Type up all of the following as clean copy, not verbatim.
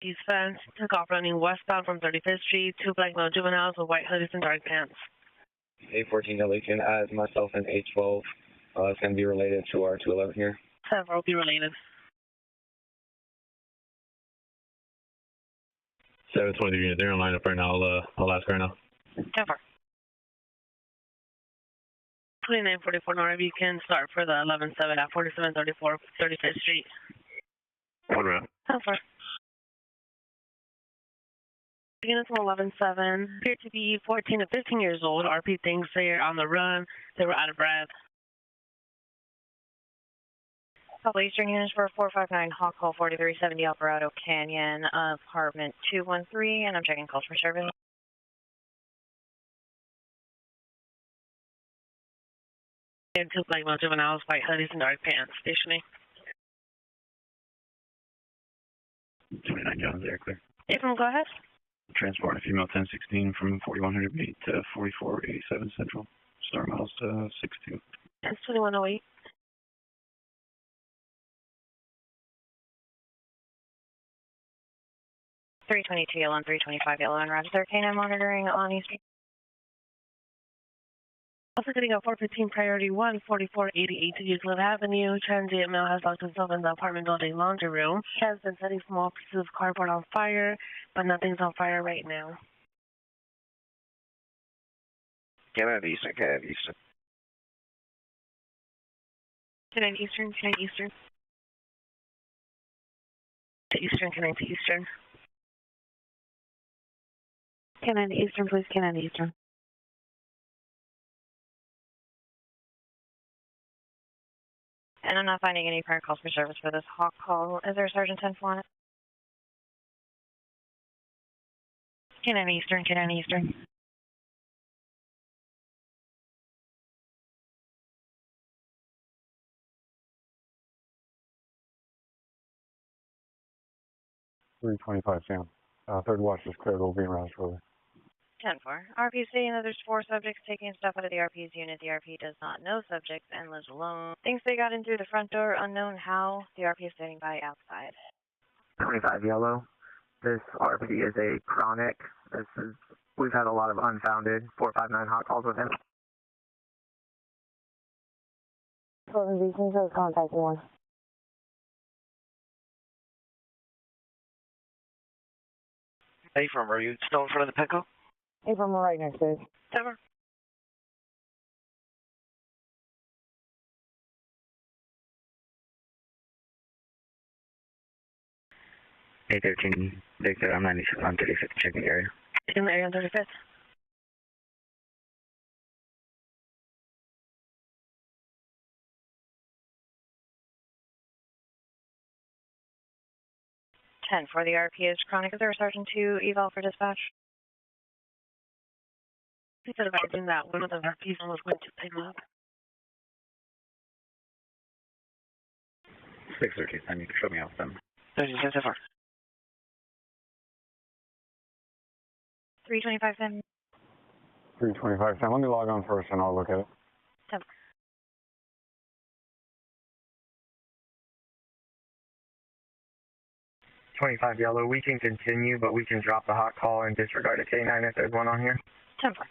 East fence, took off running westbound from 35th Street, 2 black male juveniles with white hoodies and dark pants. A14 Lincoln, as myself and A12. It's going to be related to our 211 here. Several be related. 723 unit, they're in line up right now. I'll ask right now. 10-4. 2944 North, you can start for the 11-7 at 4734 35th Street. One round. 10-4. Units from 11-7 appear to be 14 to 15 years old. RP thinks they are on the run. They were out of breath. Couple Eastern units for 459 Hawk Call 4370 Alvarado Canyon, apartment 213, and I'm checking calls for service. And 2 black male juveniles, white hoodies, and dark pants, stationing. 29 John's there, clear. April, go ahead. Transport a female 1016 from 4100 feet to 4487 Central. Star miles to 62. That's 2108. .322 yellow and 325 yellow and Roger. K9 monitoring on Eastern. Also getting a 415 priority 14488 to Euclid Avenue. Transient male has locked himself in the apartment building laundry room. He has been setting small pieces of cardboard on fire, but nothing's on fire right now. Canada Eastern, Canada Eastern. 10 Eastern, 10 Eastern. To Eastern, 10 to Eastern. 10 Eastern, please, 10 Eastern. And I'm not finding any prior calls for service for this Hawk call. Is there a Sergeant 10 on it? 10 Eastern, 10 Eastern. .325 Sam. Third watch is cleared. We'll be around shortly. 10-4. RP stating that there's 4 subjects taking stuff out of the RP's unit. The RP does not know subjects and lives alone. Thinks they got in through the front door, unknown how. The RP is standing by outside. 25 yellow. This RP is a chronic. We've had a lot of unfounded 459 hot calls with him. Contact 1. Hey, from are you still in front of the Petco? April, we're right next to it. 10-4. A13, Victor, I'm 96 on 35th, checking the area. In the area on 35th. For the RP is chronic. Is there a Sergeant 2 eval for dispatch? He said advising that one of the RPs was going to pick him up. 613, I need to show me out them. 36 so far. 325 then. 325 Sam. Let me log on first and I'll look at it. 10. .25 yellow, we can continue, but we can drop the hot call and disregard a K9 if there's one on here. 10-4.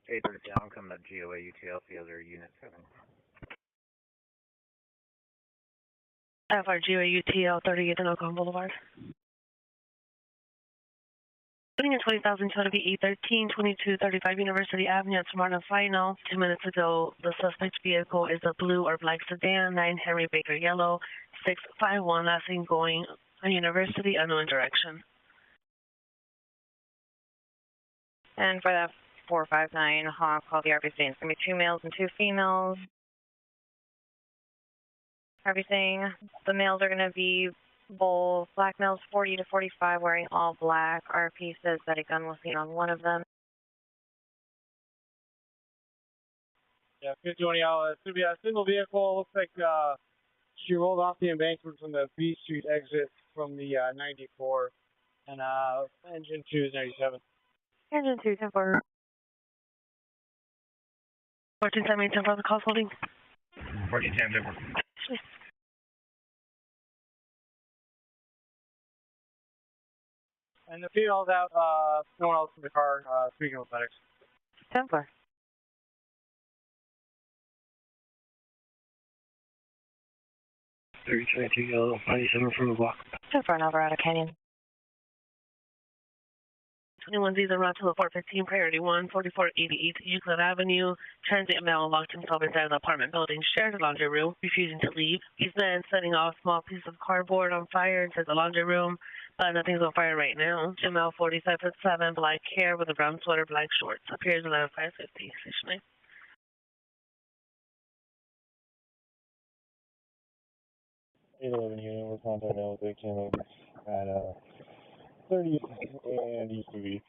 830 down, coming to GOA UTL, the other unit 7. FR GOA UTL 38 and Oakland Boulevard. Putting in 20,000 to be 813, 2235 University Avenue at Smart and Final. 2 minutes ago, the suspect's vehicle is a blue or black sedan, 9 Henry Baker yellow, 651, last seen going on University, unknown direction. And for that 459 Hawk, call the RP saying it's going to be 2 males and 2 females. RP saying the males are going to be both black males 40 to 45 wearing all black. RP says that a gun was seen on one of them. Yeah, 5020 out. It's going to be a single vehicle. Looks like she rolled off the embankment from the B Street exit from the 94. And engine 2 is 97. Engine 2, 10-4. 1478, 10 for the call holding. 1410, And the female's out, no one else in the car, speaking with medics. 10-4. 322 yellow, 97 from the block. 10-4, Alvarado Canyon. 21Z, the route to the 415, priority 1, 4488 Euclid Avenue. Transient male locked himself inside the apartment building, shares a laundry room, refusing to leave. He's then setting off a small piece of cardboard on fire inside the laundry room, but nothing's on fire right now. Female, 45'7", black hair with a brown sweater, black shorts. Appears 11-550, stationary. Unit, we're contacting now with 18 loaders at 30 and East UV.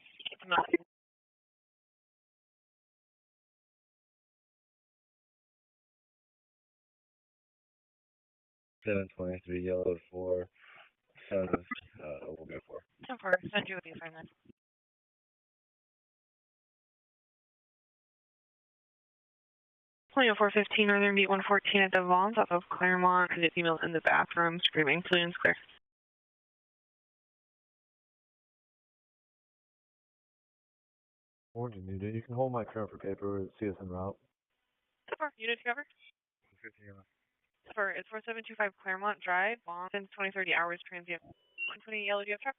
723 yellow 4, south of we'll go 4. 10-4, send you with the assignment. Plenty of 415, Northern Beat 114 at Devon, south of Claremont. The female's in the bathroom, screaming. Civilians clear. Morning, unit. You can hold my current for paper and see us en route. 10-4, unit to cover. 10-4, it's 4725 Claremont Drive, Bond, since 20-30 hours, transient. 120 yellow, do you have truck?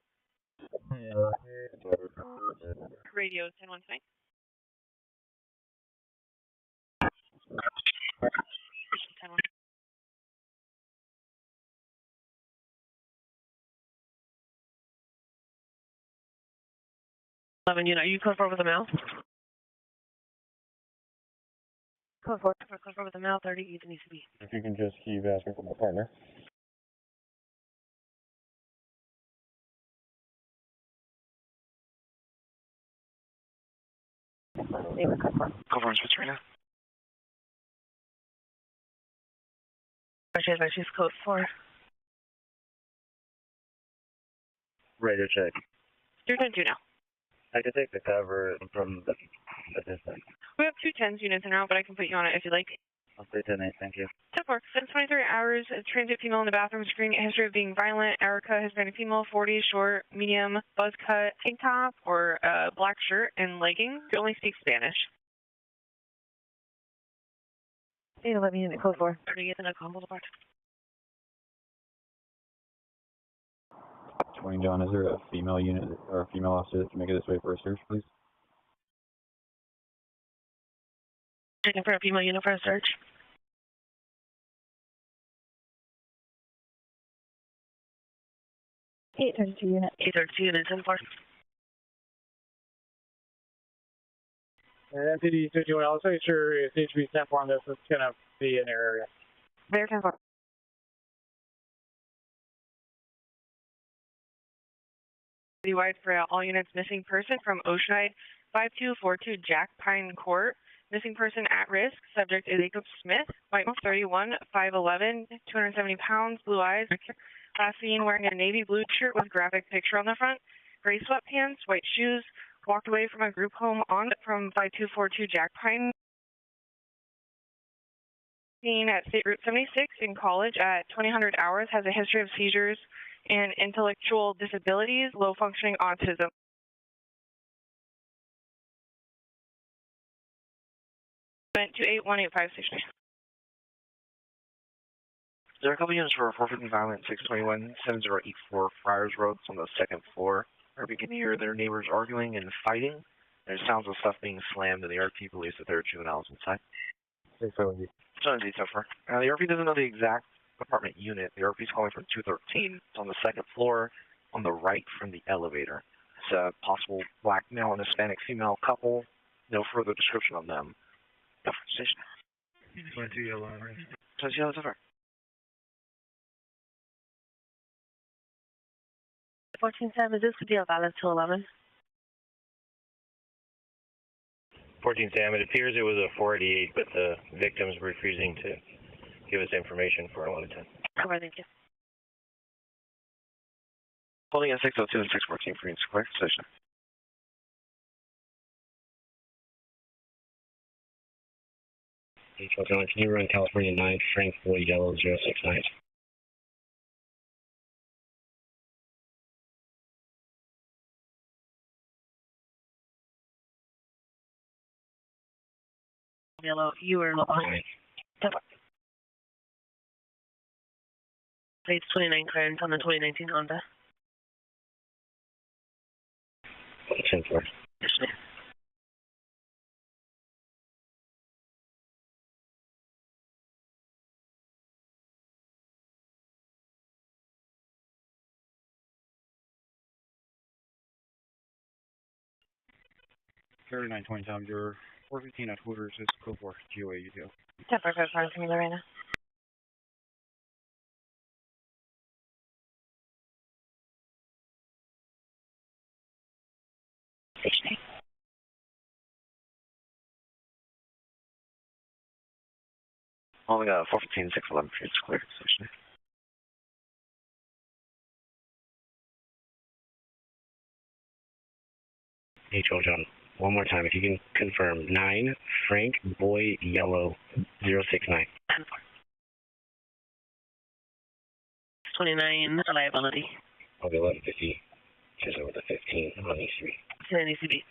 Radio 10-1 10-1. 11 unit, are you close over the mouth? Close over the mouth, 30 East needs to be. If you can just keep asking for my partner. Go for inspector right now. She's code 4. Radio check. You're 10-2 now. I can take the cover from the distance. We have 2 10s units en route, but I can put you on it if you like. I'll stay 10-8, thank you. 10-4, since 23 hours, a transient female in the bathroom screening a history of being violent. Erica, Hispanic female, 40, short, medium, buzz cut, tank top, or black shirt and leggings. She only speaks Spanish. 811 unit, code 4. 38 in a combo apart. 20 John, is there a female unit or a female officer that can make it this way for a search, please? Checking for a female unit for a search. $832 unit. 832 unit, 10-4. And MPD 51, I'll make sure it needs to be 10-4 on this. It's going to be in their area. Very 10-4. Wide for all units, missing person from Oceanide 5242 Jack Pine Court. Missing person at risk. Subject is Jacob Smith, white male, 31, 5'11", 270 pounds, blue eyes. Last seen wearing a navy blue shirt with graphic picture on the front, gray sweatpants, white shoes. Walked away from a group home on from 5242 Jack Pine. Seen at State Route 76 in College at 2000 hours. Has a history of seizures and intellectual disabilities, low functioning autism. Went to 8185 station. There are a couple units for 450 violent 621 7084 Friars Road on the second floor. Where we can hear their neighbors arguing and fighting. There's sounds of stuff being slammed, and the RP believes that there are juveniles inside. 670. 70 so far. The RP doesn't know the exact apartment unit. The RP is calling for 213. It's on the second floor, on the right from the elevator. It's a possible black male and Hispanic female couple. No further description on them. Go for the station. 22 yellow, right? 22 yellow so far. 14-7, this could be a valid 211. 14 Sam, it appears it was a 488, but the victims were refusing to give us information for 1110. Over, thank you. Holding at 602 and 614 for Square Station. Can you run California 9, Frank 40 Yellow 069? yellow. You were local. Plates 29 clearance on the 2019 Honda. 10-4. Yes, ma'am. Thirty-nine 20 times your 415 at Hooters is go for GOA UTO. 10-4, go for me, Lorena. Only 415, 611, it's clear. Station. HO John, one more time, if you can confirm 9 Frank Boy Yellow 069. 29 liability. Okay, 1150. Just over the 15 on E3. 10 ECB.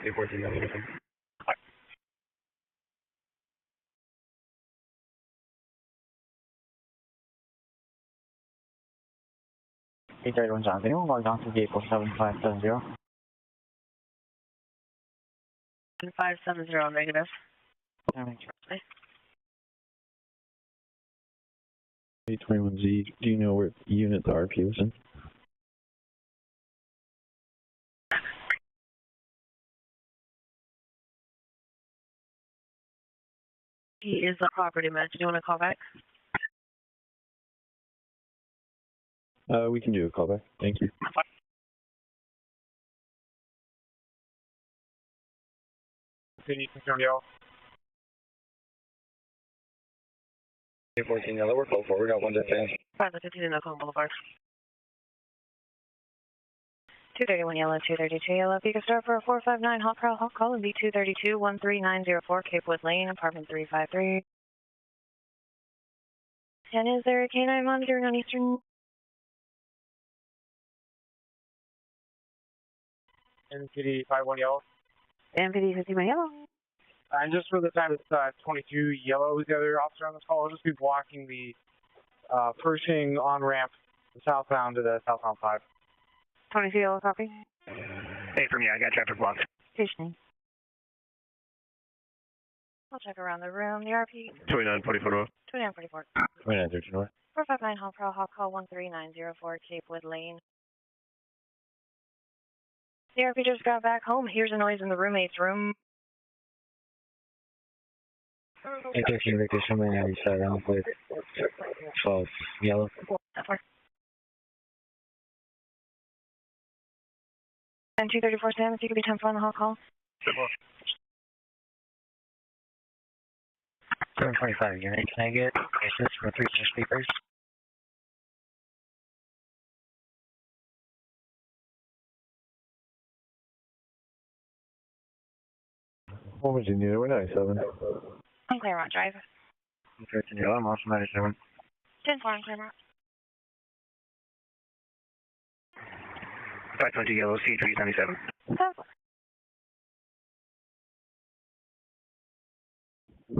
814 yellow. 831 John, anyone log on to vehicle 7570? 570 negative. 821Z, do you know where unit the RP was in? He is the property manager. Do you want to call back? We can do a callback. Thank you. Can you confirm y'all? 814 yellow, we're close for. We got one dead fast. 515 in Oakland Boulevard. 231 yellow, 232 yellow. If you could start for a 459 hot call and B232 13904 Capewood Lane, apartment 353. And is there a K9 monitoring on Eastern? NPD 51 yellow. MPD 51 yellow. And just for the time it's 22 yellow is the other officer on this call. I'll just be blocking the Pershing on-ramp southbound to the southbound 5. 22 yellow copy. Hey, from me, I got traffic blocked. Stationing. I'll check around the room. The RP. 2944. 2944. 2913 north. 459 hot call 13904 Capewood Lane. The RP just got back home. Here's a noise in the roommate's room. 813 Victor, somewhere 97 with 12 yellow. And 234 Sam, if you could be 10 for on the hot call. 725 unit, can I get assist from 3 speakers? What was you need? We're 97. On Claremont Drive. 13 yellow, I'm also 97. 10 for on Claremont. 520 yellow, C3 97.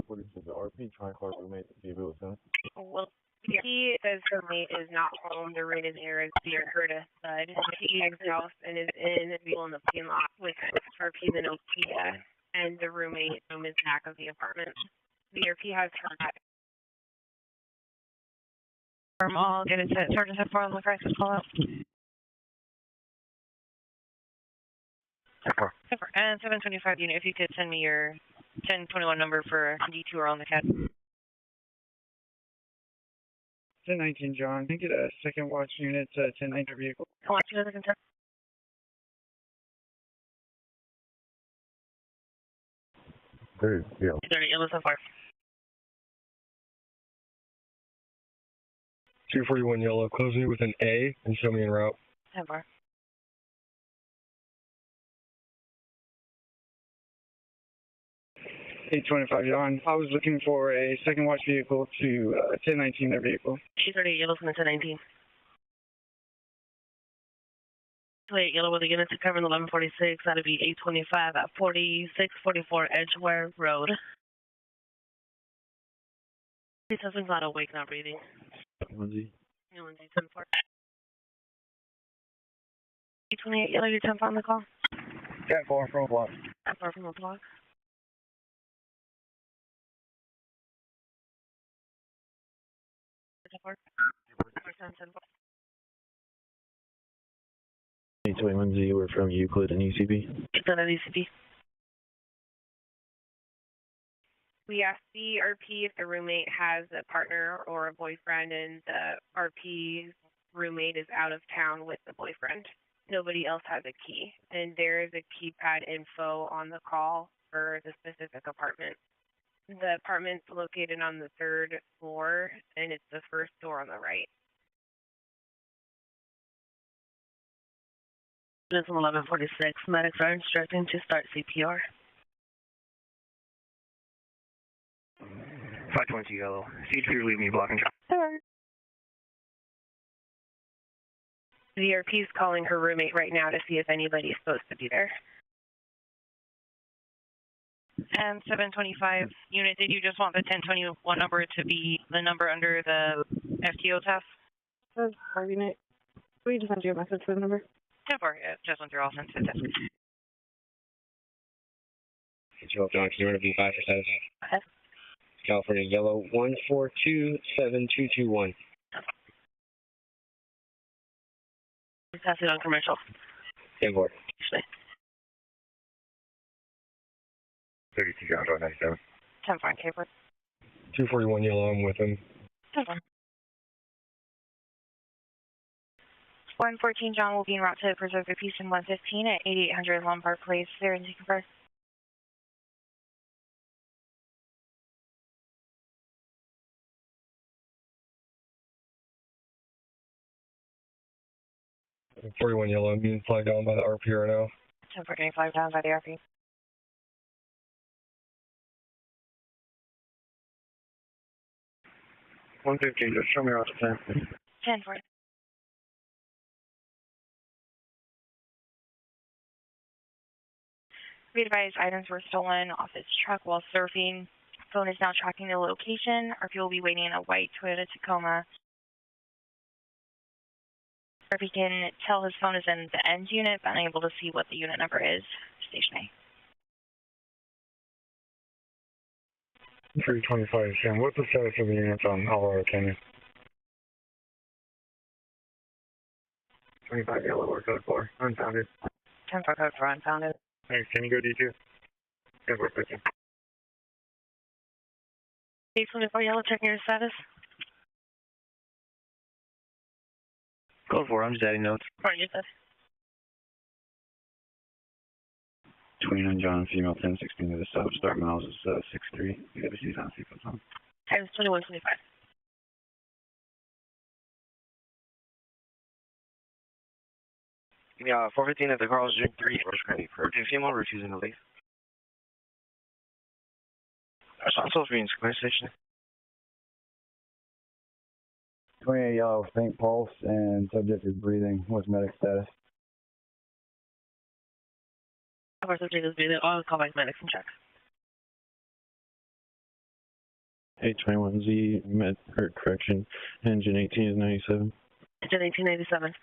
What is the RP trying to call roommate to see if it was done? Well, he says the roommate is not home. The room is near Dear Curtis, but he exits house and is in the vehicle in the parking lot with RP and Nokia, and the roommate room is back of the apartment. The RP has heard that. I'll get it set. Sergeant set 4 on the crisis call out. 4. And 725 unit, if you could send me your 1021 number for D2 on the cat. 1019 John, can I get a second watch unit to 1019 vehicle? Watch you as a concern. There, yeah. 30 yellow so far. 241 yellow, close me with an A and show me en route. 10 bar. $825 John. I was looking for a second watch vehicle to 1019 their vehicle. 230 yellow from the 1019. 28 yellow with the unit to cover in the 1146. That'll be 825 at 4644 Edgeware Road. This husband's not awake, not breathing. Lindsay. Yeah, Lindsay, 10-4. 828 yellow, your 10 on the call. 10-4 from a block. 10-4 from a block. Lindsay, we're from Euclid and ECB. Euclid at ECB. We asked the RP if the roommate has a partner or a boyfriend, and the RP's roommate is out of town with the boyfriend. Nobody else has a key, and there is a keypad info on the call for the specific apartment. The apartment's located on the 3rd floor, and it's the first door on the right. It's 1146. Medics are instructing to start CPR. 522 yellow. CHP relieve me, blocking shot. The RP is calling her roommate right now to see if anybody's supposed to be there. And 725 unit, did you just want the 1021 number to be the number under the FTO task? Our unit. We just sent you a message for the number. 10-4, yeah, just went through all sent to the desk. Control John, can you run a V5 for status? Okay. California Yellow 1427221. Pass it on commercial. 10-4. 32 John, 97. 10-4, Cape. 241 yellow, I'm with him. 10-4. 114 John will be en route to Preserve the Peace in 115 at 8800 Lombard Place. There and confirm. Okay. 41 yellow, I'm being flagged down by the RP right now. 10-4 getting flagged down by the RP. 115, just show me out the 10. 10-4. Be advised, items were stolen off his truck while surfing. Phone is now tracking the location. RP will be waiting in a white Toyota Tacoma. RP can tell his phone is in the end unit, but unable to see what the unit number is. Station A. 325, Sam, what's the status of the units on Alvaro Canyon? 25 yellow or code 4, unfounded. 10-4 code for unfounded. Thanks, can you go D2? 10-4, 15. 824 yellow, checking your status. Code 4, I'm just adding notes. Pardon you, said. 29 John, female 1016 to the south, start miles is 63. You have a seat on seatbelt on. Times 2125. Yeah, 415 at the Carl's Drink 3, ready for female refusing to leave. I'm supposed to be in Square Station. 28 yellow, faint pulse, and subject is breathing. What's medic status? Of course, subject is breathing. I'll call back medics and check. 821Z, correction, engine 18 is 97. Engine 1897.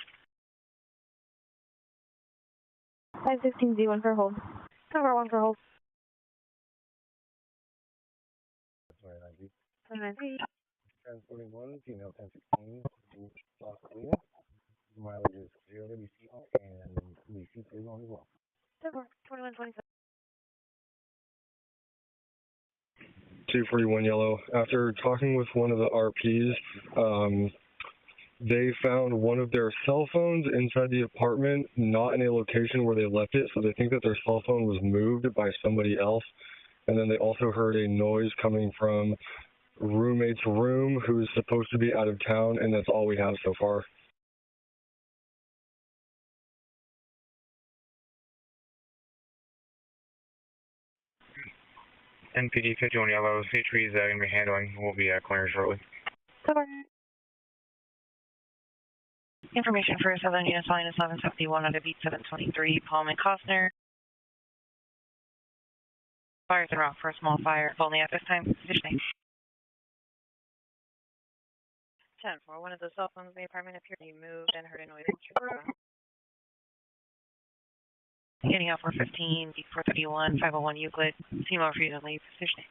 515Z, 1 for hold. Cover 1 for hold. 29Z. 1041, female 1016, Los Colinas. Mileage is 0 to be seat and the seat is on as well. 2127. 241 yellow. After talking with one of the RPs, they found one of their cell phones inside the apartment, not in a location where they left it, so they think that their cell phone was moved by somebody else. And then they also heard a noise coming from roommate's room, who's supposed to be out of town, and that's all we have so far. NPD 51 yellow, CHP is going to be handling. We'll be clearing shortly. Cover. Information for Southern Units Line is 1171 out of beat 723, Palm and Costner. Fires are out for a small fire, only at this time. Positioning. 10-4, one of the cell phones in the apartment appeared to be moved and heard a noise. Anyhow, 415, 431, 501 Euclid, female refused to leave, position.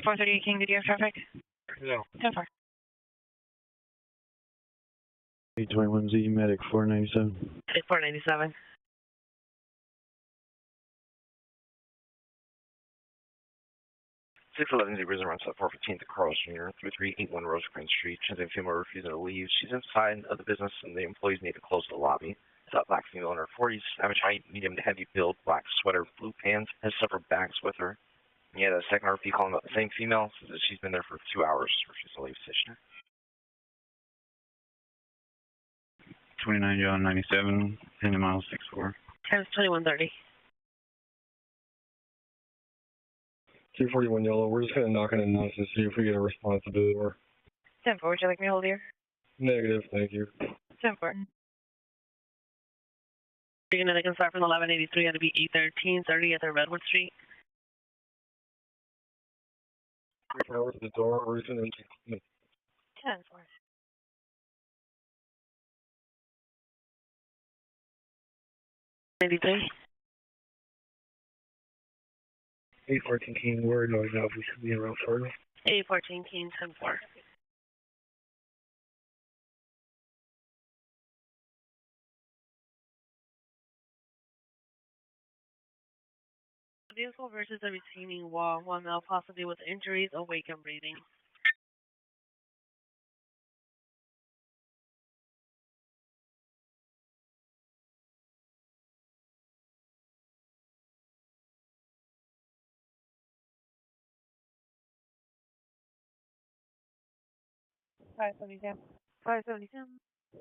438 King, did you have traffic? No. 10-4. 821Z, medic 497. 497. Six 11 Zebras around 415 to Carlos Jr., 3381 Rosecrans Street. Transient female refusing to leave. She's inside of the business and the employees need to close the lobby. It's a black female in her 40s, average height, medium to heavy build, black sweater, blue pants, has several bags with her. Yeah, the second RP calling about the same female, says that she's been there for 2 hours, refused to leave position. 29 John 97, 10 miles 64. Times 2130. 241 Yellow, we're just going to knock on a nose and see if we get a response to the door. 10-4, would you like me to hold here? Negative, thank you. 10-4. You're going to start from 1183, it'll be 81330 at the Redwood Street. 3 hours at the door, we're just going to... 10-4. 83. 814 King, we're noise now, we should be around 40. 814 King, 10-4. Vehicle versus a retaining wall. One male possibly with injuries, awake and breathing. Five seventy ten.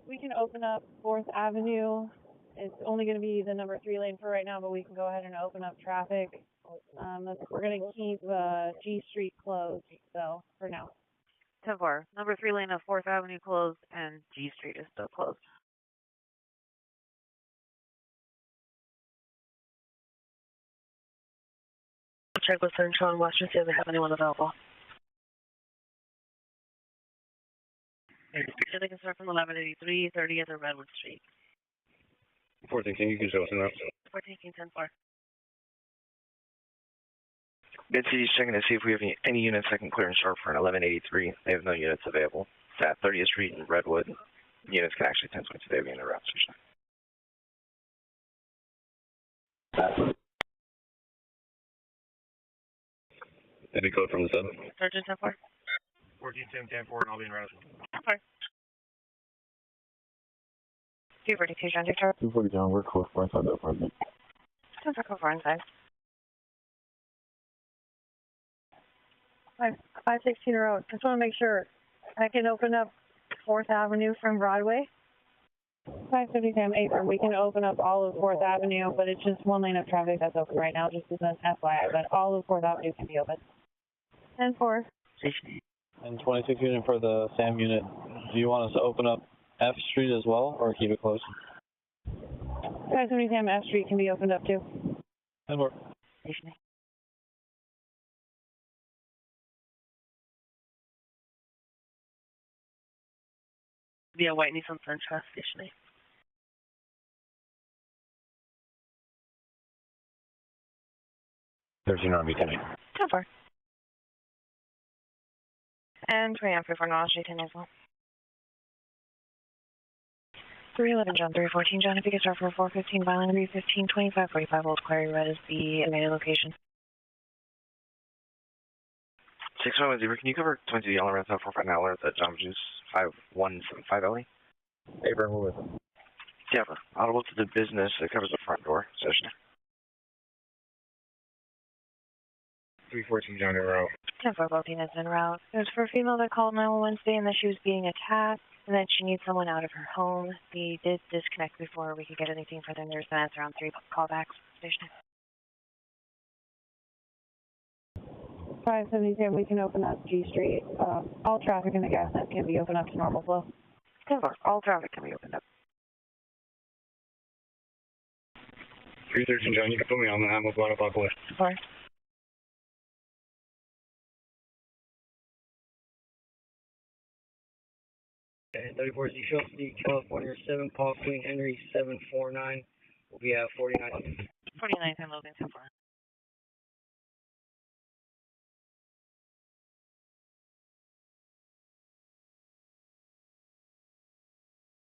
We can open up 4th Avenue. It's only going to be the number 3 lane for right now, but we can go ahead and open up traffic. We're going to keep G Street closed, though, for now. 10-4, number 3 lane of 4th Avenue closed and G Street is still closed. Check with Central and Western, see if they have anyone available. So they can start from 1183, 30 at the Redwood Street. 14 King, you can show us enough. 14 King, 10-4. Mid City's checking to see if we have any units that can clear and sharp for an 1183. They have no units available. It's at 30th Street and Redwood. Units can actually 10-20 today be in the route station. Any code from the sub? Sergeant 10-4. 14 Tim 10-4, and I'll be in route. 10-4. 242 John, Victor. 240 John, we're close for inside the apartment. 10-4, go for inside. 516 Road. Just want to make sure I can open up 4th Avenue from Broadway. 570 Sam Apron. We can open up all of 4th Avenue, but it's just 1 lane of traffic that's open right now, just as an FYI. But all of 4th Avenue can be open. 10-4. And 26 unit for the SAM unit. Do you want us to open up F Street as well, or keep it closed? 570 Sam F Street can be opened up too. 10-4. Be a white Nissan Sentra stationary. There's an RV coming. 10-4. And 29 for North Street 10 as well. 311 John, 314 John, if you could start for 415 Violent Agree 15, 25, 45 Old Quarry Red is the estimated location. 6110, can you cover 20 Yellow around 459 at the Jamba Juice 5175 LE? Abram, we're with him. Yeah, audible to the business. It covers the front door. Session. 314 John in row. 10-4, both units en route. It was for a female that called 911 Wednesday and that she was being attacked and that she needs someone out of her home. They did disconnect before we could get anything for them. There's an answer around 3 callbacks. Station. 570 we can open up G Street. All traffic in the Gaslamp can be opened up to normal flow. 10-4, all traffic can be opened up. 313 John, you can put me on the I'm going to block west. 4. and 34C Chelsea, California 7, Paul Queen Henry 749. We'll be at 49. 49th and Logan, 10-4.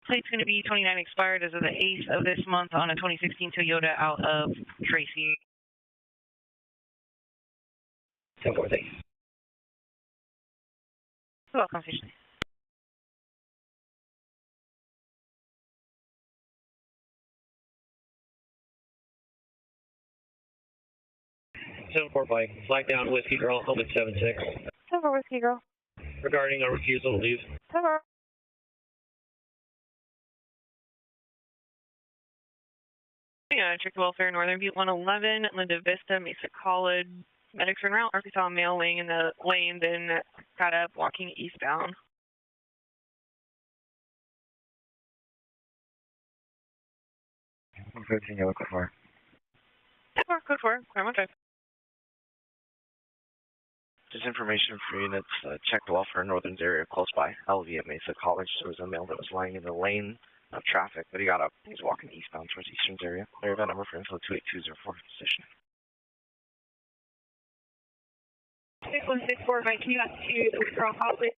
Plate's going to be 29 expired as of the 8th of this month on a 2016 Toyota out of Tracy. 10-4, thanks. Welcome, station. Bike, flag down Whiskey Girl, Helmet 76. 10-4, Whiskey Girl. Regarding a refusal to leave. 10-4. Yeah, Trick Welfare, Northern Butte 111, Linda Vista, Mesa College. Medics are en route. Arkansas male laying in the lane, then got up walking eastbound. I'm 15 yellow, code 4. Code 4, clear on 5. Just information for units, check the welfare Northern's area close by, LV at Mesa College. There was a male that was lying in the lane of traffic, but he got up. He's walking eastbound towards Eastern's area. Clear event number for info 28204 position. 6164, Mike, you got to Withdrawal Call, please.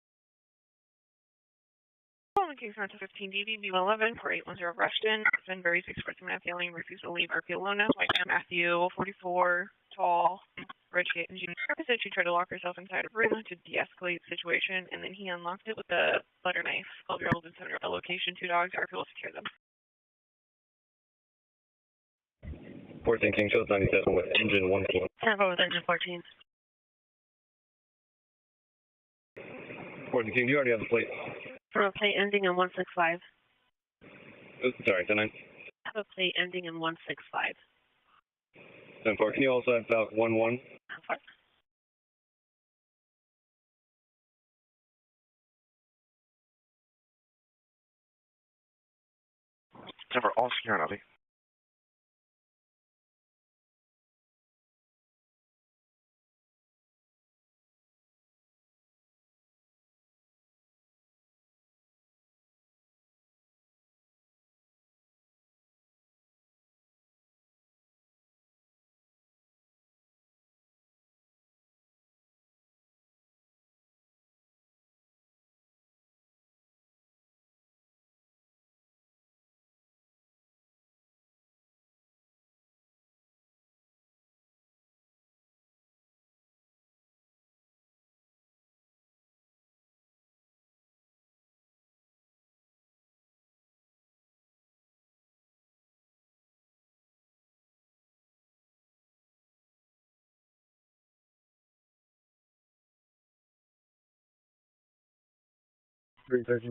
Calling case to 15 DB, B111, 4810 Rushton. Sunbury's expressing that feeling, refused to leave RP Alona. White man Matthew, 44, tall, red shade engine. Said she tried to lock herself inside a room to de-escalate the situation, and then he unlocked it with a butter knife. 12-year-old and 7-year-old location, 2 dogs. RP will secure them. 14 King shows 97 with engine 1 team. 10-4 with engine 14. 14 King, you already have the plate. For a plate ending in 165. Sorry, 10-9. Have a plate ending in 165. 10-4, can you also have Falcon 1-1? 10-4, all secure and Avi.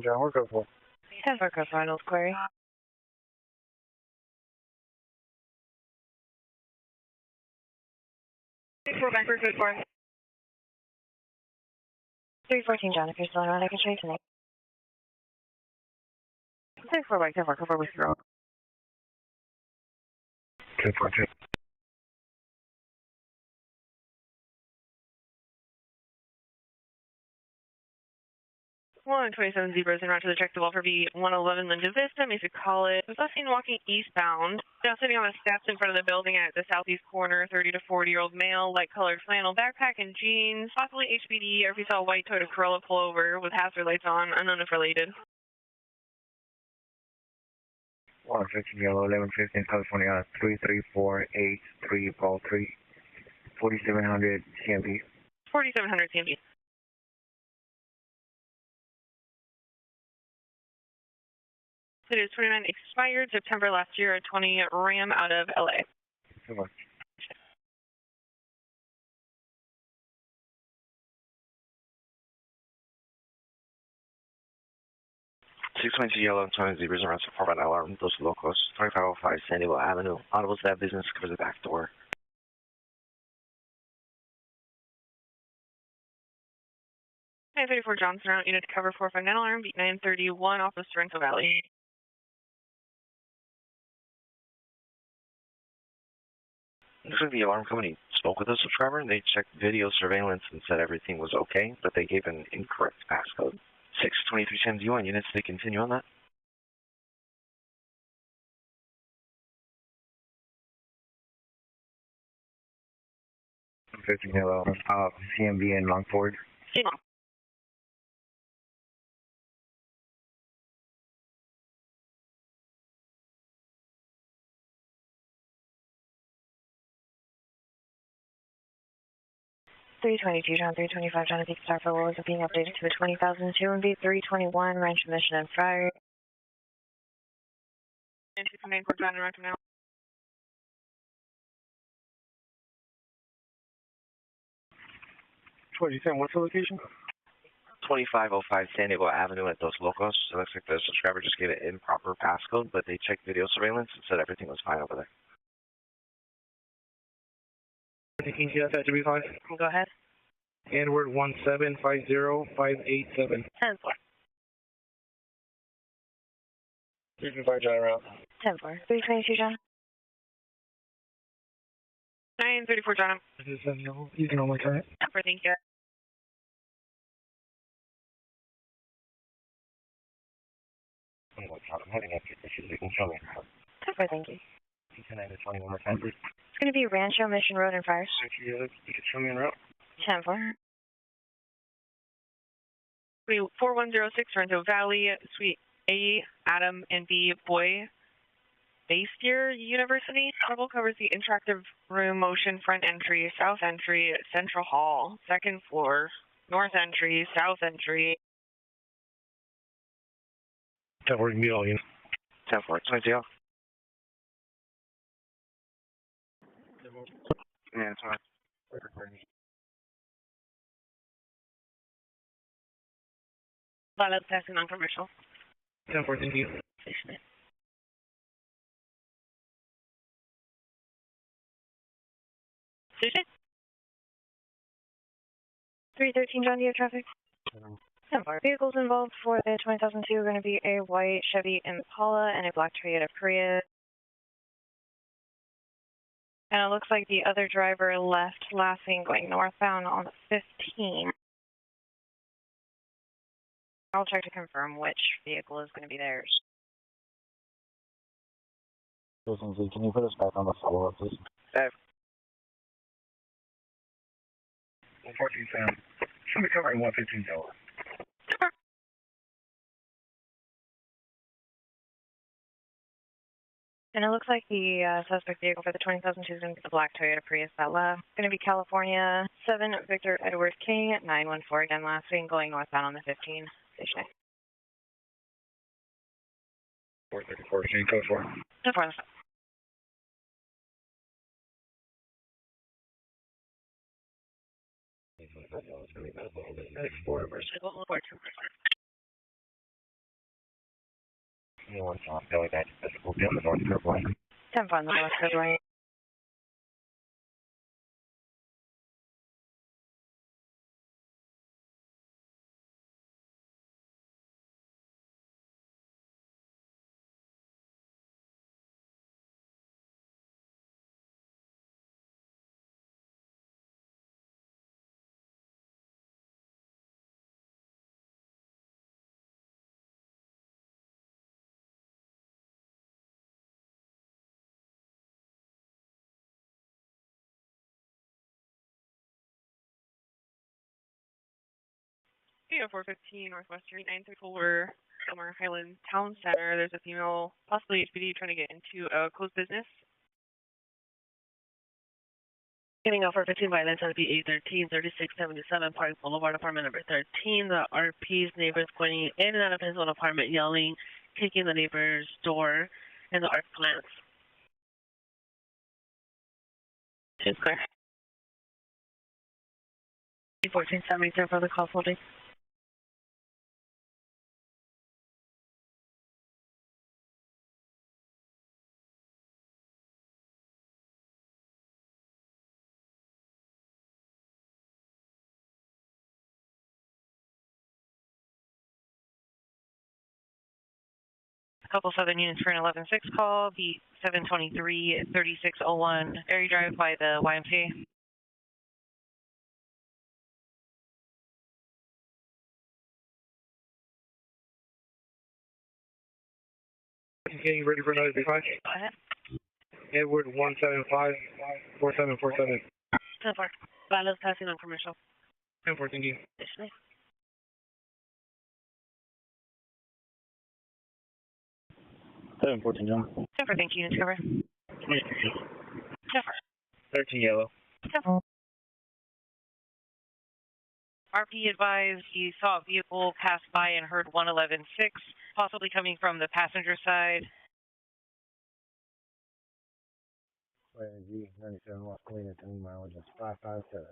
John, we're code 4. 10-4, Code 4, Arnold Query. Back for code 4. 314, John, if you're still around, I can show you tonight. 10-4, Mike, 10-4, Code 4 with your own. Code 4, check. 127 Zebras en route to the check the welfare B111 Linda Vista, Mesa College. Was last seen walking eastbound. Now sitting on the steps in front of the building at the southeast corner, 30 to 40-year-old male, light-colored flannel backpack and jeans, possibly HPD, or if you saw a white Toyota Corolla pull over with hazard lights on, unknown if related. 115 yellow, 1115 California, 33483 Ball 3, 4700 CMP. 4700 CMP. It is 29 expired September last year, a 20 Ram out of LA. So much. .622 yellow, 20 Zebras around so far by the alarm. Those locals, 2505 San Diego Avenue. Audibles that business covers the back door. Nine 34 Johnson Route, unit to cover 459 alarm, beat 931 off of Sorrento Valley. Looks like the alarm company spoke with the subscriber and they checked video surveillance and said everything was okay, but they gave an incorrect passcode. 23 San Diego units, they continue on that. Hello, CMB in Longford. See, Mom. John 325, John Peak Star for was being updated to a 20,002 and B321, range emission and fire. And 294 John, direct now. What, you saying what's the location? 2505 San Diego Avenue at Dos Locos. It looks like the subscriber just gave it improper passcode, but they checked video surveillance and said everything was fine over there. Taking GS at 3-5. Go ahead. Edward 1750587. 10-4. 325 John around. 10-4. 322, John. 934 John. This is you can only turn it. For thank you. I'm having issues. You can show me. 10-4, thank you. Can I just 21 more time, please? It's going to be Rancho Mission Road and Fires. You can show me en route. 10-4. 4106 Sorrento Valley, Suite A, Adam and B, Boy, Bastyr University. Trouble covers the interactive room, motion, front entry, south entry, central hall, second floor, north entry, south entry. 10-4, you can meet all units. 10-4, 20. Yeah, it's fine. Pilot passing non-commercial. 10-4, thank you. Sushi? 313, John, do you have traffic? 10-4. Vehicles involved for the 2002 are going to be a white Chevy Impala and a black Toyota Prius. And it looks like the other driver left last seen going northbound on the 15. I'll check to confirm which vehicle is going to be theirs. Listen, Z, can you put us back on the follow-up, please? 14 Sam. Should be covering 115 Delta. And it looks like the suspect vehicle for the 2002 is going to be the black Toyota Prius that left. It's going to be California 7 Victor Edward King 914 again last week, going northbound on the 15. Station 434, change code 4. No problem. Anyone saw Billy back to physical down the North Carolina. 10-4 on the North Carolina. Yeah, 415 Northwest Street, 934 Summer Highlands Town Center. There's a female, possibly HPD, trying to get into a closed business. Getting off for 15 violence on B 813, 3677 Park Boulevard, apartment number 13. The RP's neighbors going in and out of his own apartment, yelling, kicking the neighbor's door, and the arc plants. It's clear. 1470 for the call holding. Couple Southern units for an 11-6 call, beat 723 3601 Ferry Drive by the YMCA. Getting ready for another B5. Go ahead. Edward 175 4747. 10-4. Violence passing on commercial. 10-4, thank you. Stationary. 714, John. 10-4, thank you. Unit cover. 23. 10-4. 13 yellow. 10-4. RP advised he saw a vehicle pass by and heard 111.6, possibly coming from the passenger side. G 97 West Clean at 10 mileage is 557.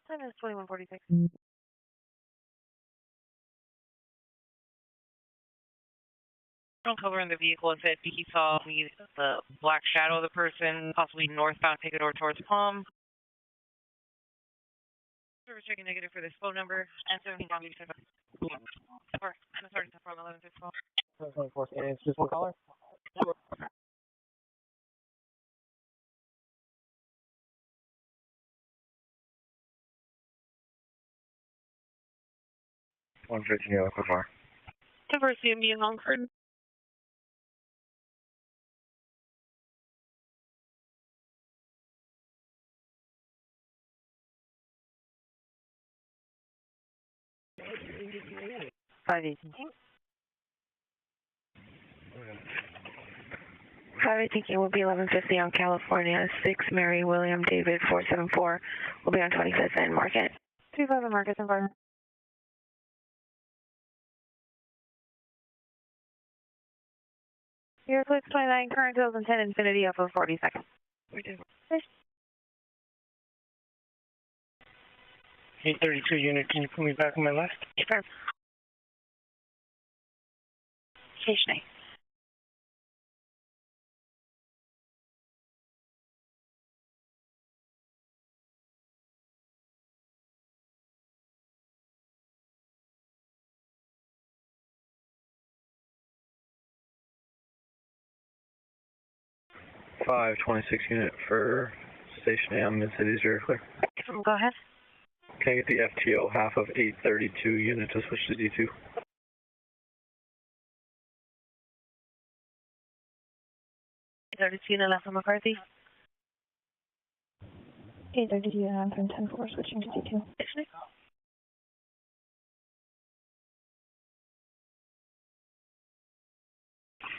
Time is 21:46. Cover in the vehicle and said he saw the black shadow of the person, possibly northbound Picador towards Palm. Service checking negative for this phone number and 17 down to 7. I'm sorry, 11-6. 724, and it's just one caller? One 15 yellow, so far. Cover CMB in Longford. Five 518 will be 1150 on California. 6 Mary William David 474 will be on 25th and Market. 25 and Market environment. Euclid 29 current 2010 Infinity up of 40 seconds. We do. 832 unit, can you put me back on my left? Sure. Stationary. Five 26 unit for Station A on Mid-City 0 clear. Go ahead. Can I get the FTO half of 832 unit to switch to D2? 32 and left on McCarthy. 832 and I'm from 10-4 switching to D2. Stationary.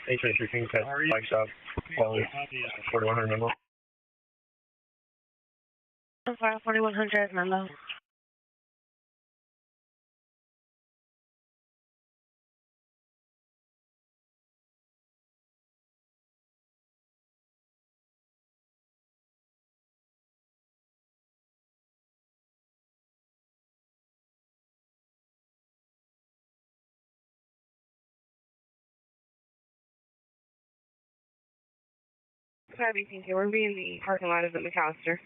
H23 King's Head, bike shop, quality, 4100 memo. 4100 memo. Sorry, thank you. We're in the parking lot of the McAllister.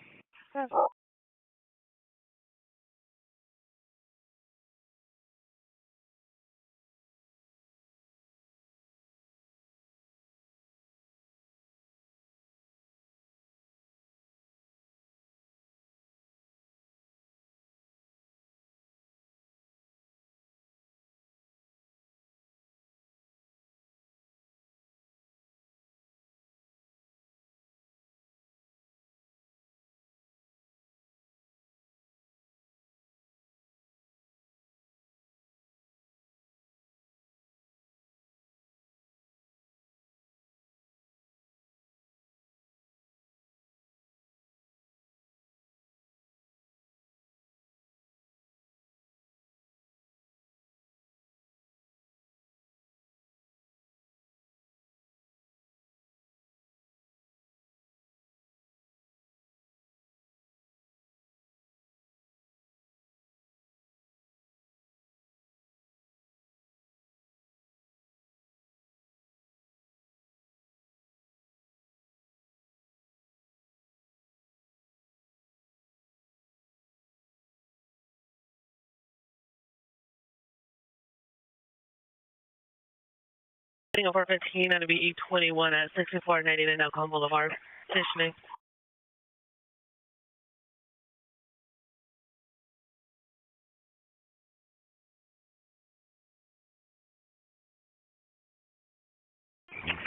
Over 15, that'll be 821 at 6499 Elkhorn Boulevard. Stationary.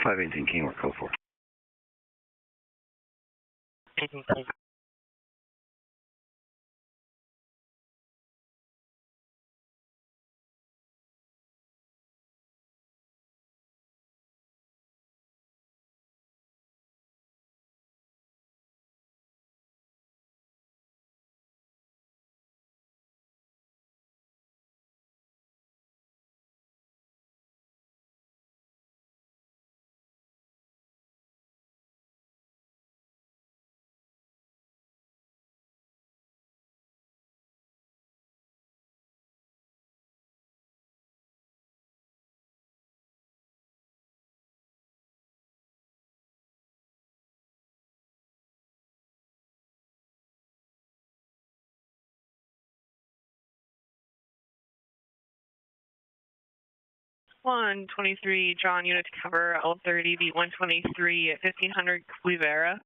518 King, we're code 4. 18, 123 John, unit to cover L30 beat 123 at 1500 Cuivera.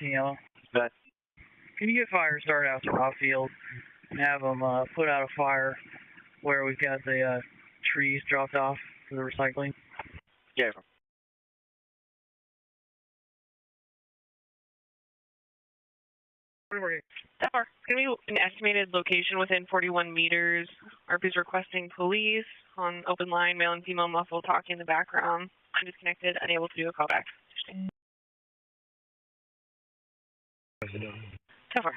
Yellow. Bet. Can you get fire started out to Rockfield and have them put out a fire where we've got the trees dropped off for the recycling? Yeah. That far. It's going to be an estimated location within 41 meters. RP's requesting police on open line, male and female muffled talking in the background. Disconnected, unable to do a callback. So far.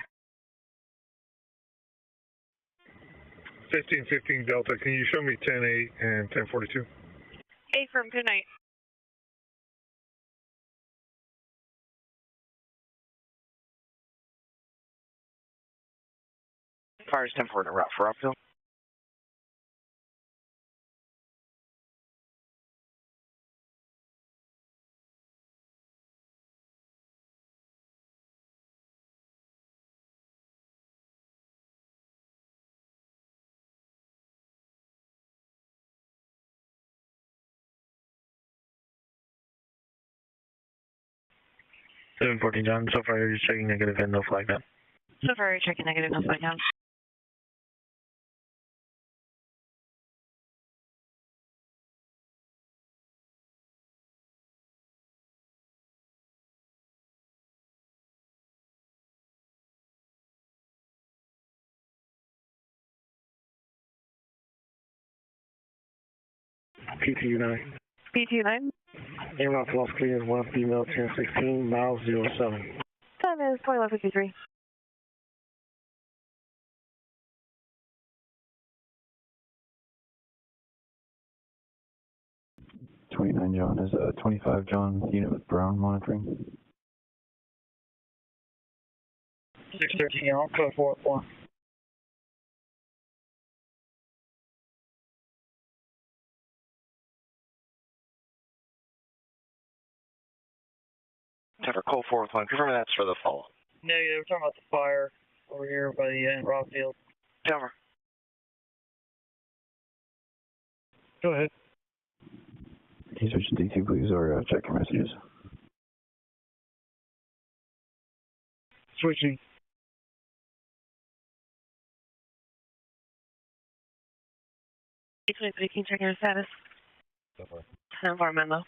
1515 Delta, can you show me 10-8 and 1042? Hey, firm, good night. Fire's 10-4 en route for Rockville. John, so far you're checking negative and no flag down. So far, you're checking negative, no flag down. PTU-9. PTU-9. Air route to Los Clear is 1 female 1016, miles 07. Time is 21:53. John is 25 John, unit with Brown monitoring. 613, I'll code 4-4. Tower, call 4-1. Confirm that's for the follow-up. Negative, we're talking about the fire over here by the Rockfield. Tower. Go ahead. Can you switch to D2 please, or check your messages? Switching. Can you check your status? So far. 10-4 Menlo.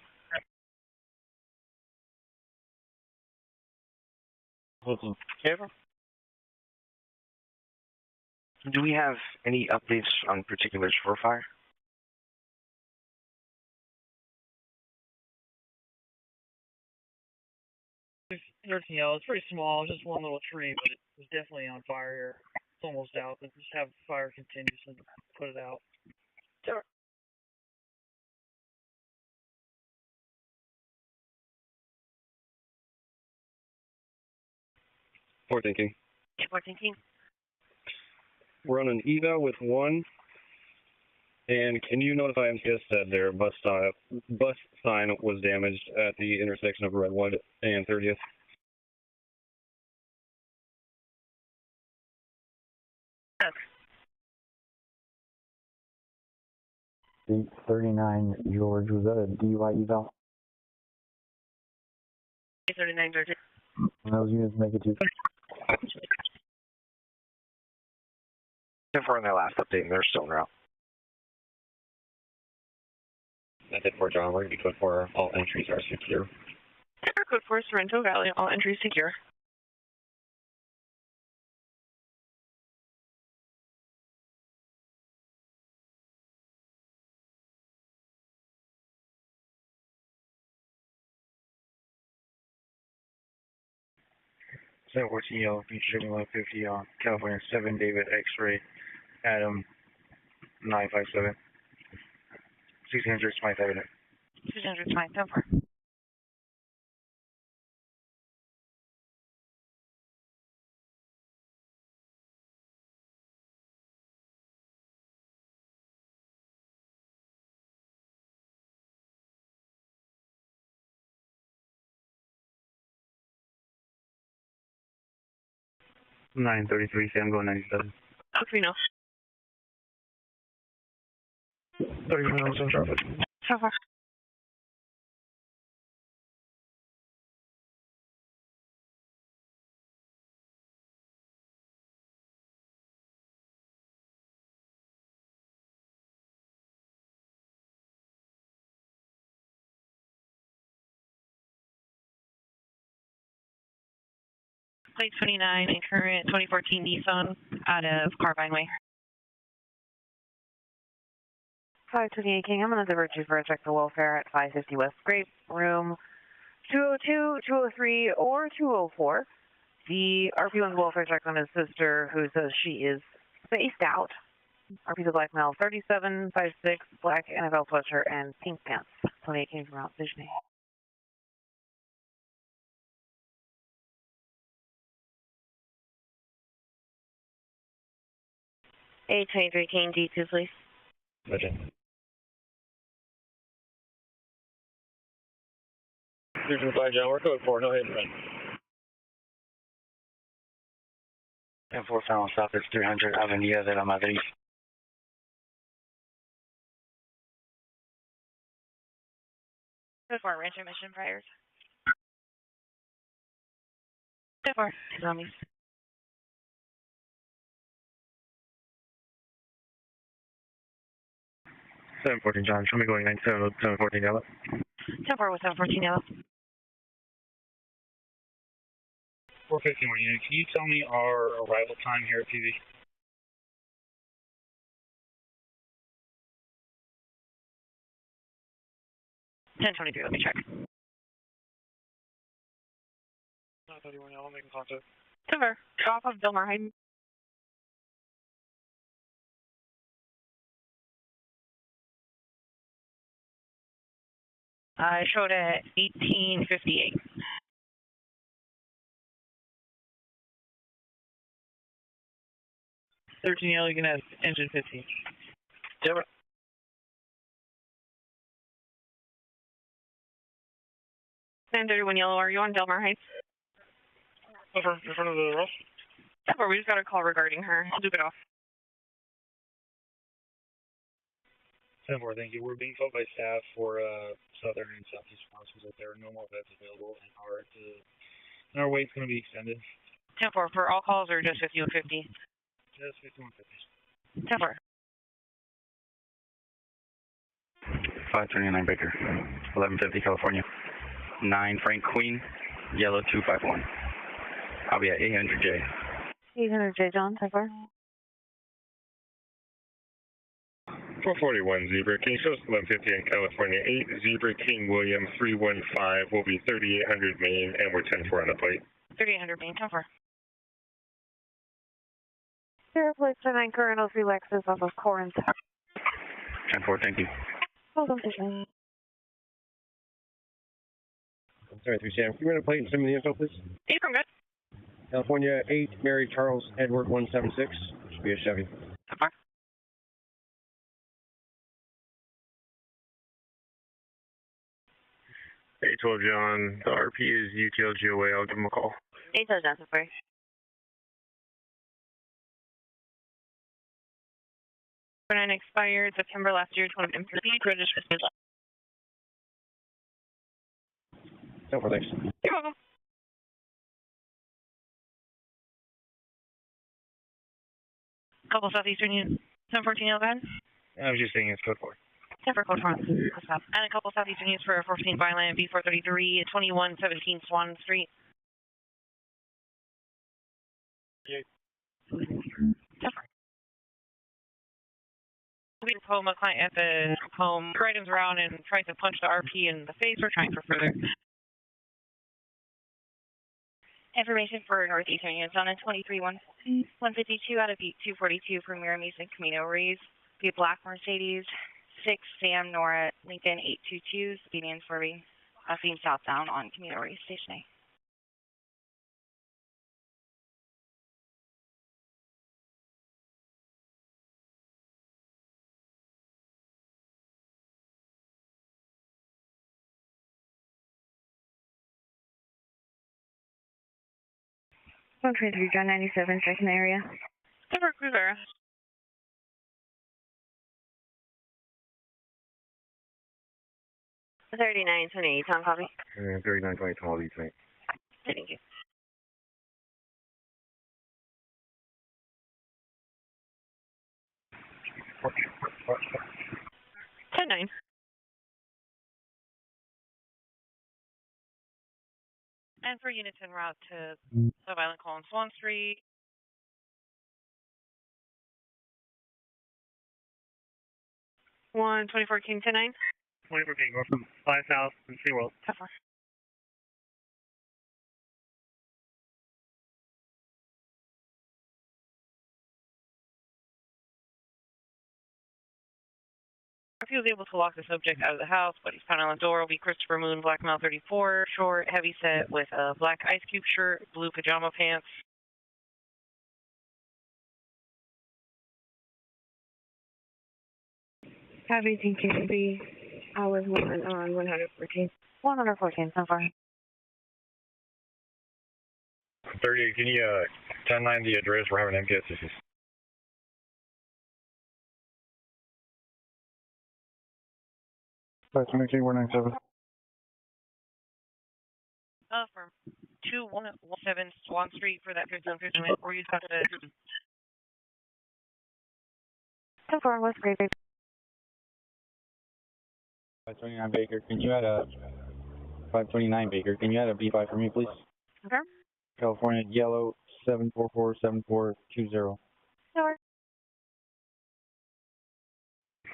Do we have any updates on particulars for fire? It's pretty small, just one little tree, but it's definitely on fire here. It's almost out, but just have fire continuously put it out. Sure. Four thinking. 14. We're on an eval with 1. And can you notify MTS that their bus sign was damaged at the intersection of Redwood and 30th? 39 George, was that a DUI eval? 39 George. And those units make it to 10-4 on their last update, and they're still en route. That's it for John. We're going to be code 4. All entries are secure. Code 4, Sorrento Valley. All entries secure. So 14 Yellow, Beach Shipping 150 on California 7, David X-Ray, Adam 957. 1600 Smythe Avenue. 1600 Smythe, 10-4. Sam going 97. We know. 31 on some traffic. 10-4. Plate 29 and current 2014 Nissan out of Carbine Way. 528 King, I'm going to divert you for a check the welfare at 550 West Grape, room 202, 203, or 204. The RP1's welfare check on his sister, who says she is spaced out. RP's a black male, 37, 5'6", black NFL sweatshirt, and pink pants. 28 King from Route Visioning. 823 King, D2, please. Roger. 325 John, we're code 4, no hit and run. And 4 final stop is 300 Avenida de la Madrid. Code 4, Rancho Mission priors. Code 4, zombies. 714 John, show me going 97 with 714 Yellow. 10-4 with 714 Yellow. 451 unit, can you tell me our arrival time here at PV? $10.23, let me check. 931 Yellow, making contact. 10-4, off of Delmar Heights. I showed at 1858. Yellow, you can have engine 15. 931 Yellow, are you on Delmar Heights? Over in front of the Ross? 10-4, we just got a call regarding her. I'll duke it off. 10-4, thank you. We're being called by staff for southern and southeast responses that there are no more beds available and our wait's going to be extended. 10-4, for all calls or just 5150? Just 5150. 10-4. 529 Baker, 1150 California. 9 Frank Queen, Yellow 251. I'll be at 800J. 800J, John, 10-4. 441 Zebra King, shows 1150 in California 8, Zebra King William 315 will be 3800 Main, and we're 10-4 on the plate. 3800 Main, 10-4. Sierra Plate 9 current 03 Lexus off of Corinth. 10-4, thank you. Hold on, please. Sorry, 3 Sam. Can you run a plate and send me the info, please? Hey, I'm good. California 8, Mary Charles Edward 176. Should be a Chevy. 10-4. 812 John, the RP is UTLGOA, I'll give him a call. 812 John, 10-4. Nine expired September last year, 20 MP, registered. 10-4, thanks. You're welcome. Couple Southeastern units. 1014 Yellow, go ahead. I was just saying it's code 4. 10 for code 4. And a couple Southeastern units for 14 Byline, B433, 2117 Swan Street. Yeah. 10 for. We home a client at the home, items around and tries to punch the RP in the face. We're trying for further. Information for Northeastern units on a 23-152 out of beat 242 for Mirror Music Camino Reeves. Be Black Mercedes 6 Sam Nora Lincoln 822 speeding and swerving seen southbound on Camino Reeves Station A. One train 3 John 97 second area. Cover Cruiser. $39.28 Tom copy. 3920 Tom lead tonight. Thank you. $10-9. And for units en route to Sub Island Colon Swan Street. One 2014 10-9. 2014, go from 5 South and SeaWorld. If he was able to lock the subject out of the house, but he's pounding on the door, will be Christopher Moon, Black Mile 34, short, heavy set with a black ice cube shirt, blue pajama pants. Heavy TKB. I was on 114. 114 so far. 38, can you 10-9 the address? We're having MCAS issues. From 2117 Swan Street for that 15 minute, or you talk to 10-4 West Great Bay. 529 Baker, can you add a 529 Baker? Can you add a B5 for me, please? Okay. California Yellow 7447420. Sure.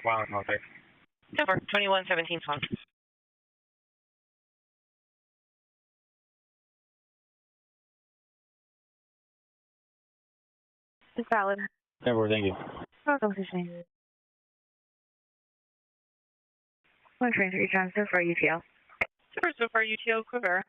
Wow, okay. 10-4, 2117 Swan. It's valid. 10-4, thank you. Welcome to Shane. One train 3 John so far UTL. So far UTL Quiver.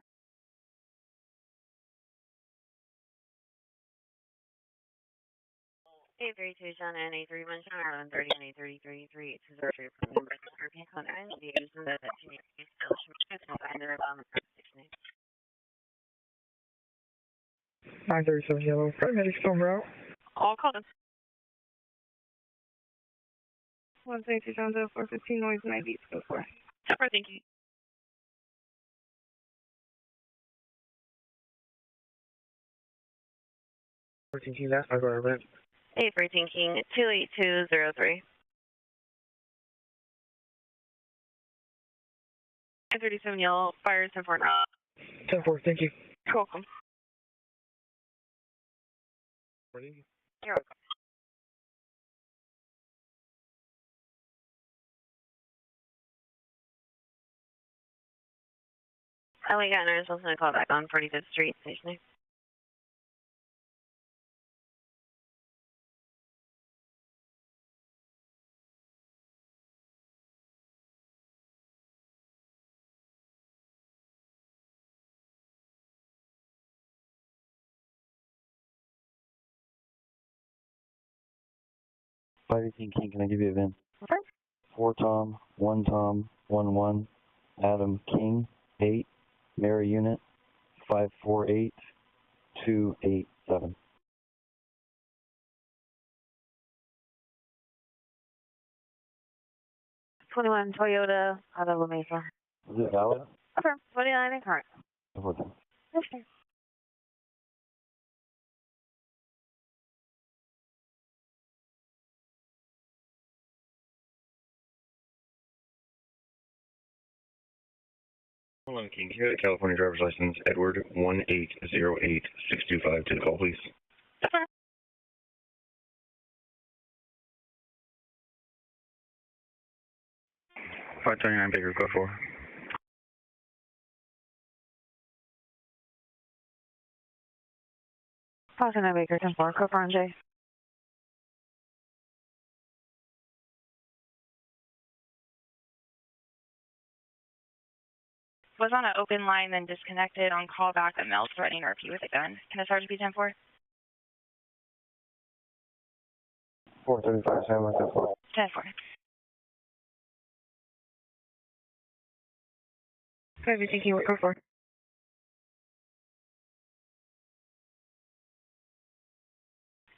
A32 John and A31 John Ireland 30 and A3033 to 03 from the European continent. The using the establishment and the on the station. 937 Yellow, paramedics on route. All called. 132 John 0415 noise 9 beats go for. Super, thank you. King, that's my government. 813 King 28203. 37 Yellow, fires 10-4 now. 10-4, thank you. You're welcome. You're welcome. Oh, we got nurse. I was going to call back on 45th Street, station. King, can I give you a VIN? Okay. 4 Tom, 1 Tom, 1 Adam King, 8, Mary Unit, 548287. '21 Toyota out of La Mesa. Is it valid? Okay, 29 and current. Okay. Okay. 11 King, here at California driver's license, Edward 1808625 to the call, please. 529 Baker, go for. Plaza Baker, 10-4, code for J. Was on an open line, then disconnected. On call back, a male threatening RP with a gun. Can a sergeant be 10-4? 435, Sam, 10-4. 10-4. Okay, thank you. Go for it.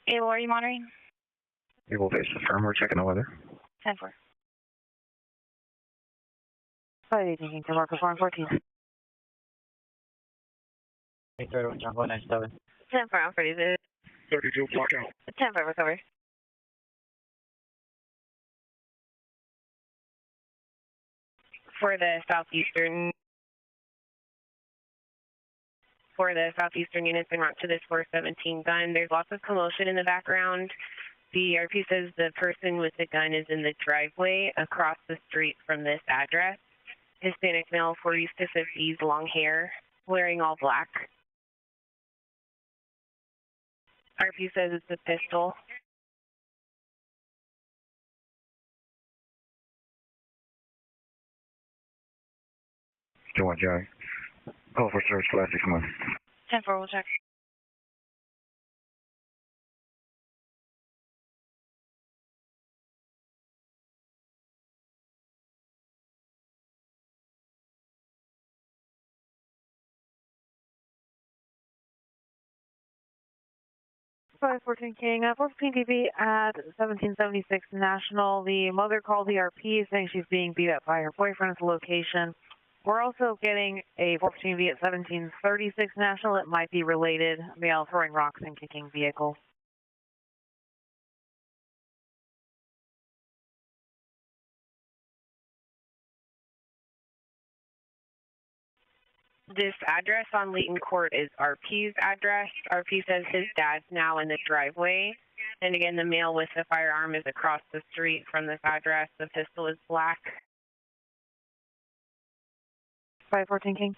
Able, are you monitoring? Able base to firm. We're checking the weather. 10-4. 518 to Marco 414. 831, John 197. 10-4, I'm pretty good. 32, block out. 10-4, recover. For the southeastern units en route to this 417 gun, there's lots of commotion in the background. The RP says the person with the gun is in the driveway across the street from this address. Hispanic male, 40s to 50s, long hair, wearing all black. RP says it's a pistol. Still want Johnny. Call for search, classic, come on. 10-4, we'll check. Five 14 King, 14 TV at 1776 National. The mother called the RP saying she's being beat up by her boyfriend at the location. We're also getting a 14V at 1736 National. It might be related. Male throwing rocks and kicking vehicle. This address on Leighton Court is RP's address. RP says his dad's now in the driveway. And again, the male with the firearm is across the street from this address. The pistol is black. 514 King.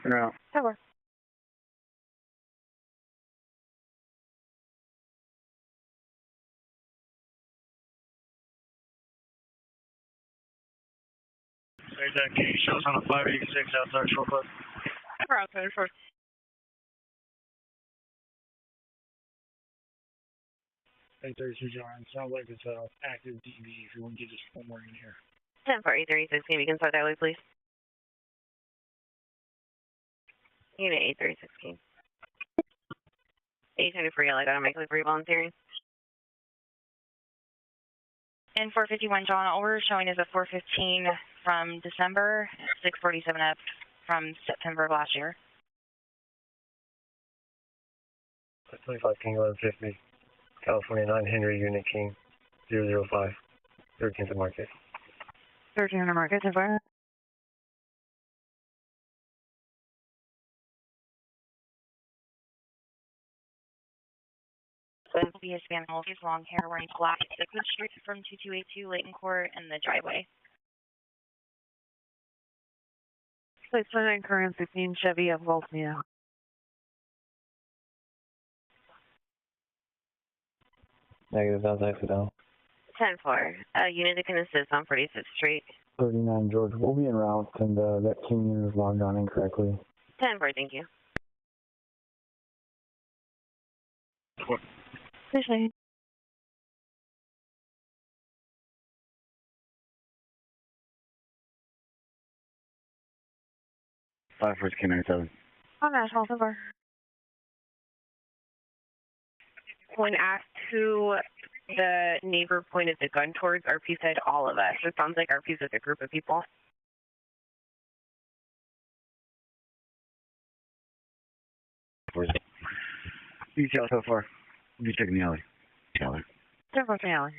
No. Tower. There's that King shows on a 586 outside short bus. We're outside first. Hey, 32 John. Sounds like it's active DV if you want to get just one more in here. 10-4-836, can you consult that way, please? Unit 836, King. 824 yellow, got a make for volunteering. And 451 John, all we're showing is a 415 from December, 647 up from September of last year. 25 King 1150, California 9 Henry Unit King 005, 13th Market. 1300 Market, 10-4. Be Hispanic, long hair, wearing black, Euclid Street from 2282 Leighton Court in the driveway. Place 29 current 15 Chevy of Volsmia. Negative, that was accidental. 10-4. Unit that can assist on 45th Street. 39 George, we'll be en route, and that King unit is logged on incorrectly. 10-4, thank you. What? Appreciate it. Five first K97. On National, 10-4. When asked who the neighbor pointed the gun towards, RP said all of us. It sounds like RP's with a group of people. Detail so far. We'll be checking the alley. Alley. 10-4 Alley.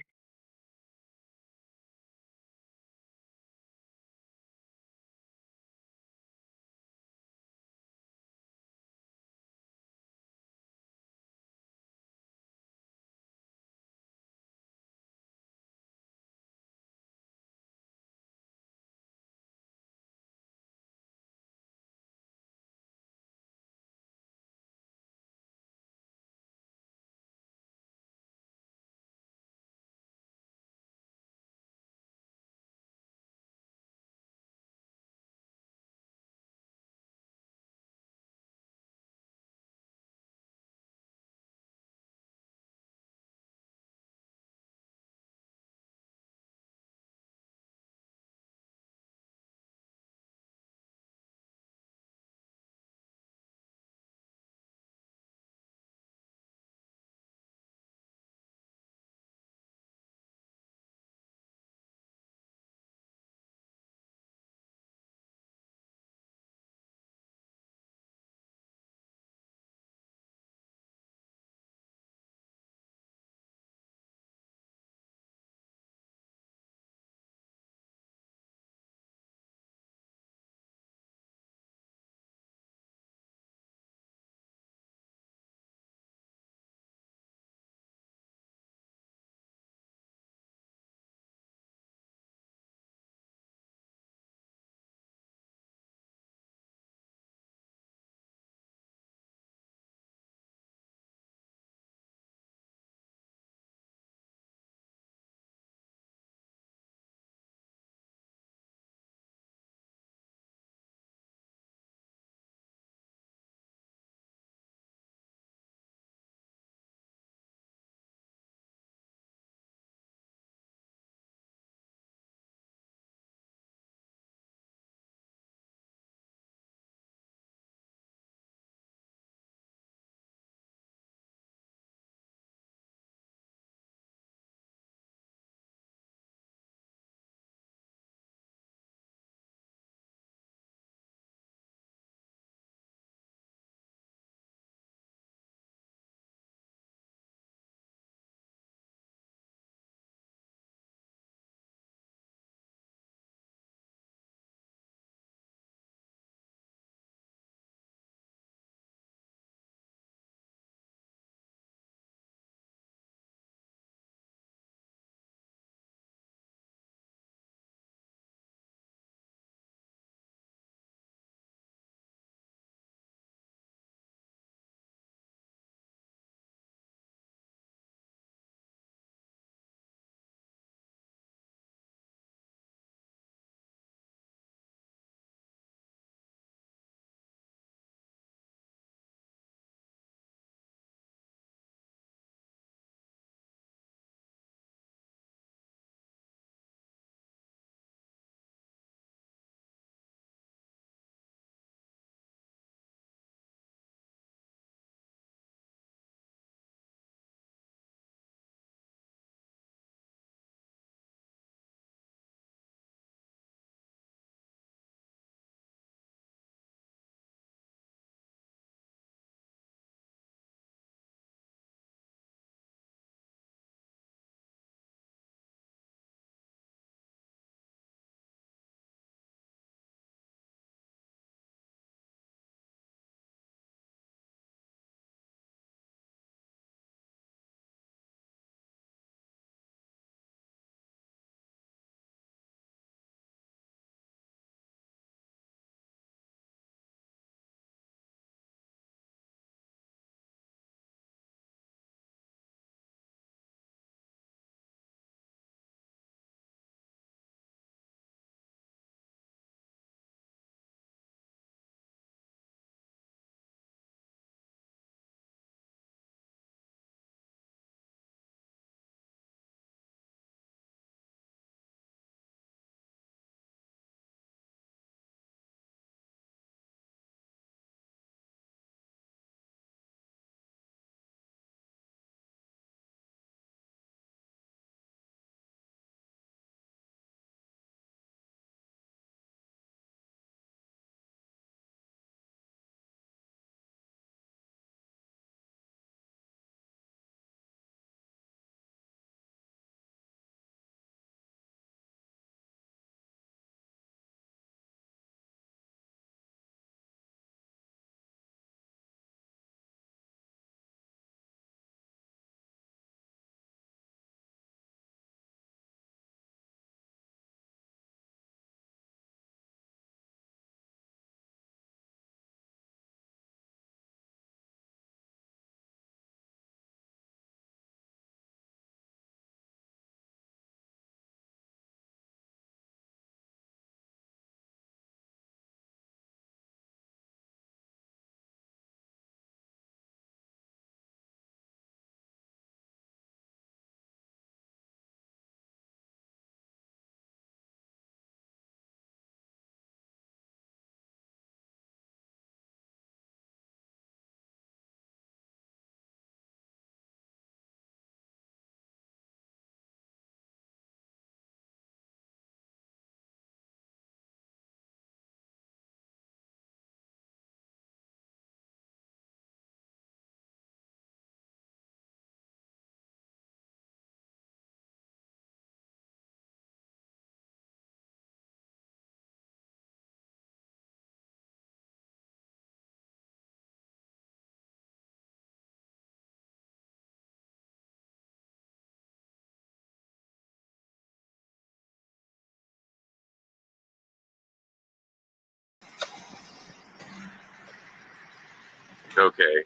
Okay.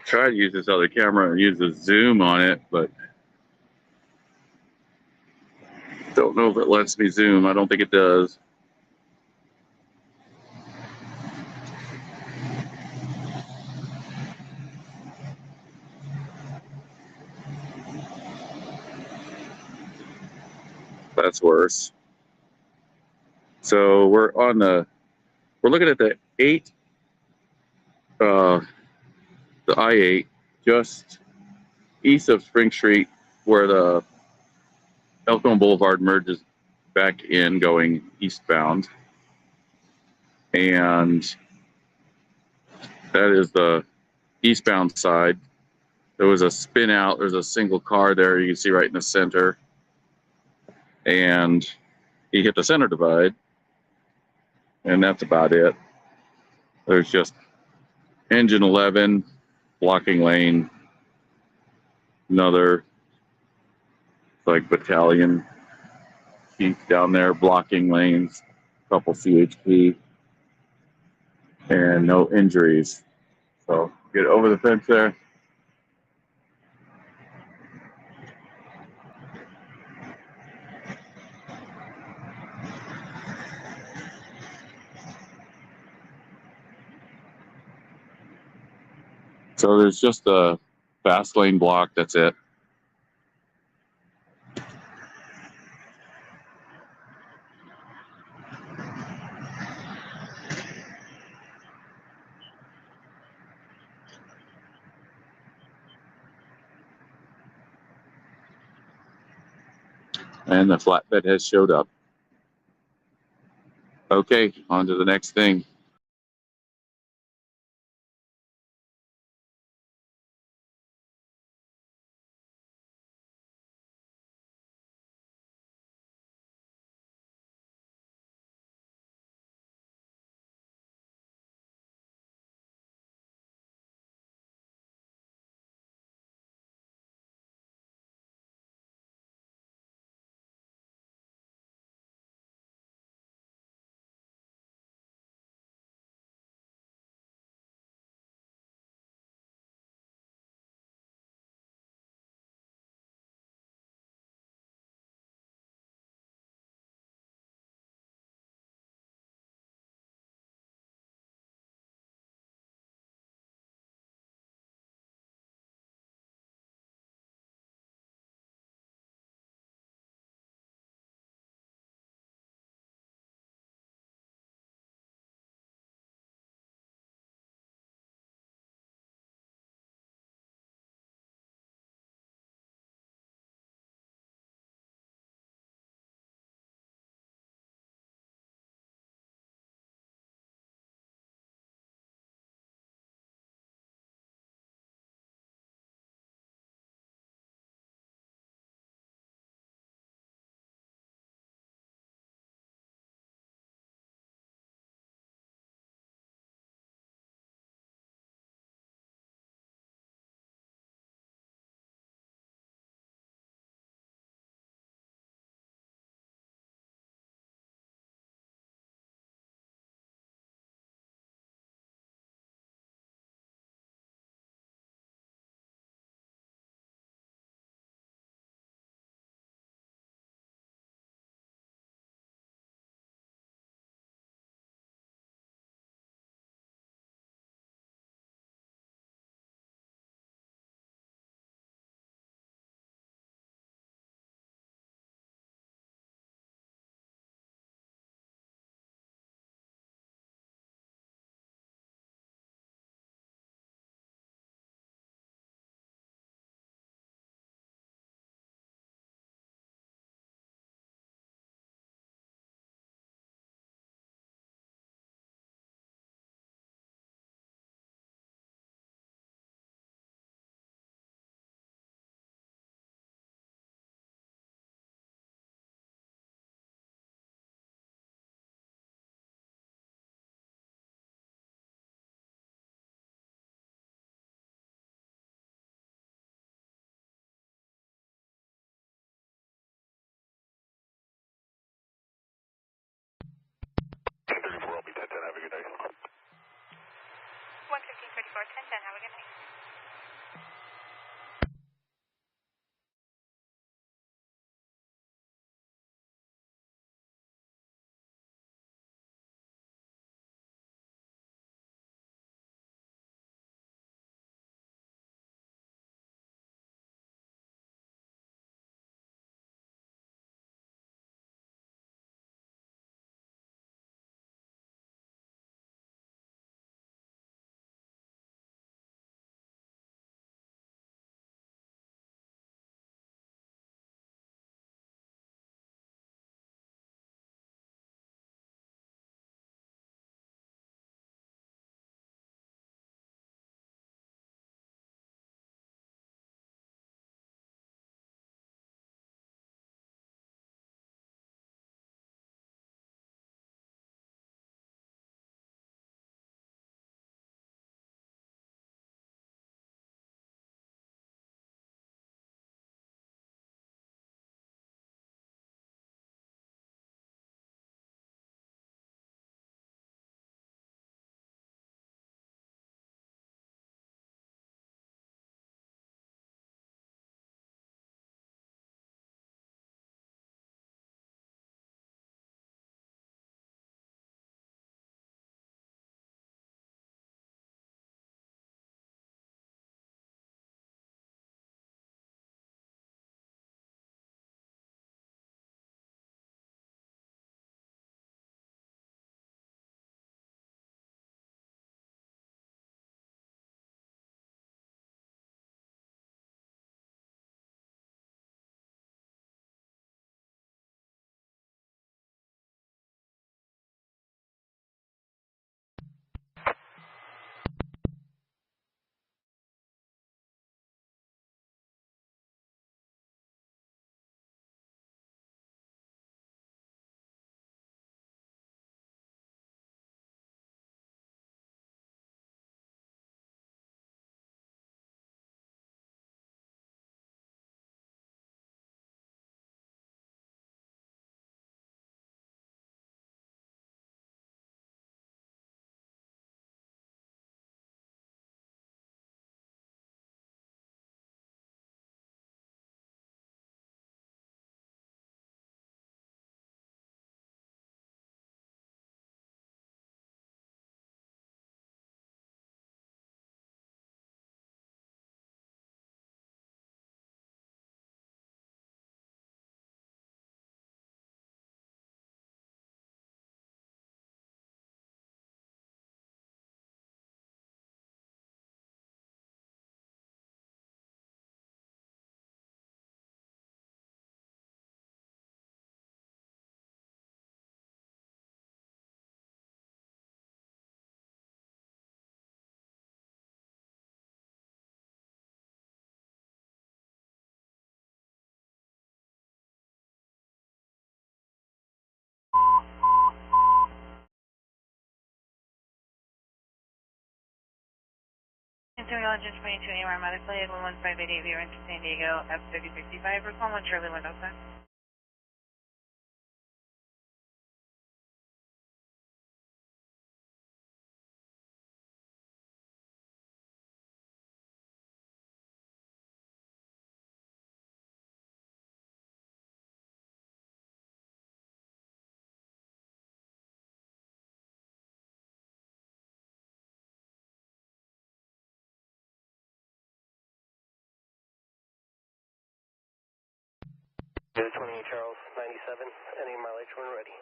Try to use this other camera and use the zoom on it, but don't know if it lets me zoom. I don't think it does. That's worse. So we're looking at the I-8, just east of Spring Street, where the Elkhorn Boulevard merges back in going eastbound. And that is the eastbound side. There was a spin out. There's a single car there you can see right in the center. And he hit the center divide. And that's about it. There's just engine 11, blocking lane, another like battalion chief down there blocking lanes, couple CHP, and no injuries. So get over the fence there. So there's just a fast lane block, that's it. And the flatbed has showed up. Okay, on to the next thing. floor 1010. Have a good night. Interior Engine 22, anywhere medically, 11588, Viewer into San Diego, F3065, recall 1 Charlie window set. Go 28 Charles, 97, any mileage when ready.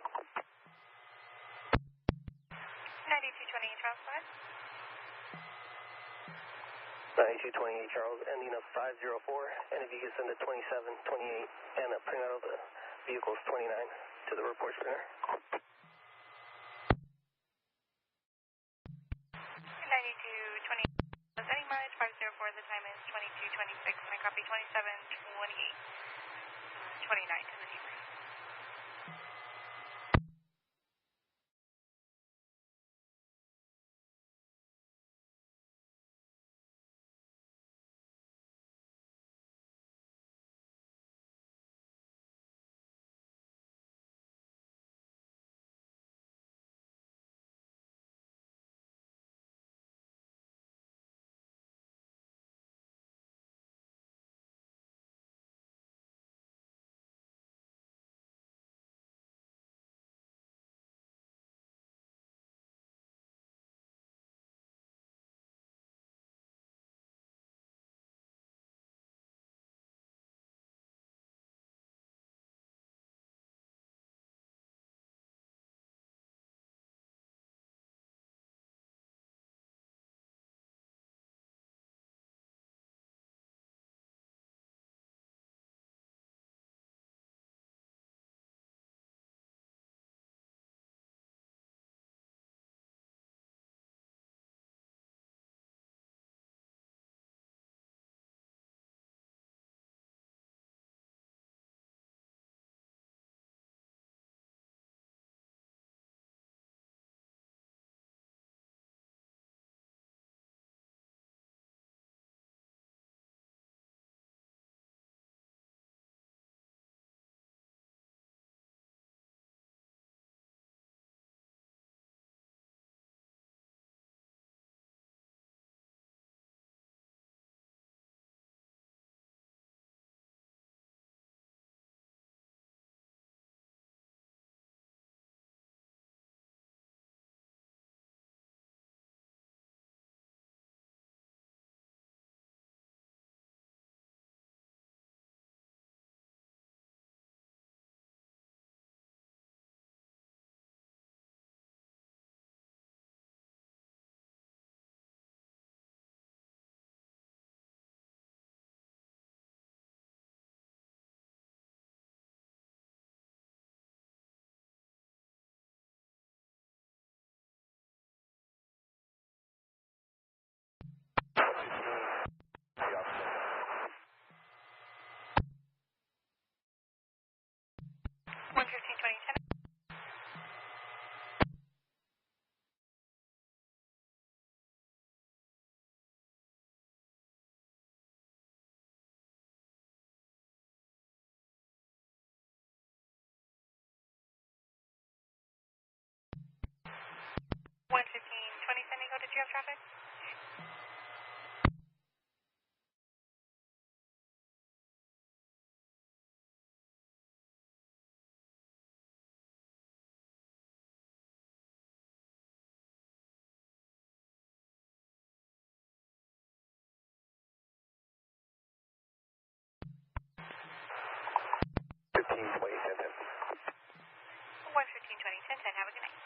9228 Charles, go ahead. 9228 Charles, ending of 504, and if you could send a 2728 and a printout of the vehicle's 29 to the report center. 9228, any mileage 504, the time is 2226, and I copy 2728, 29 to the debrief. 115, 20 San Diego, did you have traffic? Have a good night.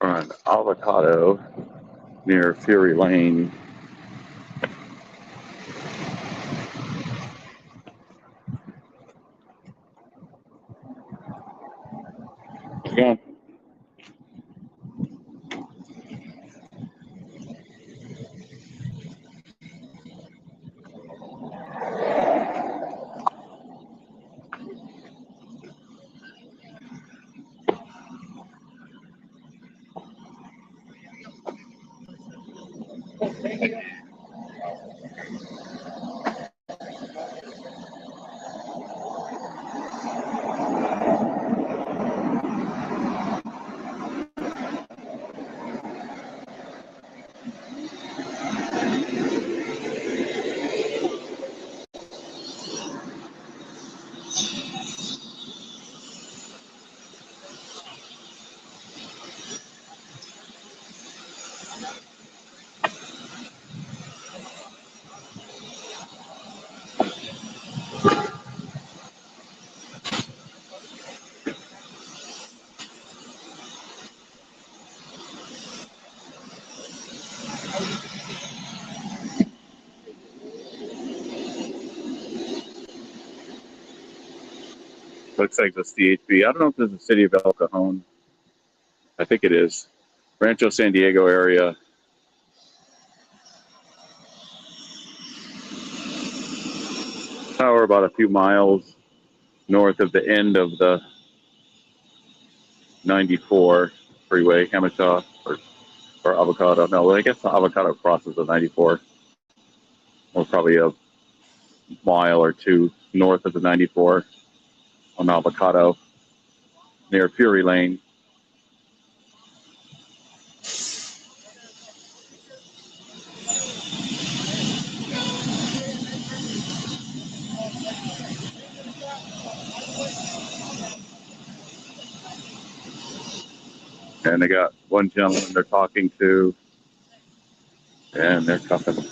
on Avocado near Fury Lane. Looks like the CHB. I don't know if this is the city of El Cajon. I think it is. Rancho San Diego area. We're about a few miles north of the end of the 94 freeway, Hamacha or Avocado. No, I guess the Avocado crosses the 94. We're probably a mile or two north of the 94 on Avocado near Fury Lane. And they got one gentleman they're talking to, and they're cuffing.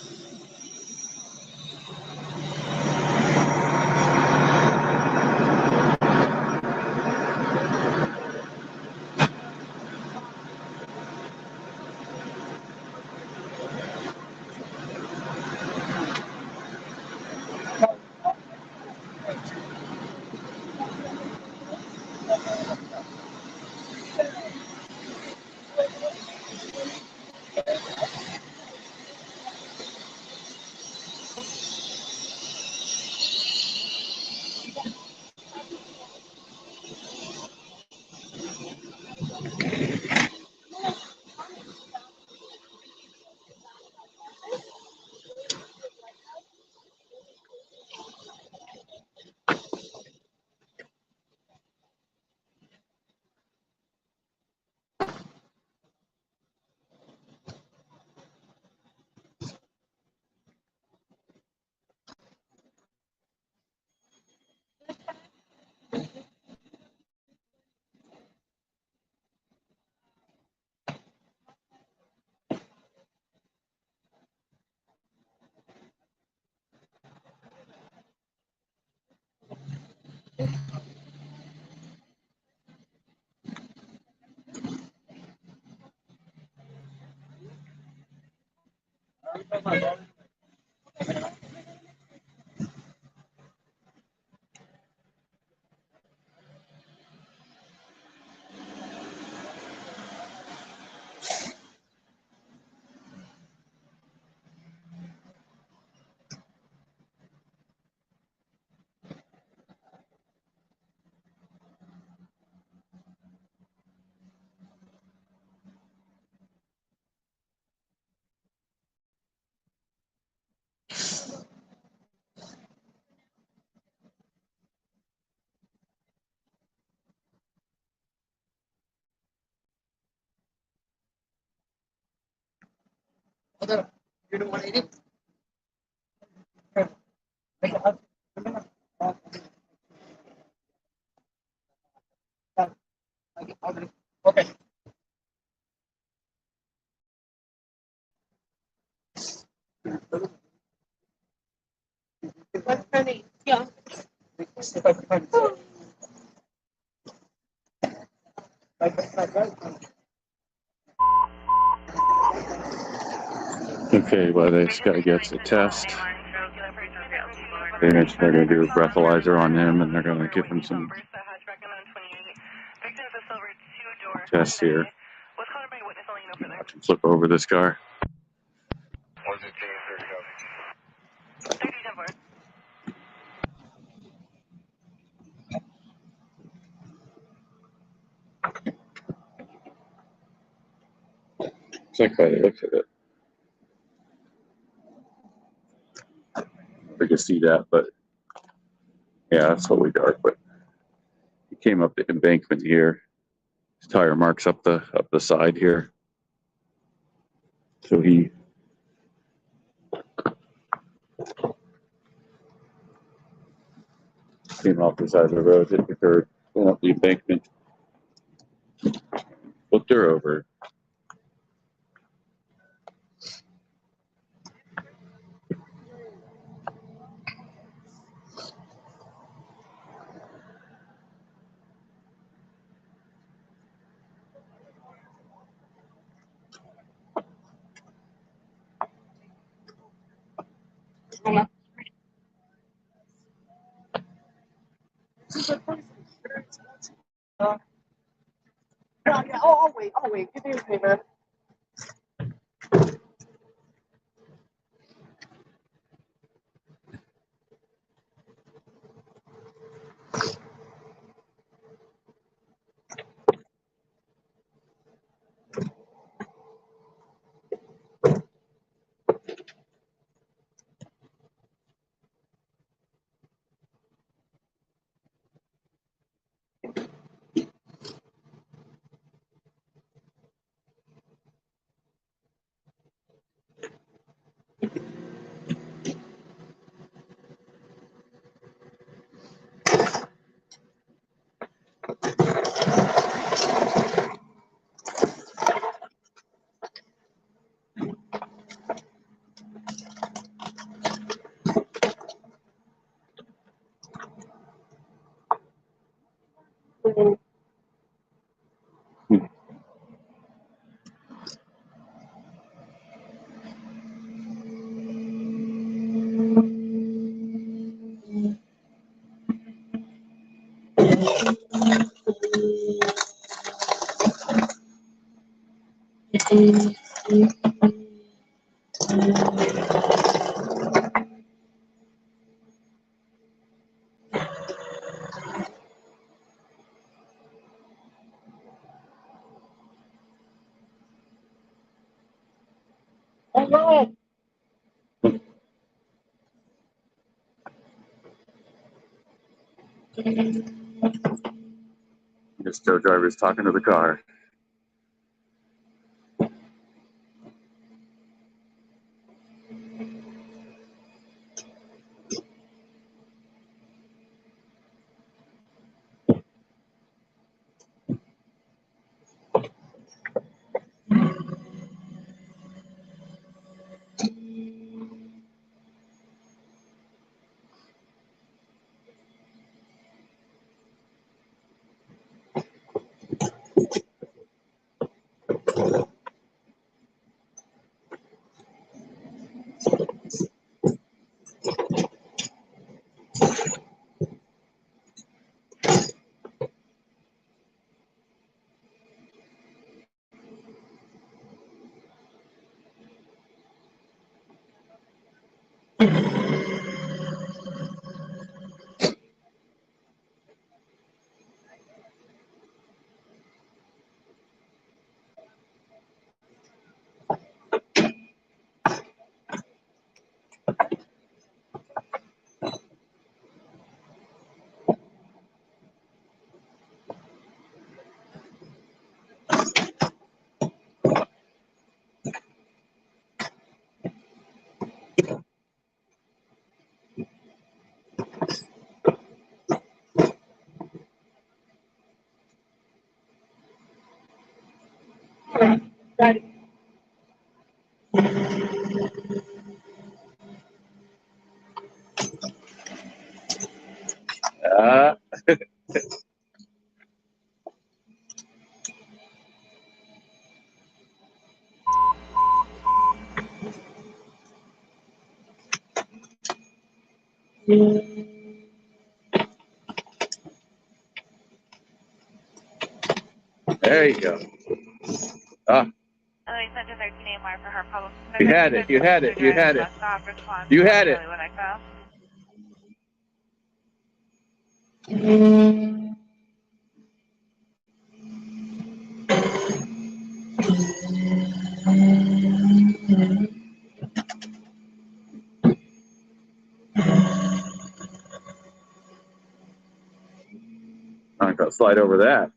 Okay, well, this guy gets a test. They're going to do a breathalyzer on him, and they're going to give him some tests here. Watch him flip over this car. It's like by the looks of it. hard to see that, but yeah, it's totally dark. But he came up the embankment here. His tire marks up the side here. So he came off the side of the road, hit the curb, went up the embankment, flipped her over. Yeah, I'll wait. Give me a favor. This tow driver's talking to the car. There you go. Ah. You had it. You had it. You had it. You had it. slide over that.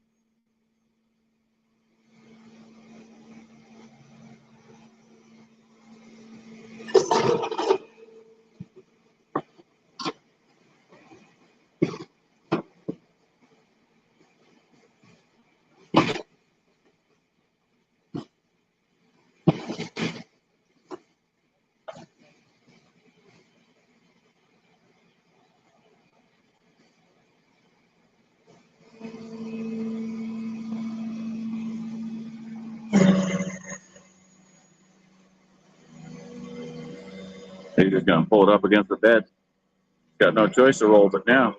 He's just gonna pull it up against the bed. Got no choice to roll it now.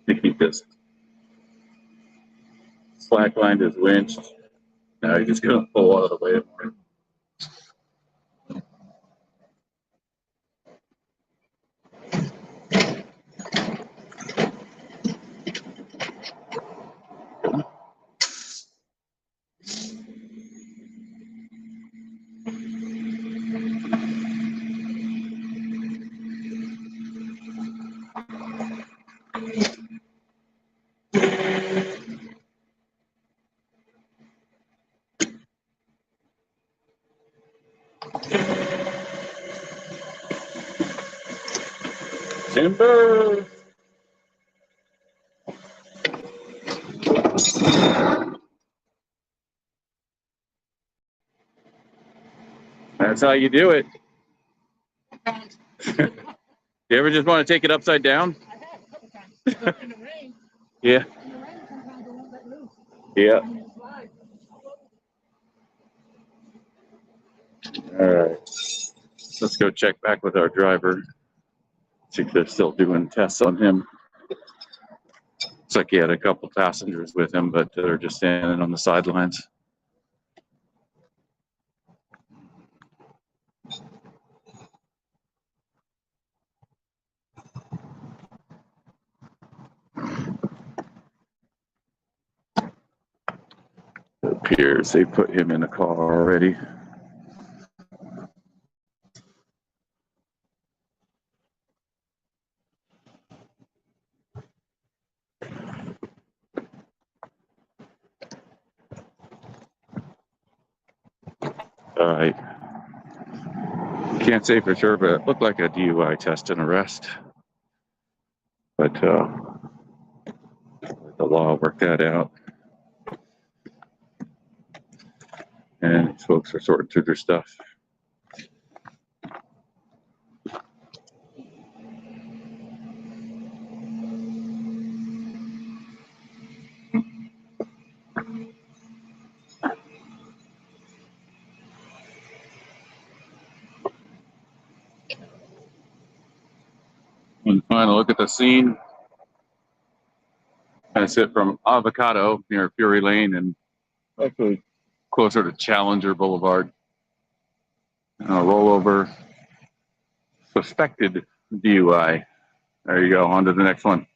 To keep this slack line is winched. Now you're just gonna pull out of the way more. Timber. That's how you do it. You ever just want to take it upside down? Yeah. Yeah. All right. Let's go check back with our driver. See if they're still doing tests on him. Looks like he had a couple passengers with him, but they're just standing on the sidelines. It appears they put him in a car already. All right. Can't say for sure, but it looked like a DUI test and arrest. But the law will work that out. And these folks are sorting through their stuff. One final look at the scene. I sit from Avocado near Fury Lane and actually closer to Challenger Boulevard. Rollover, suspected DUI. There you go. On to the next one.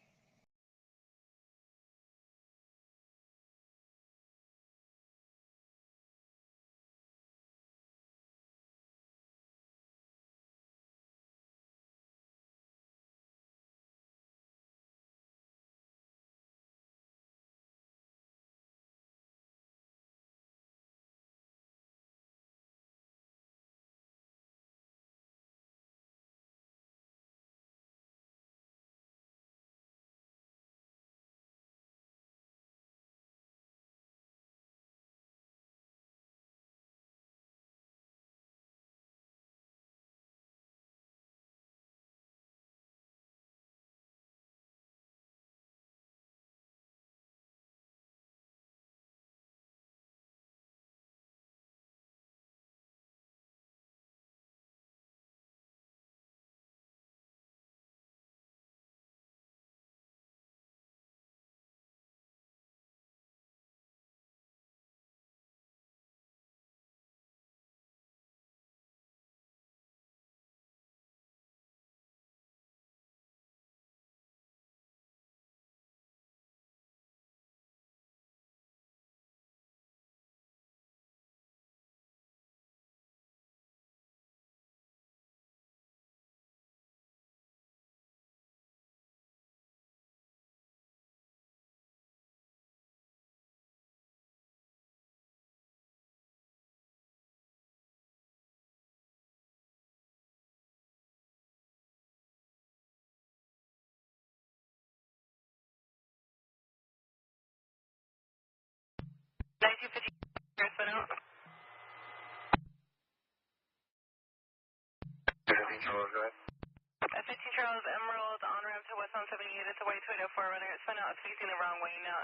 F-15 Charles Emerald, on ramp to West on 78, it's a white Toyota 4Runner. It's spun out, it's facing the wrong way now.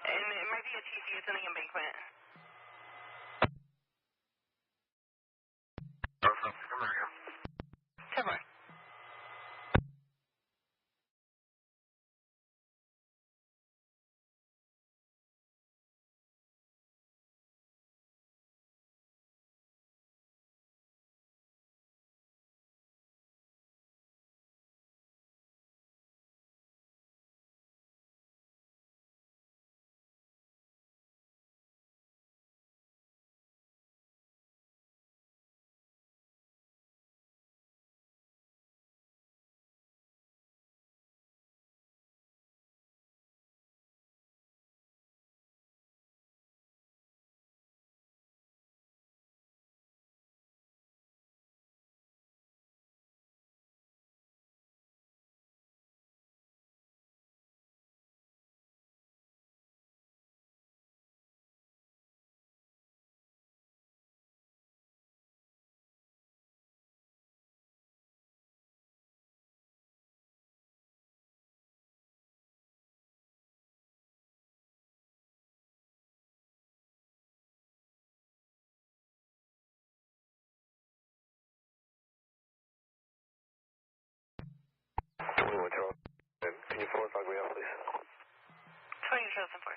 And it might be a TC, it's in the embankment. Come on. Can you forward log me out, please? 20 Charles 4.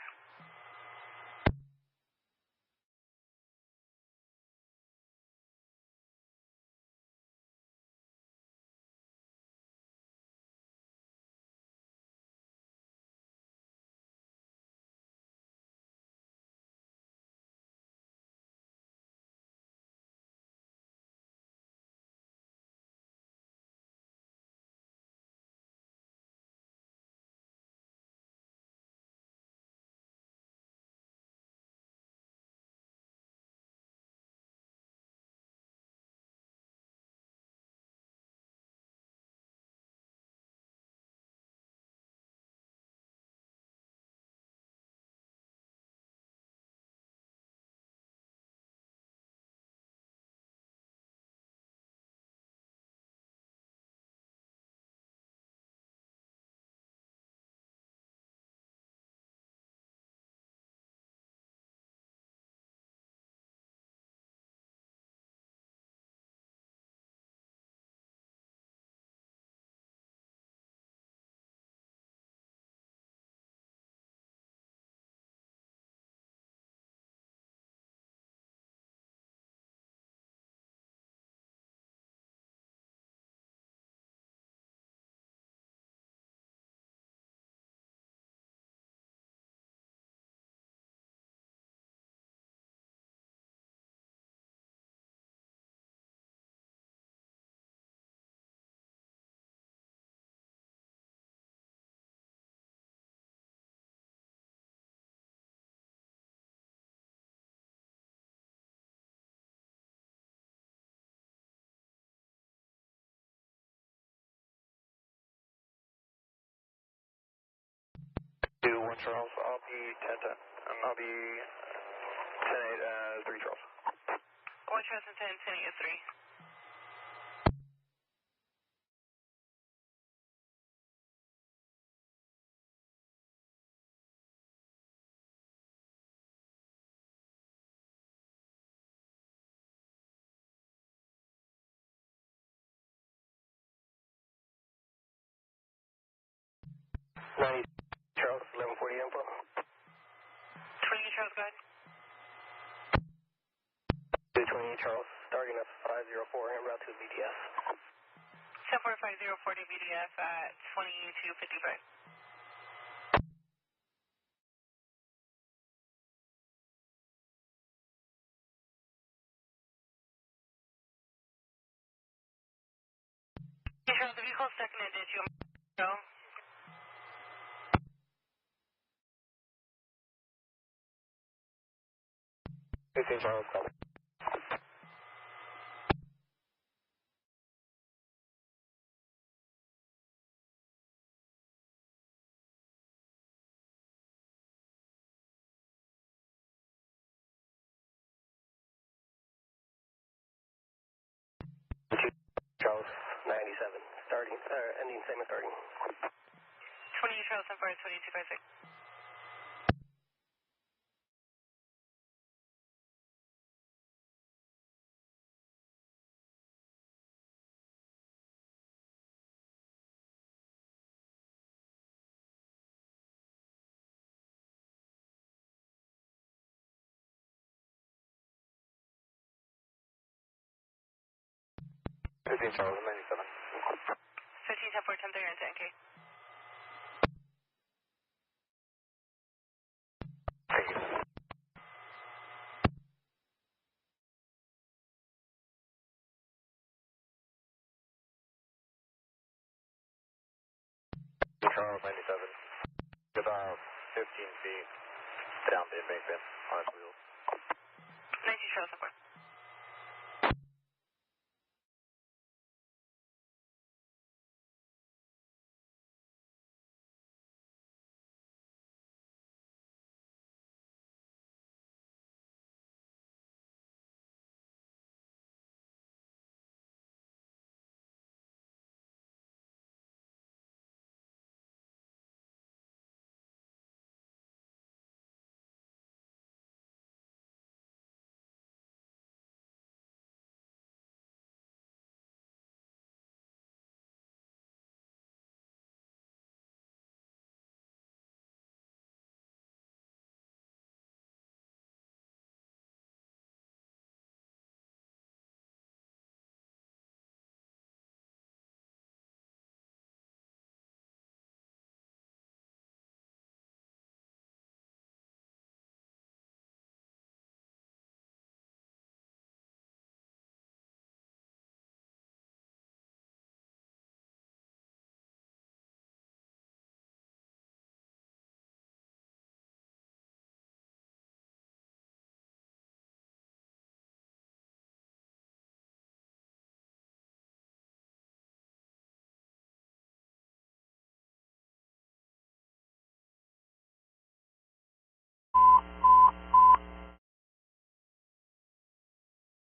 1 Charles, I'll be 10-10. I'll be 10-8, 3 Charles. 1 Charles and 10-8 is 3. Charles, 1140 info. 28 Charles, go ahead. 28 Charles, starting at 504 en route to BDF. 14504 to BDF at 2255. Charles, the vehicle is stuck in a ditch. You want me to go? Charles, copy. Charles, 97, starting, ending same as starting. 28 Charles, 2256. Charles, 97. 15 10 4 10 30 and 10K. Thank you. Charles, 97. About 15 feet down the embankment on its wheels. 19 Charles, 4.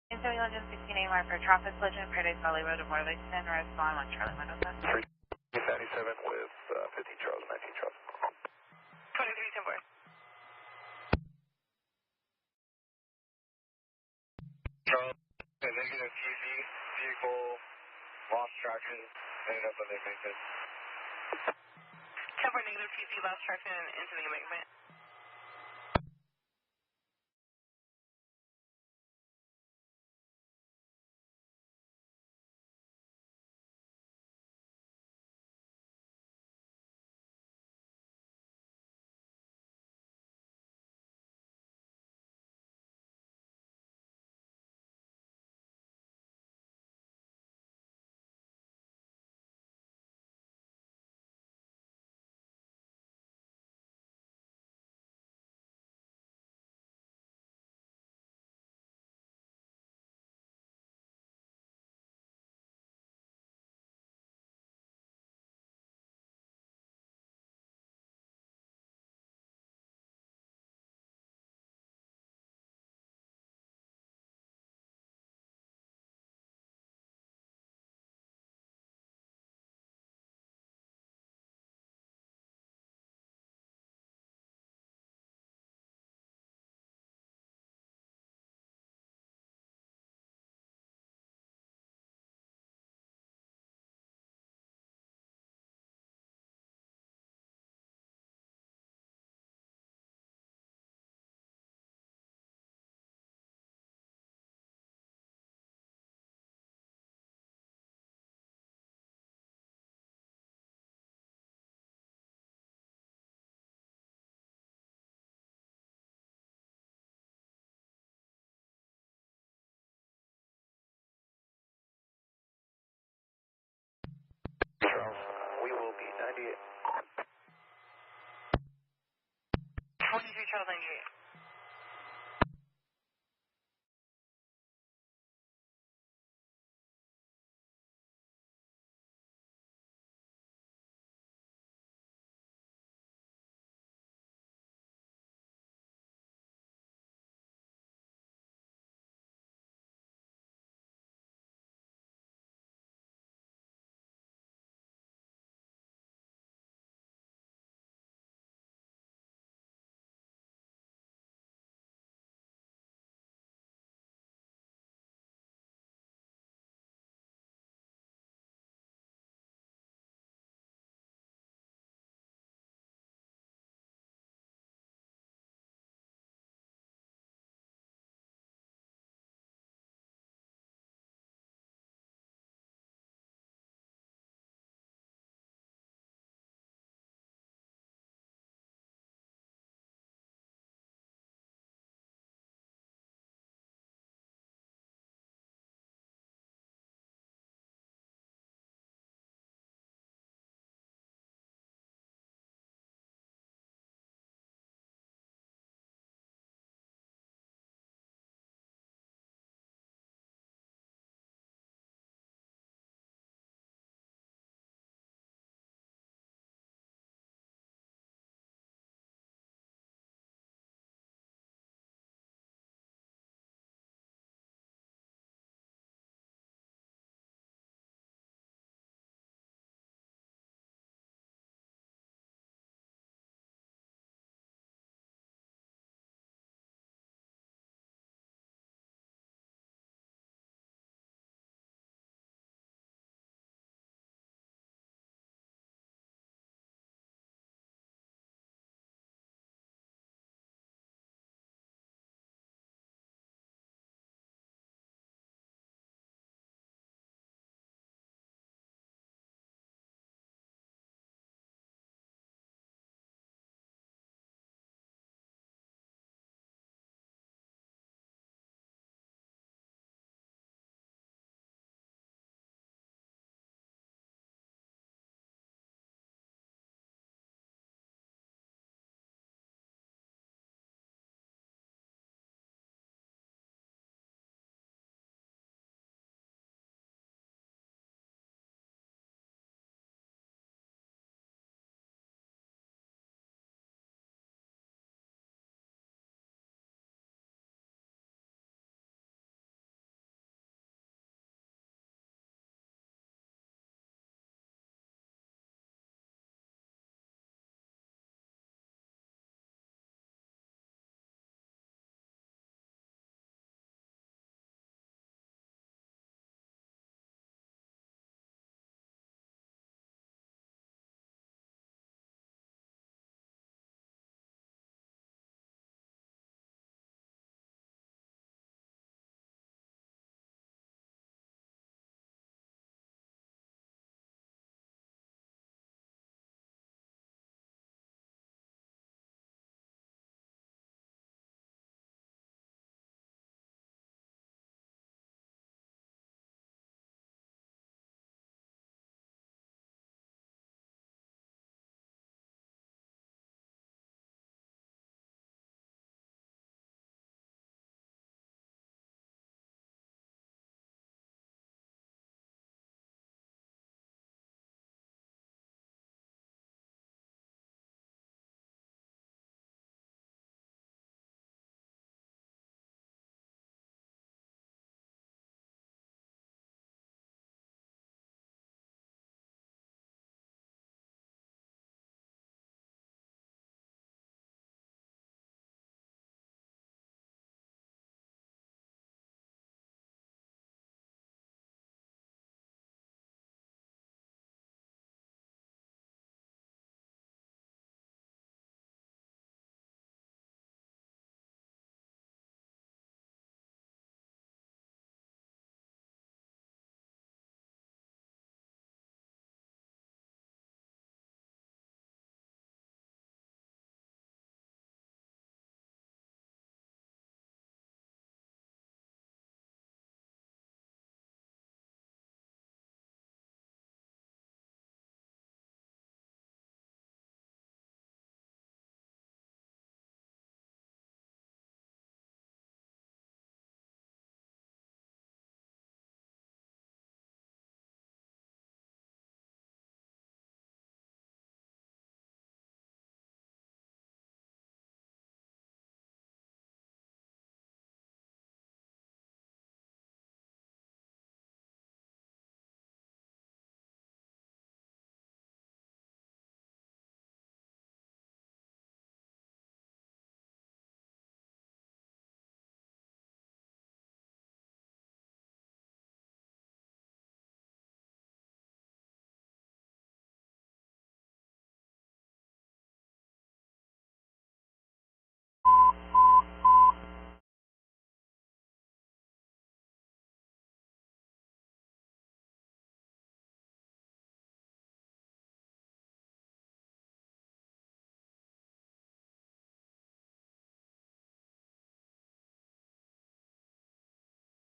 And so we left 16A mark for traffic collision, Paradise Valley Road and Mollison, respond 1 Charlie Mendoza. 97 with 15 Charles, 19 Charles. 23 10 4. Charles, negative TC, vehicle lost traction, ended up on the embankment. 10 4 negative TC, lost traction into the embankment. Charles 98.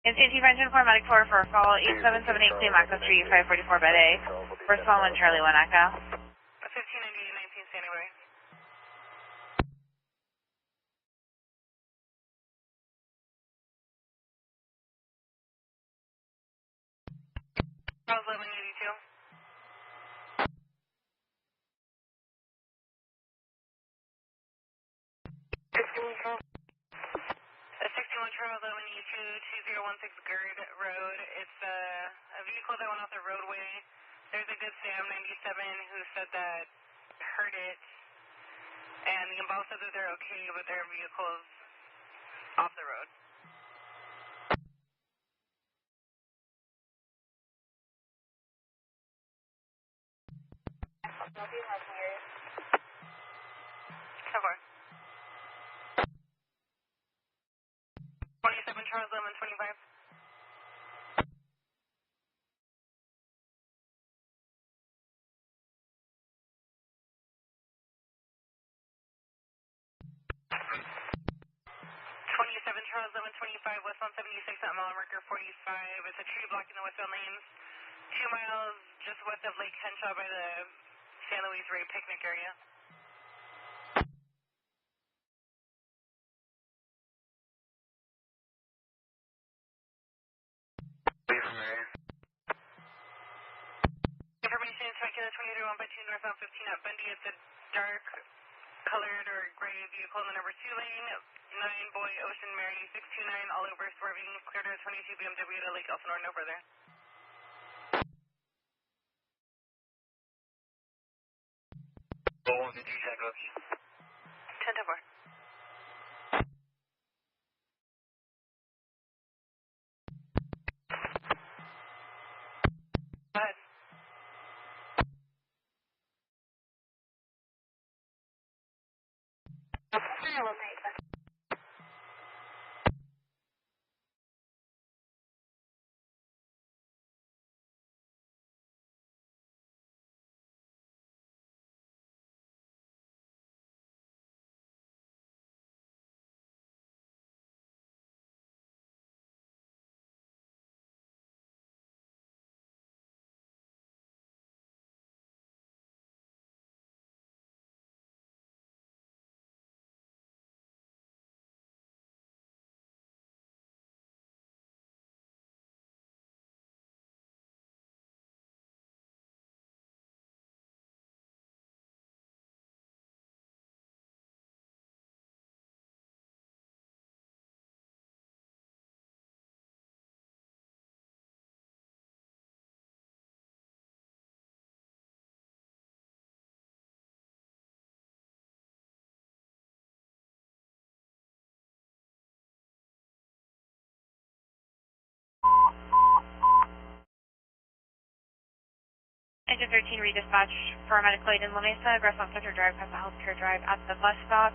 NCT Engine 4, Medic 4 for call 8778 Clean Echo Street, 544 Bed A. First call 1 Charlie 1 Echo. 1598, 19 standing by. Charles 1182. 61 Charles 1182, 2016 Gerd Road. It's a vehicle that went off the roadway. There's a good Sam 97 who said that heard it, and the involved said that they're okay with their vehicles off the road. So far. 27 Charles 1125. Charles 1125, westbound 76 at mile marker 45. It's a tree blocking the westbound lanes. 2 miles just west of Lake Henshaw by the San Luis Rey picnic area. Information is Kilo 2031 by 2 northbound 15 at Bundy. It's a dark colored or gray vehicle in the number 2 lane. 9 Boy Ocean Mary 629 all over swerving. Clear to 22 BMW to Lake Elsinore, no further. Roll 1 to G-Tag, okay. 10 to 4. Go ahead. Engine 13 redispatch for medical aid in La Mesa, Gaslamp Drive, Casa Healthcare Drive at the bus stop.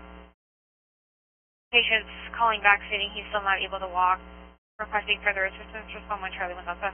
Patient's calling back stating he's still not able to walk, requesting further assistance. Respond 1 Charlie 1 Delta.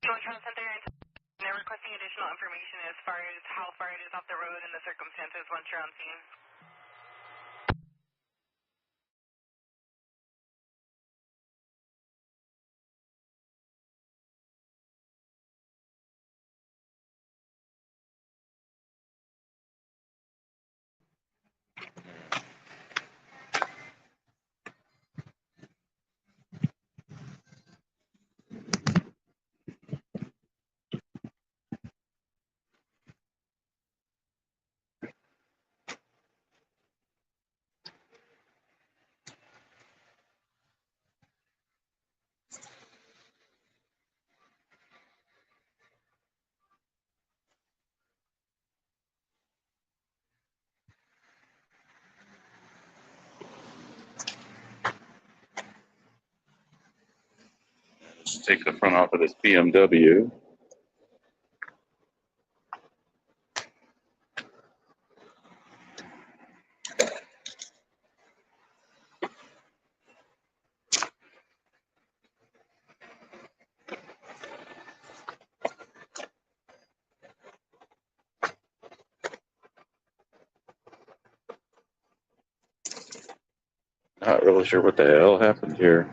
Charles Center, they're requesting additional information as far as how far it is off the road and the circumstances once you're on scene. take the front off of this BMW. Not really sure what the hell happened here.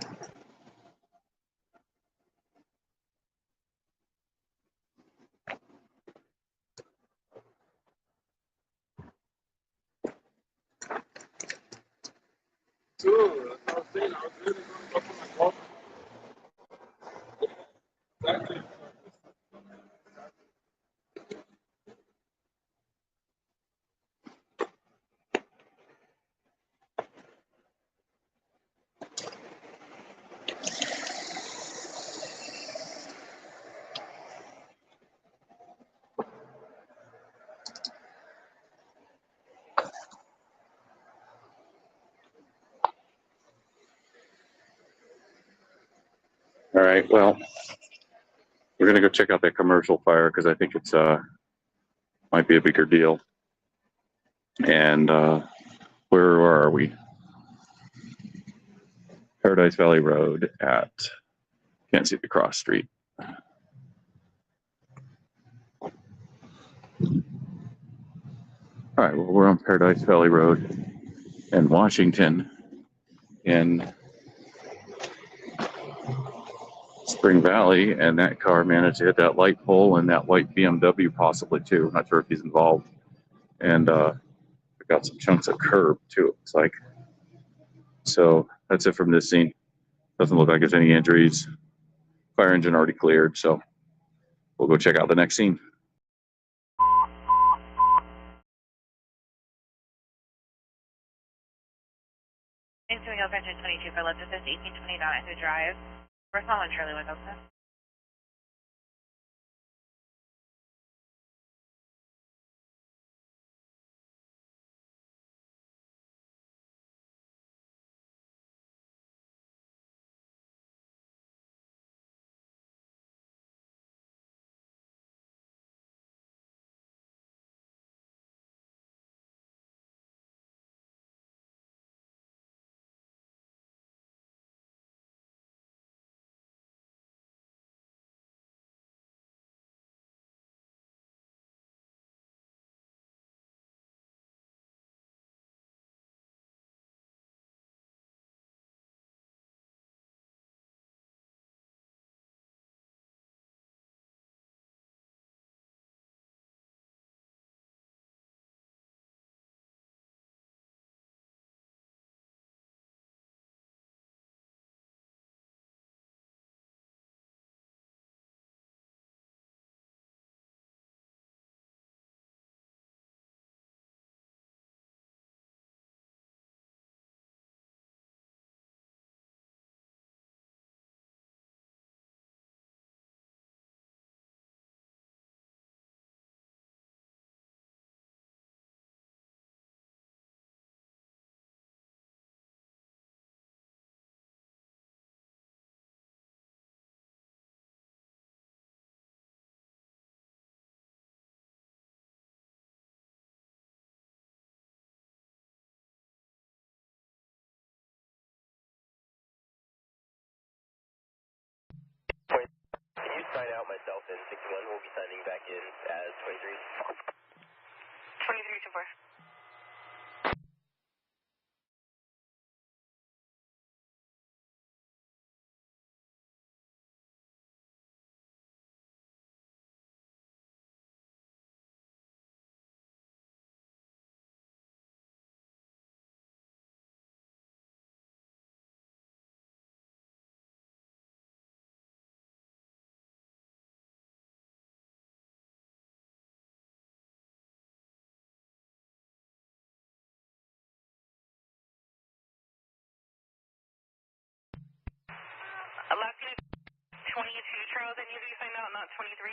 All right, well, we're gonna go check out that commercial fire because I think it's might be a bigger deal. And where are we? Paradise Valley Road at, can't see the cross street. All right, well, we're on Paradise Valley Road in Washington in Spring Valley, and that car managed to hit that light pole and that white BMW possibly too. I'm not sure if he's involved. And we got some chunks of curb too, it looks like. So that's it from this scene. Doesn't look like there's any injuries. Fire engine already cleared, so we'll go check out the next scene. Thanks to Miguel Engine 22 for left assist 1820 down into drive. We're following Charlie with Oakland. Can you sign out myself in 61? We'll be signing back in as 23. 23 to 4. Last unit 22, Charles. That needs to be signed out, not 23.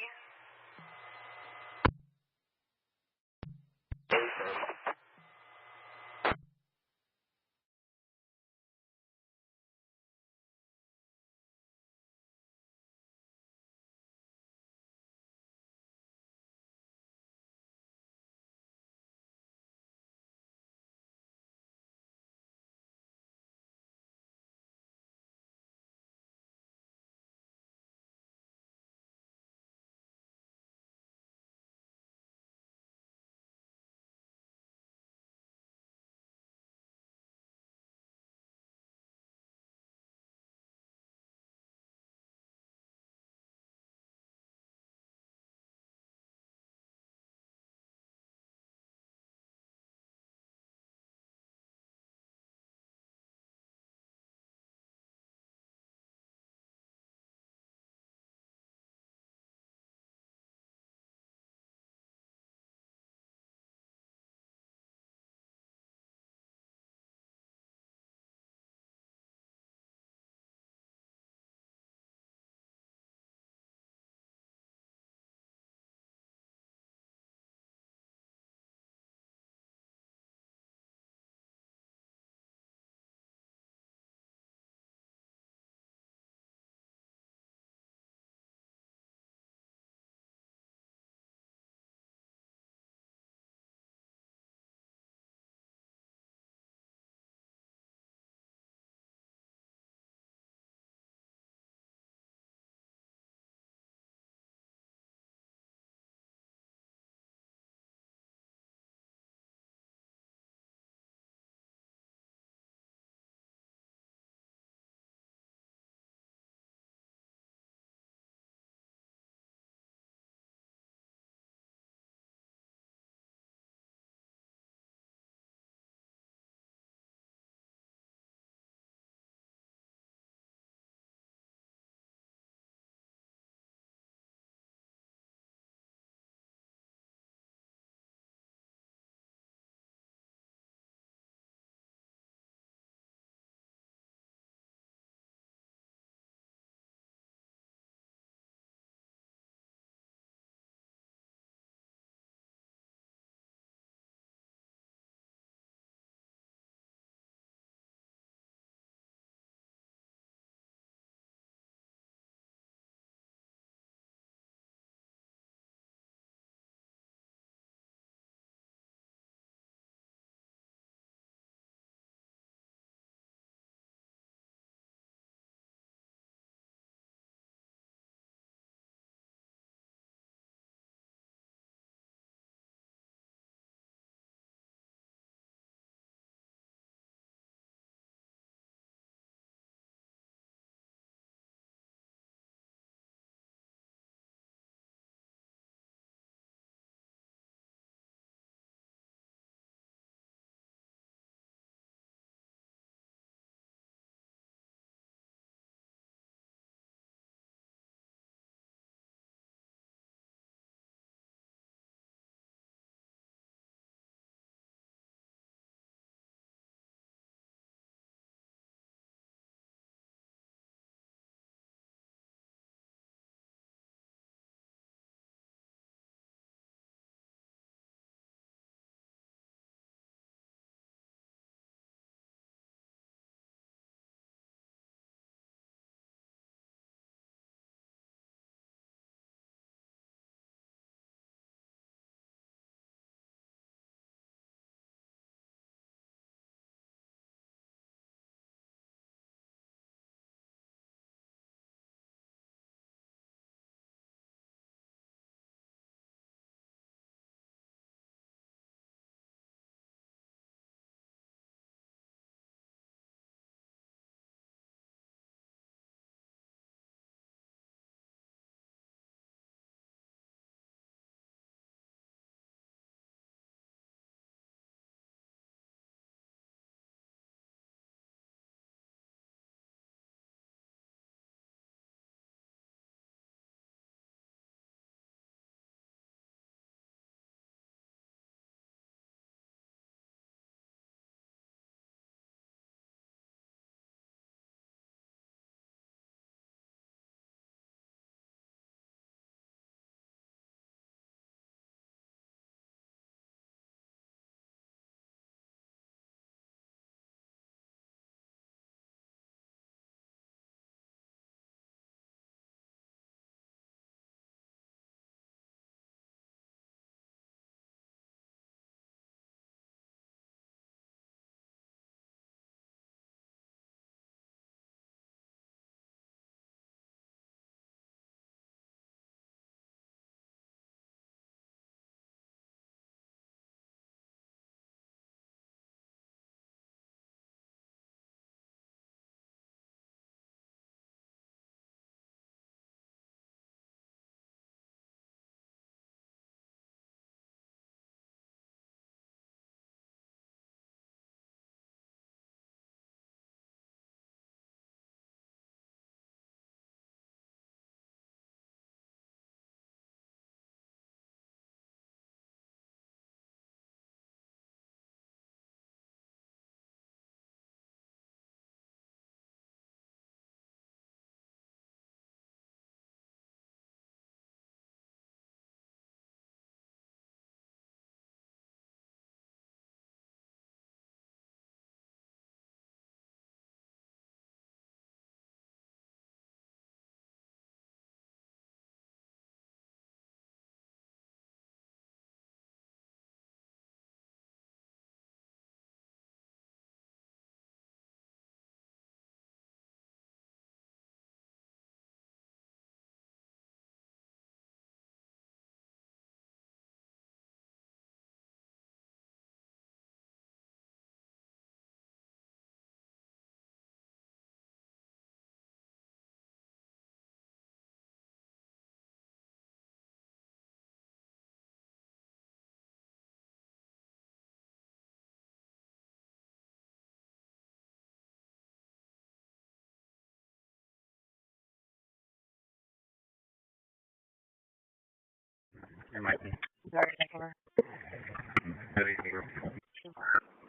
You might be. Sorry, take over.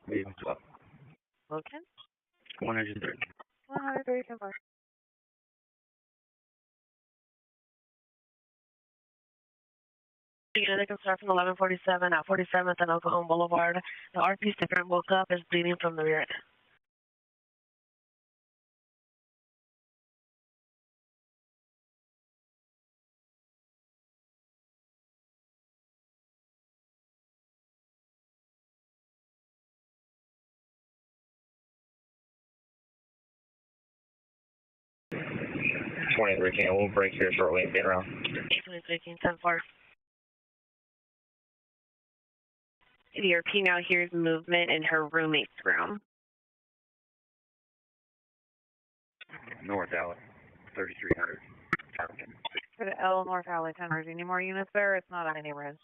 Leaving 12. Logan? 130. 130, 10 4. They can start from 1147 at 47th and Cajon Boulevard. The RP's different woke up is bleeding from the rear end. We'll break here shortly and get around. 23 King 10 4. The RP now hears movement in her roommate's room. North Alley, 3300. For the L North Alley 10, are there any more units there? It's not on any neighborhoods.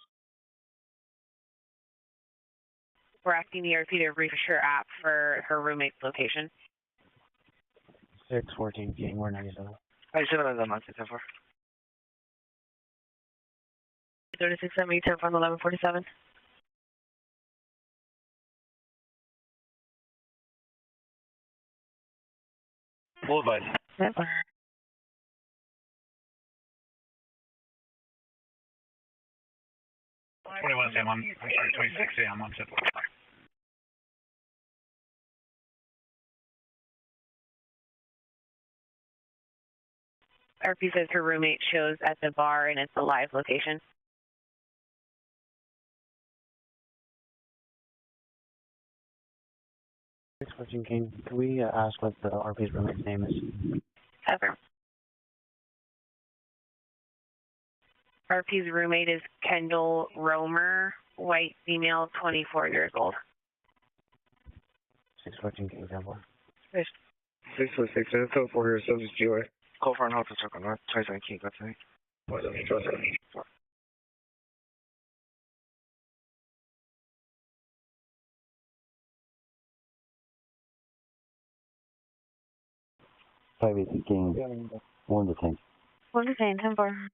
We're asking the RP to refresh her app for her roommate's location. 614 King, we're 97. 97 is on 10 4. 36 ME 10 4 1147. Full advice. Yep. 21 Sam, I'm sorry, 26 Sam, I'm 10 4. RP says her roommate shows at the bar and it's a live location. King, can we ask what the RP's roommate's name is? Ever. RP's roommate is Kendall Romer, white female, 24 years old. 614 King, 10 4. 646, and it's 04 here, so is GOA. Call for an hotel circle north, 27 King, that's it. 580 King, 1 to 10. 1 to 10, 10 4.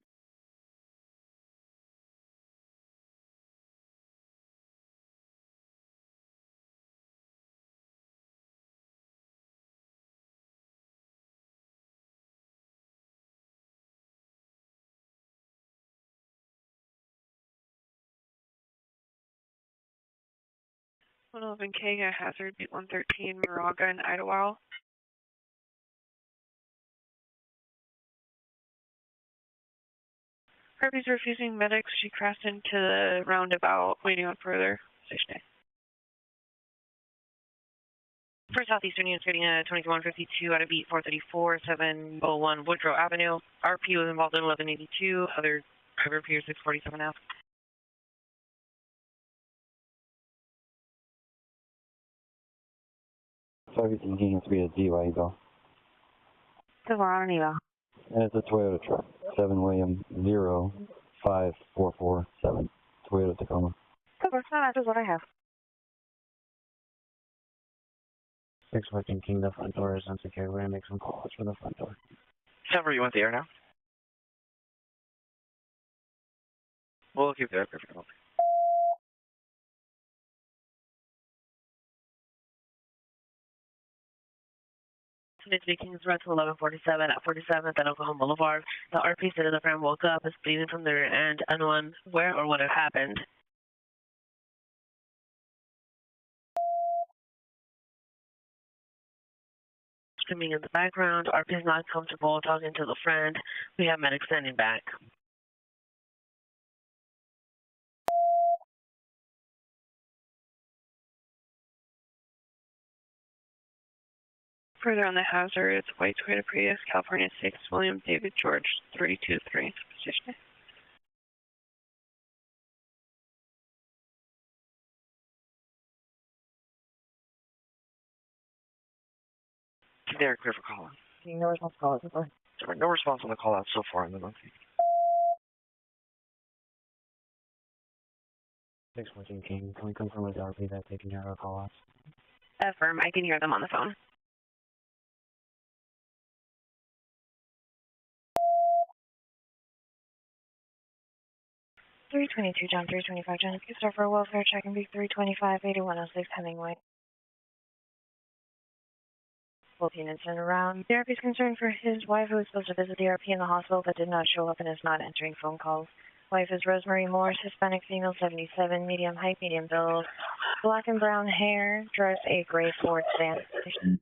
K, a hazard, 113, Moraga in Idlewild. RP's refusing medics. She crashed into the roundabout, waiting on further. Station A. For Southeastern units, getting a 2152 out of beat 434, 701 Woodrow Avenue. RP was involved in 1182. Other driver peer 647 F. 518 King, it's be a DUI though. So we're on an eval. And it's a Toyota truck. 7 William 05447. Toyota Tacoma. Cover, that is what I have. 614 King, the front door is unsecure. We're going to make some calls for the front door. Sever, you want the air now? We'll keep the air perfect. Kings Road to 1147 at 47th and Cajon Boulevard. The RP said the friend woke up, is bleeding from the rear end, unknown where or what had happened. Screaming in the background. RP is not comfortable talking to the friend. We have medics standing back. Further on the hazard, it's white Toyota Prius, California 6, William David George 323. Position. Keep the air clear for call out. No response call, so far. Sorry, no response on the call out so far in the month. 614 King, can we confirm with the RP that taking care of our call outs? Affirm, I can hear them on the phone. 322 John, 325 John, please start for a welfare check and be 325 8106 Hemingway. Both units in around. The RP is concerned for his wife who was supposed to visit the RP in the hospital but did not show up and is not entering phone calls. Wife is Rosemary Morris, Hispanic female, 77, medium height, medium build, black and brown hair, drives a gray Ford sedan.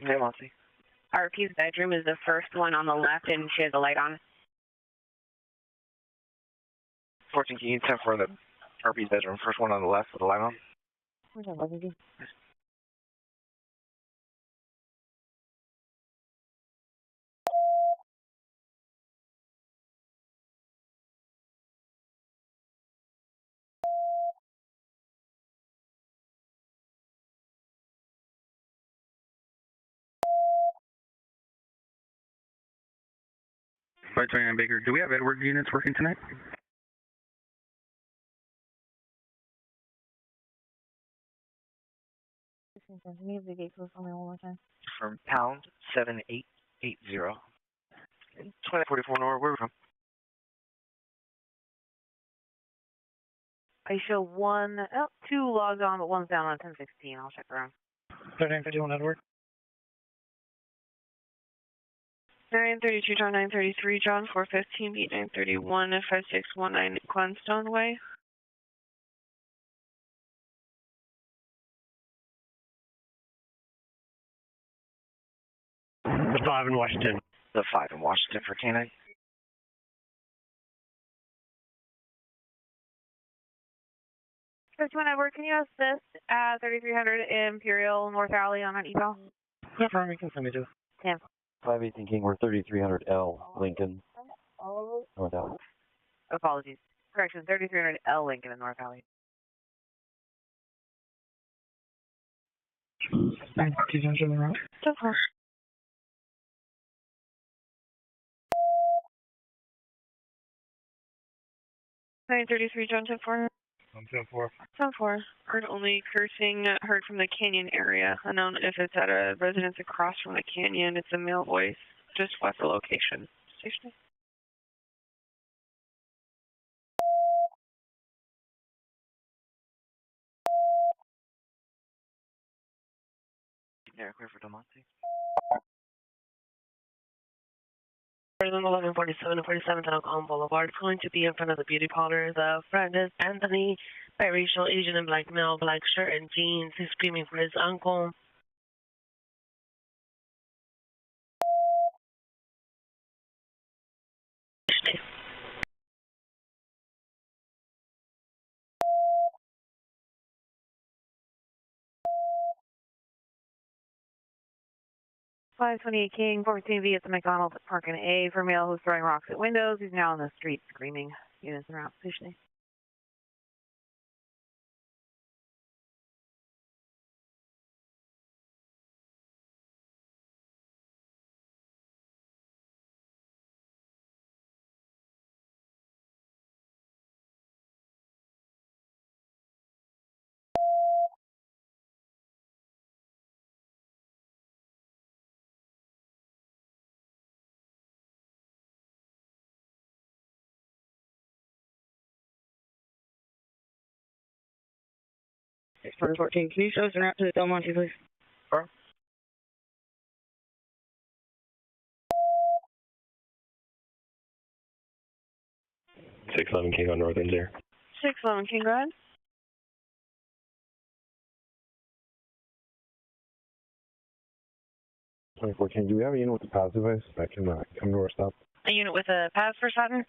Hey, Monty. RP's bedroom is the first one on the left, and she has a light on. 14, can you 10 for the RP's bedroom, first one on the left with the light on? Where's that luggage? Flight 29 Baker, do we have Edwards units working tonight? Can you have the gate closed for me one more time? From pound 7880. 2044 North, where are we from? I show two logs on, but one's down on 1016. I'll check around. 3951 Edward. 932 John, 933 John, 415 beat 931 5619 Glenstone Way. The 5 in Washington. The 5 in Washington for K9. First one, Edward, can you assist at 3300 Imperial North Alley on an eval? Yeah, fine, we can send it to. 10. 518 King, we're 3300L, Lincoln, North Alley. Apologies. Correction, 3300L Lincoln in North Alley. 952 John, on the route. 10-4. Nine 33 John, 10-4. 10-4. 10-4. Heard only cursing, heard from the canyon area. Unknown if it's at a residence across from the canyon. It's a male voice. Just what's the location? Station? Yeah, clear for Delmonte. 1147 and 47th on Cajon Boulevard. It's going to be in front of the beauty parlor. The friend is Anthony, biracial, Asian and black male, black shirt and jeans. He's screaming for his uncle. .528 King, 14V at the McDonald's at Park and A for male who's throwing rocks at windows. He's now in the street screaming. Units en route, positioning. It's 14. Can you show us an route to the Del Monte, please? Sure. .611 King on North End there. 611 King, go ahead. 2014, do we have a unit with a pass device that can come to our stop? A unit with a pass for Sutton?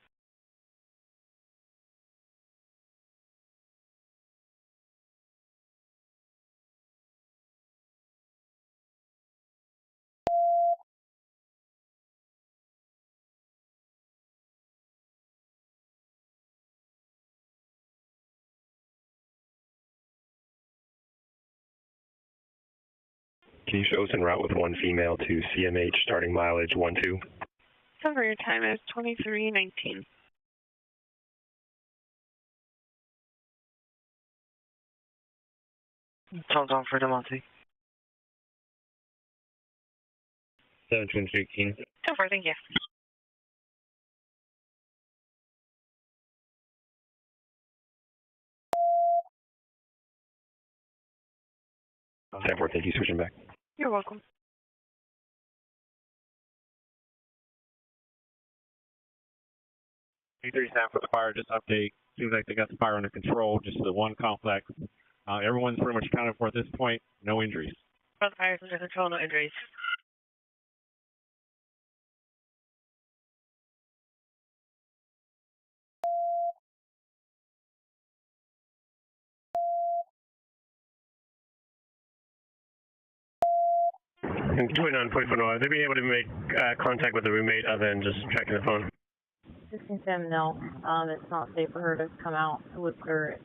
Can you show us en route with one female to CMH starting mileage 12? Cover your time as 2319. Tone's on for Delmonte. 723 10-4, thank you. Stanford, thank you. Switching back. You're welcome. P3 staff for the fire, just update. Seems like they got the fire under control, just the one complex. Everyone's pretty much accounted for at this point. No injuries. Both fires under control, no injuries. And 29.4, they'll be able to make contact with the roommate other than just tracking the phone. 16 Sam, no. It's not safe for her to come out with her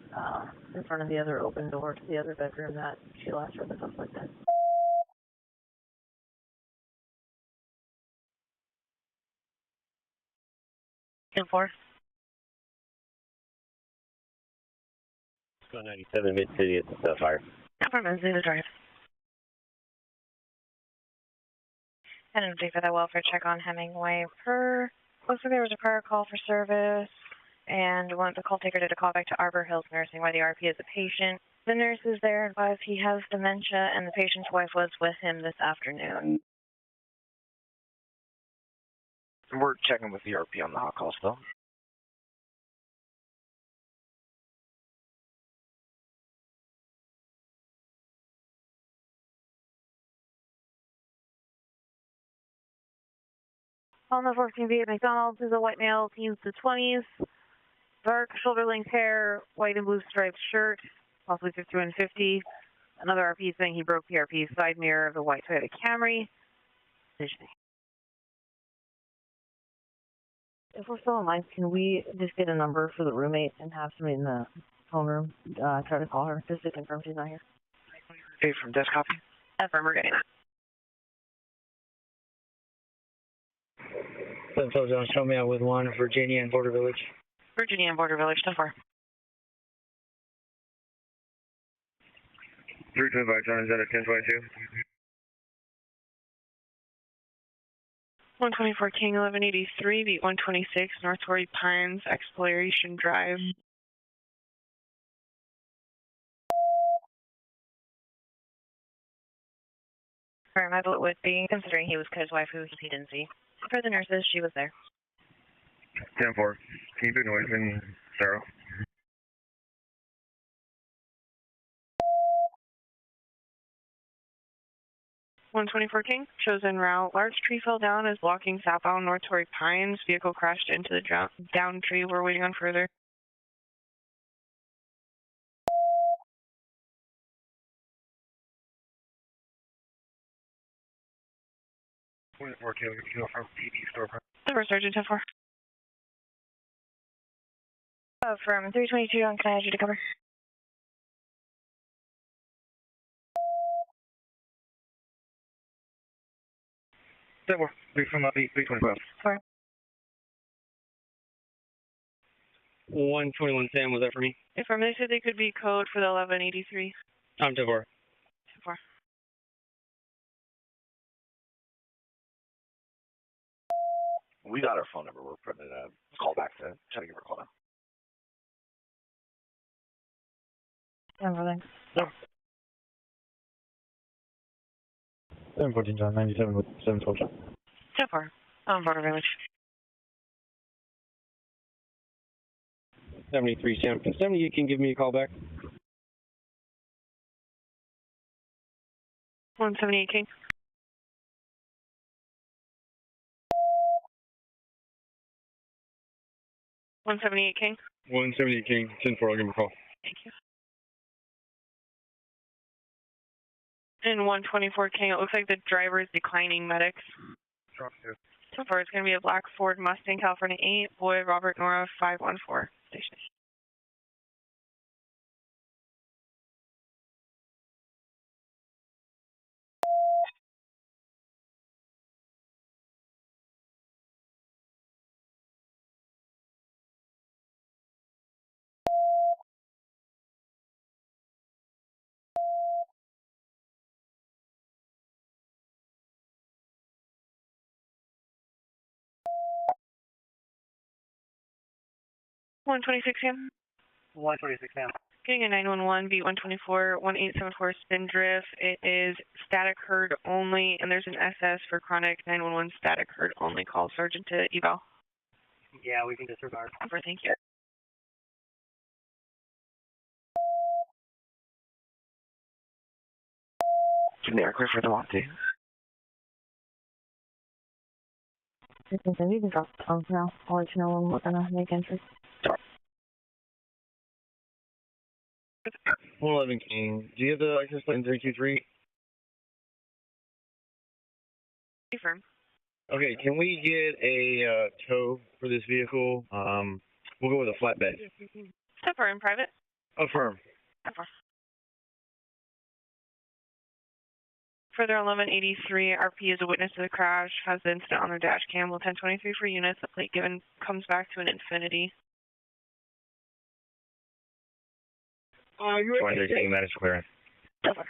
in front of the other open door to the other bedroom that she left her with stuff like that. And 4. Let's go 97 Mid-City at the fire. Apartment, Zeta Drive. And an update for that welfare check on Hemingway. Looks like there was a prior call for service, and the call taker did a call back to Arbor Hills Nursing where the RP is a patient. The nurse is there and advised he has dementia, and the patient's wife was with him this afternoon. We're checking with the RP on the hot call still. On the 14B at McDonald's is a white male, teens to 20s, dark shoulder-length hair, white and blue striped shirt, possibly 5150. Another RP saying he broke the RP's side mirror of the white Toyota Camry. If we're still online, can we just get a number for the roommate and have somebody in the phone room try to call her just to confirm she's not here? Hey, from desk copy? Affirm, we're getting that. Central Zone, show me out with 1, Virginia and Border Village. Virginia and Border Village, 10-4. 325, John, is that at 1022? 124 King 1183, beat 126 North Torrey Pines, Exploration Drive. For my vote would be, considering he was his wife who he didn't see. For the nurses, she was there. 10-4, keep it noise and thorough. One 124 King, shows en route. Large tree fell down is blocking southbound North Torrey Pines. Vehicle crashed into the down tree. We're waiting on further. From PD storefront. First Sergeant 10-4. From 322 on, can I ask you to cover? That works. From 325. Sorry. 121 Sam, was that for me? From they said they could be code for the 1183. I'm 10-4. 10-4. We got her phone number. We're putting a call back to try to give her a call now. Everything. No. 714 John, 97 with 712 John. 10-4. Border Village. 73 Sam. 70, you can give me a call back. 178 King. 178 King. 178 King, 10-4, I'll give him a call. Thank you. And 124 King, it looks like the driver is declining medics. Drop 2. So far, it's going to be a black Ford Mustang, California 8, boy Robert Nora 514 station. 126 Sam. 126 Sam. Getting a 911 V124 1874 Spindrift. It is static herd only, and there's an SS for chronic 911 static herd only. Call Sergeant to eval. Yeah, we can disregard. Over, thank you. Generic clear for the lot, too. You can drop the phone now. I'll let you know when we're gonna make entry. Sorry. 111 King. Do you have the license plate in 323? Confirm. Okay, can we get a tow for this vehicle? We'll go with a flatbed. Step in private. Affirm. Affirm. Further 1183, RP is a witness to the crash, has the incident on their dash cam. 1023 for units. The plate given comes back to an infinity. 2013, that is clearance. Over.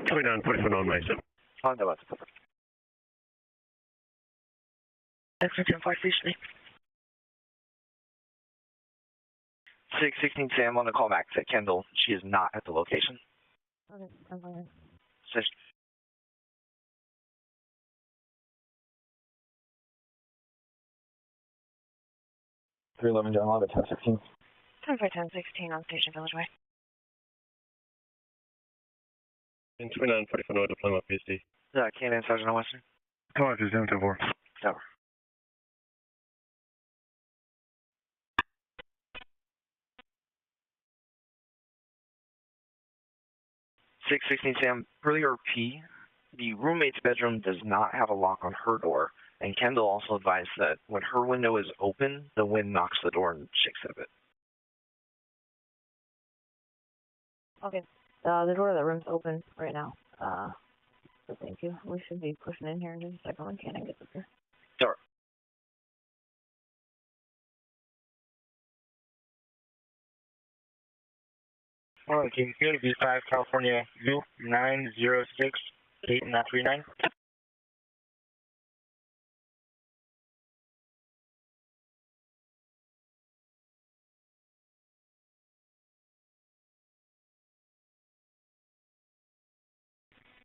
29, 44 on Mason. On the left. Extension 4 stationing. 616 Sam on the call back at Kendall. She is not at the location. Okay, I'm fine. So 311 John Love at 1016. 10-10-16 on Station Village Way. And 29, 44 North, deployment PSD. Cannon, Sergeant on Western. Come on, 724. Over. Six 16 Sam, per the RP, the roommate's bedroom does not have a lock on her door, and Kendall also advised that when her window is open, the wind knocks the door and shakes it a bit. Okay. The door of the room's open right now. So thank you. We should be pushing in here in just a second when Cannon gets up here. Door. Oh, King Field, B5, California, U 906 8939.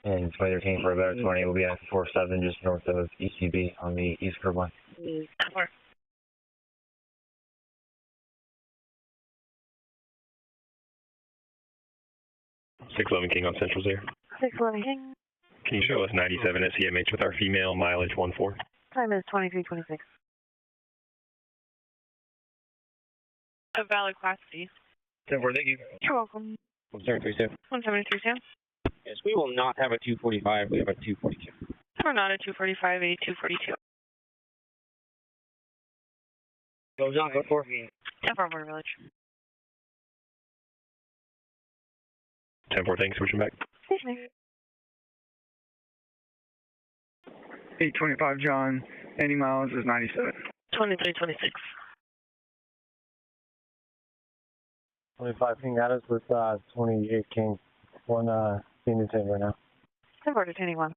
And 2013 for about 20 will be at 47 just north of ECB on the east curb line. Over. Six 11 King on Central Air. 611 King. Can you show us 97 at CMH with our female mileage 14? Time is 23:26. A valid class C. 10-4, thank you. You're welcome. 173 173 Sam. Yes, we will not have a 245. We have a 242. We're not a 245, a 242. Go John, go for 10-4 Village. 10-4, thanks, switching back. Stationary. 825 John, 80 miles is 97. 2326. 25 King Adams with 28 King. One being detained right now. 10-4 detaining one.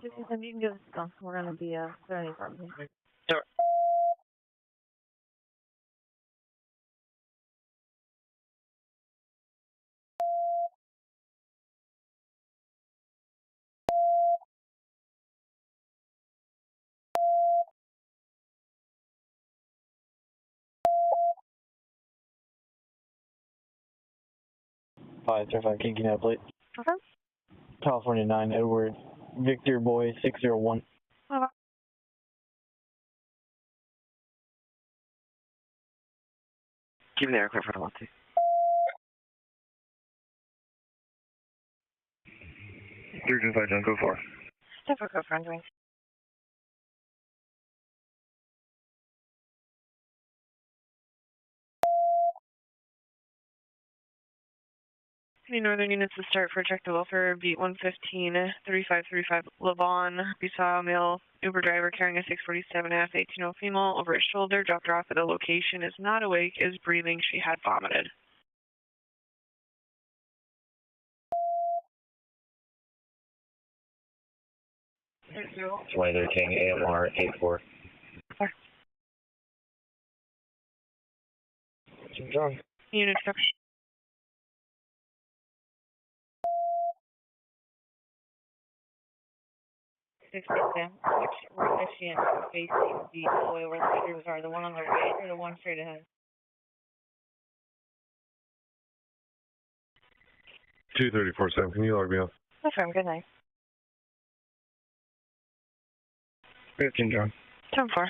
You can give us a call. We're going to be clearing the apartment. Sure. Five 35 King Canal plate. Okay. California 9 Edward Victor Boy 601. Okay. Keep the air clear for the lot, too. 325 John, go for. 10-4 go front wing. Any northern units to start for Check the Welfare, beat 115, 3535 Levon. We saw a male Uber driver carrying a 647 F 18-year-old female over his shoulder, dropped her off at a location, is not awake, is breathing, she had vomited. 2013 AMR 84. John. Unit truck. Six them. Which direction facing the hallway where the bedrooms are? The one on the right or the one straight ahead? 234-7, can you log me off? No problem, good night. 15, John. 10-4.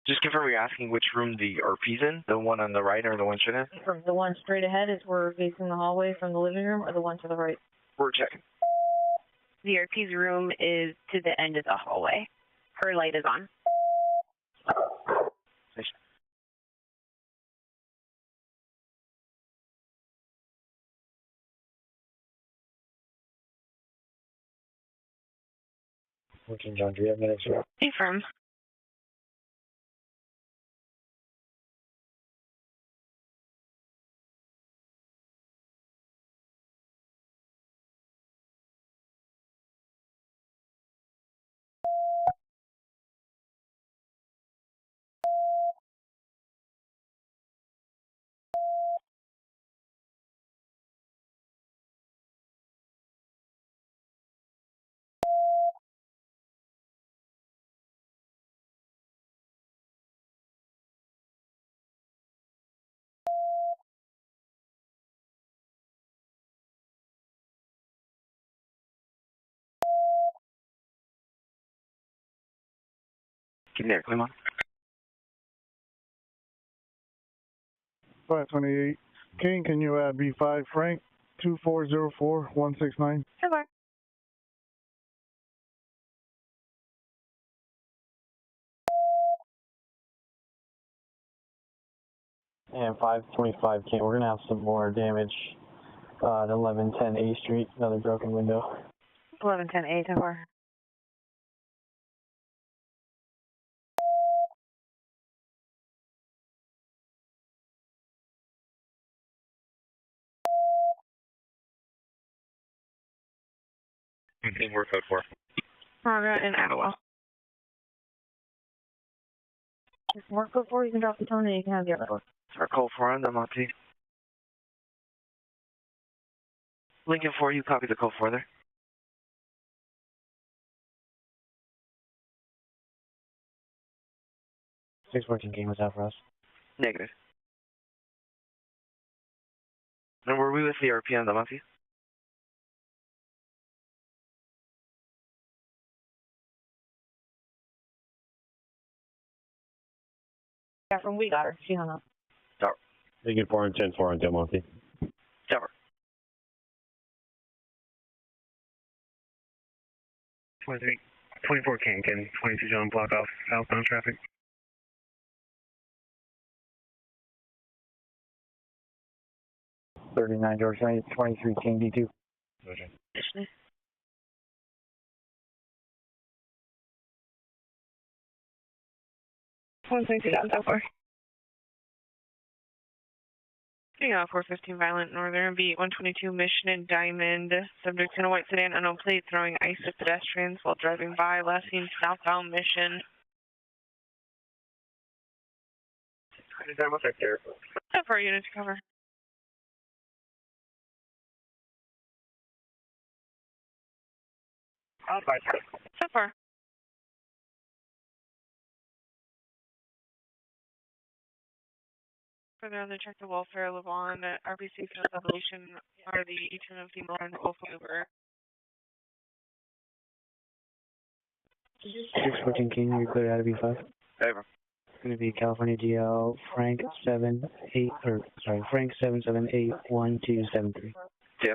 Just confirm you're asking which room the RP's in, the one on the right or the one straight in? From the one straight ahead is we're facing the hallway from the living room, or the one to the right? We're checking. The RP's room is to the end of the hallway. Her light is on. John, do you have minutes? Affirm. Give me that, come on. 528. King, can you add B5 Frank 2404169? Sure. And 525 King, we're going to have some more damage at 1110 A Street, another broken window. 1110 A, 10-4. We're code 4. Margaret and Adwell. If more code 4, you can drop the tone and you can have the other one. Our call 4 on the Monty. Lincoln 4, you copy the call 4 there? .614 King was out for us. Negative. And were we with the RP on the Monty? Yeah, from we got her. She hung up. Tower. Lincoln 4 and 10-4 on Del Monte. Tower. 24 Cancan, 22 John, block off southbound traffic. 39 George, 23 King D2. Okay. One thing so far. Yeah, 415 Violent Northern, beat 122 Mission and Diamond. Subject in a white sedan, unknown plate, throwing ice at pedestrians while driving by. Last seen southbound Mission. Step for unit to cover. Step for. Further on the check the welfare, Levon, RBC field evolution, are the Eastern of female and Rolllover. 614 King, Euclid Ave B5. Over. It's going to be California GL Frank 7781273. Yeah.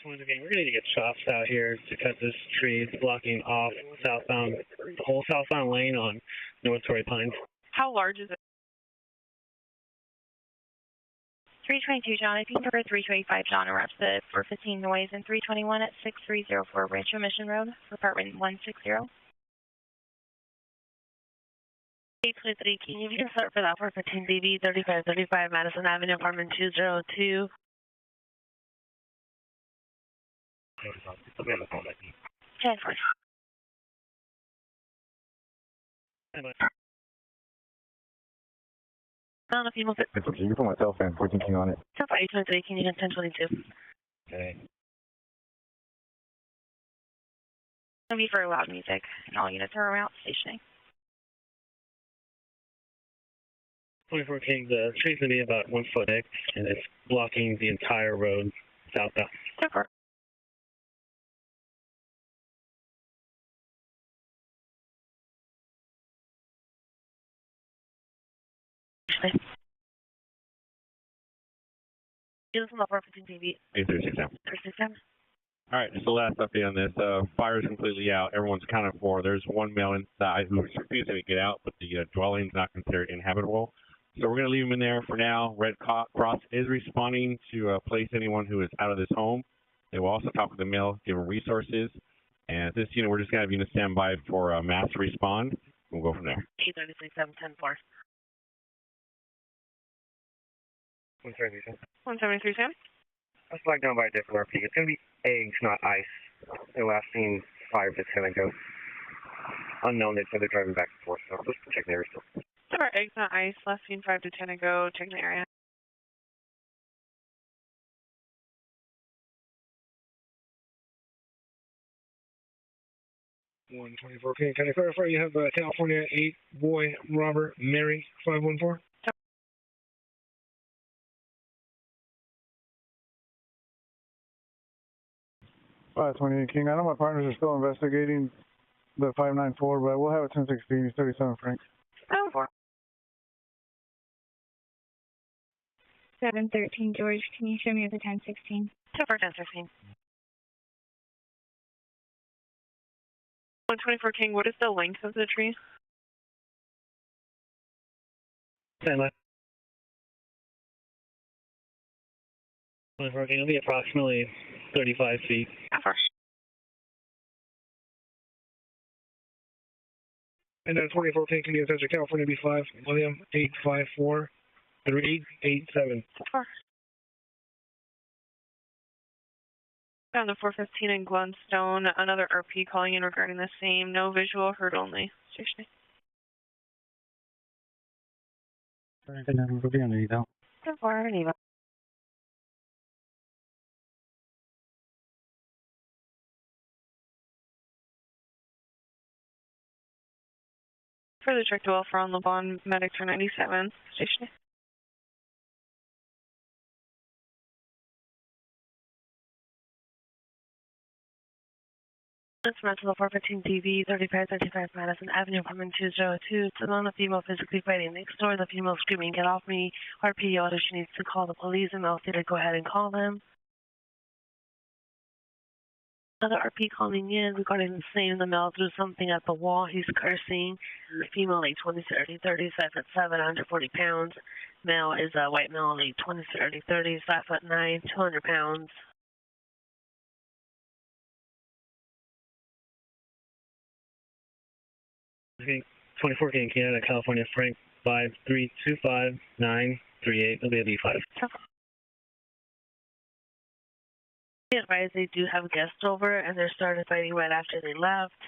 Once again, we're going to need to get shops out here to cut this tree. It's blocking off southbound, the whole southbound lane on North Torrey Pines. How large is it? 322 John, if you can cover 325 John, arrest the 415 noise and 321 at 6304 Rancho Mission Road for apartment 160. 823, can you start for that for 15 DB 3535 Madison Avenue, apartment 202? Okay, of course. I don't know if you move it. It's okay, you can put my cell phone, 14 King on it. So for 823, can you get 1022? Okay. It's going to be for loud music, and all units are around stationing. 24 King, the tree's going to be about 1 foot thick, and it's blocking the entire road southbound. Super. You listen up for 15 DB. 8367. 367. All right, just the last update on this. Fire is completely out. Everyone's accounted for. There's one male inside who's refusing to get out, but the dwelling's not considered inhabitable. So we're going to leave him in there for now. Red Cross is responding to place anyone who is out of this home. They will also talk with the male, give them resources. And at this unit, we're just going to have unit standby for mass to respond. We'll go from there. 836 710 173, 173, Sam. That's flagged down by a different RP. It's going to be eggs, not ice. They were last seen 5 to 10 ago. Unknown, they said they're driving back and forth, so just check the area still. Our eggs on ice, last seen 5 to 10 ago, checking the area. One 24 King. Can I clarify you have California 8 boy Robert Mary 514? Five 28 King. I know my partners are still investigating the 594, but we'll have it 1016. He's 37 Frank. 713 George, can you show me the 1016? Super 1016. 124 King, what is the length of the tree? 10 left. 24 King, it'll be approximately 35 feet. And then 24 King, can you attach to California B5, William 854 387. Down to 415 in Glenstone, another RP calling in regarding the same. No visual, heard only. Stationing. Further check to Alpha on LeBon, medic for 97. Stationing. It's Metro 415 TV, 3535 Madison Avenue, apartment 202. It's a female physically fighting next door. The female screaming, "Get off me!" RP yelled she needs to call the police, and I'll say to go ahead and call them. Another RP calling in regarding the same. The male threw something at the wall. He's cursing. The female, late 20, 30, 30, 5'7", 140 pounds. Male is a white male, late 20, 30, 30, 5'9", 200 pounds. Okay, 24 King, Canada, California, Frank 5325938. It'll be a B5. Be advised they do have guests over, and they started fighting right after they left.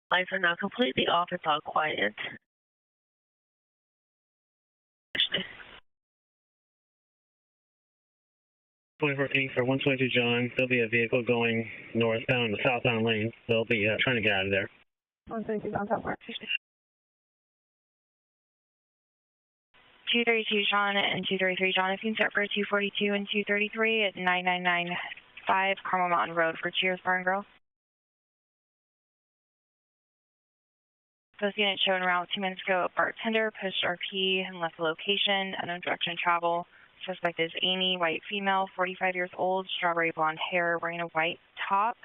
Lights are now completely off. It's all quiet. 24 King for 122 John. There'll be a vehicle going northbound in the southbound lane. They'll be trying to get out of there. 122 John, South Park. 232 John and 233 John. If you can start for 242 and 233 at 9995 Carmel Mountain Road for Cheers Bar and Grill. First unit showing around 2 minutes ago. A bartender pushed RP and left the location. Unknown direction of travel. Suspect is Amy, white female, 45 years old, strawberry blonde hair, wearing a white top.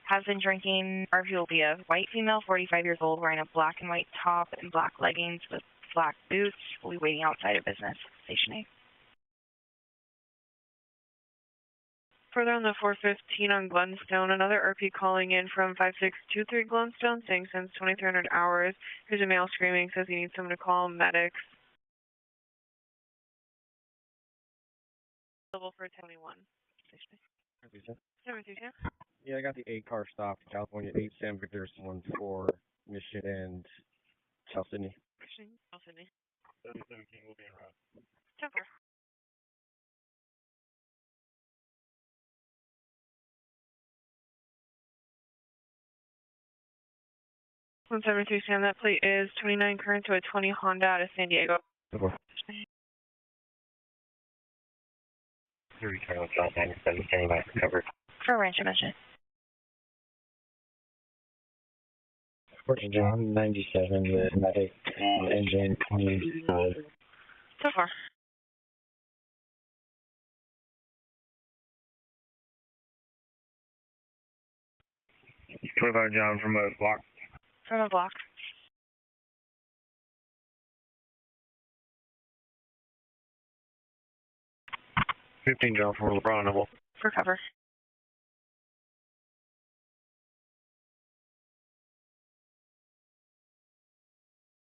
Has been drinking. RP will be a white female, 45 years old, wearing a black and white top and black leggings with black boots. Will be waiting outside of business. Station 8. Further on the 415 on Glenstone, another RP calling in from 5623 Glenstone saying since 2300 hours. Here's a male screaming, says he needs someone to call medics. Level for 1021. Yeah, I got the 8-car stop, California 8 San Victor, 14 Mission and South Sydney. South Sydney. 717 will be en route. 10-4. One 73 Sam, that plate is 29 current to a 20 Honda out of San Diego. 3 Charlie South 97, standing by for cover. For range mission. 14 John 97 with medic engine 25. So far. $25 John from a block. From a block. $15 John from LeBron Noble. For cover.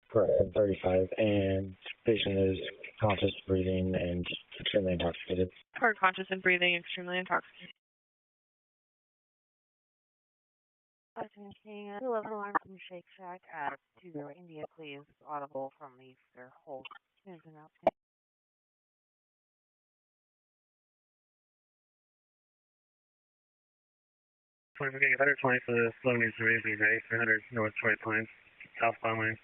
Correct, 35, and patient is conscious, breathing, and extremely intoxicated. Hard conscious and breathing, extremely intoxicated. 11 alarm from Shake Shack at 20 India, please. Audible from the their whole ins and outs. 120 for the slow needs to raise me, ready, 300 North Torrey Pines, southbound lane.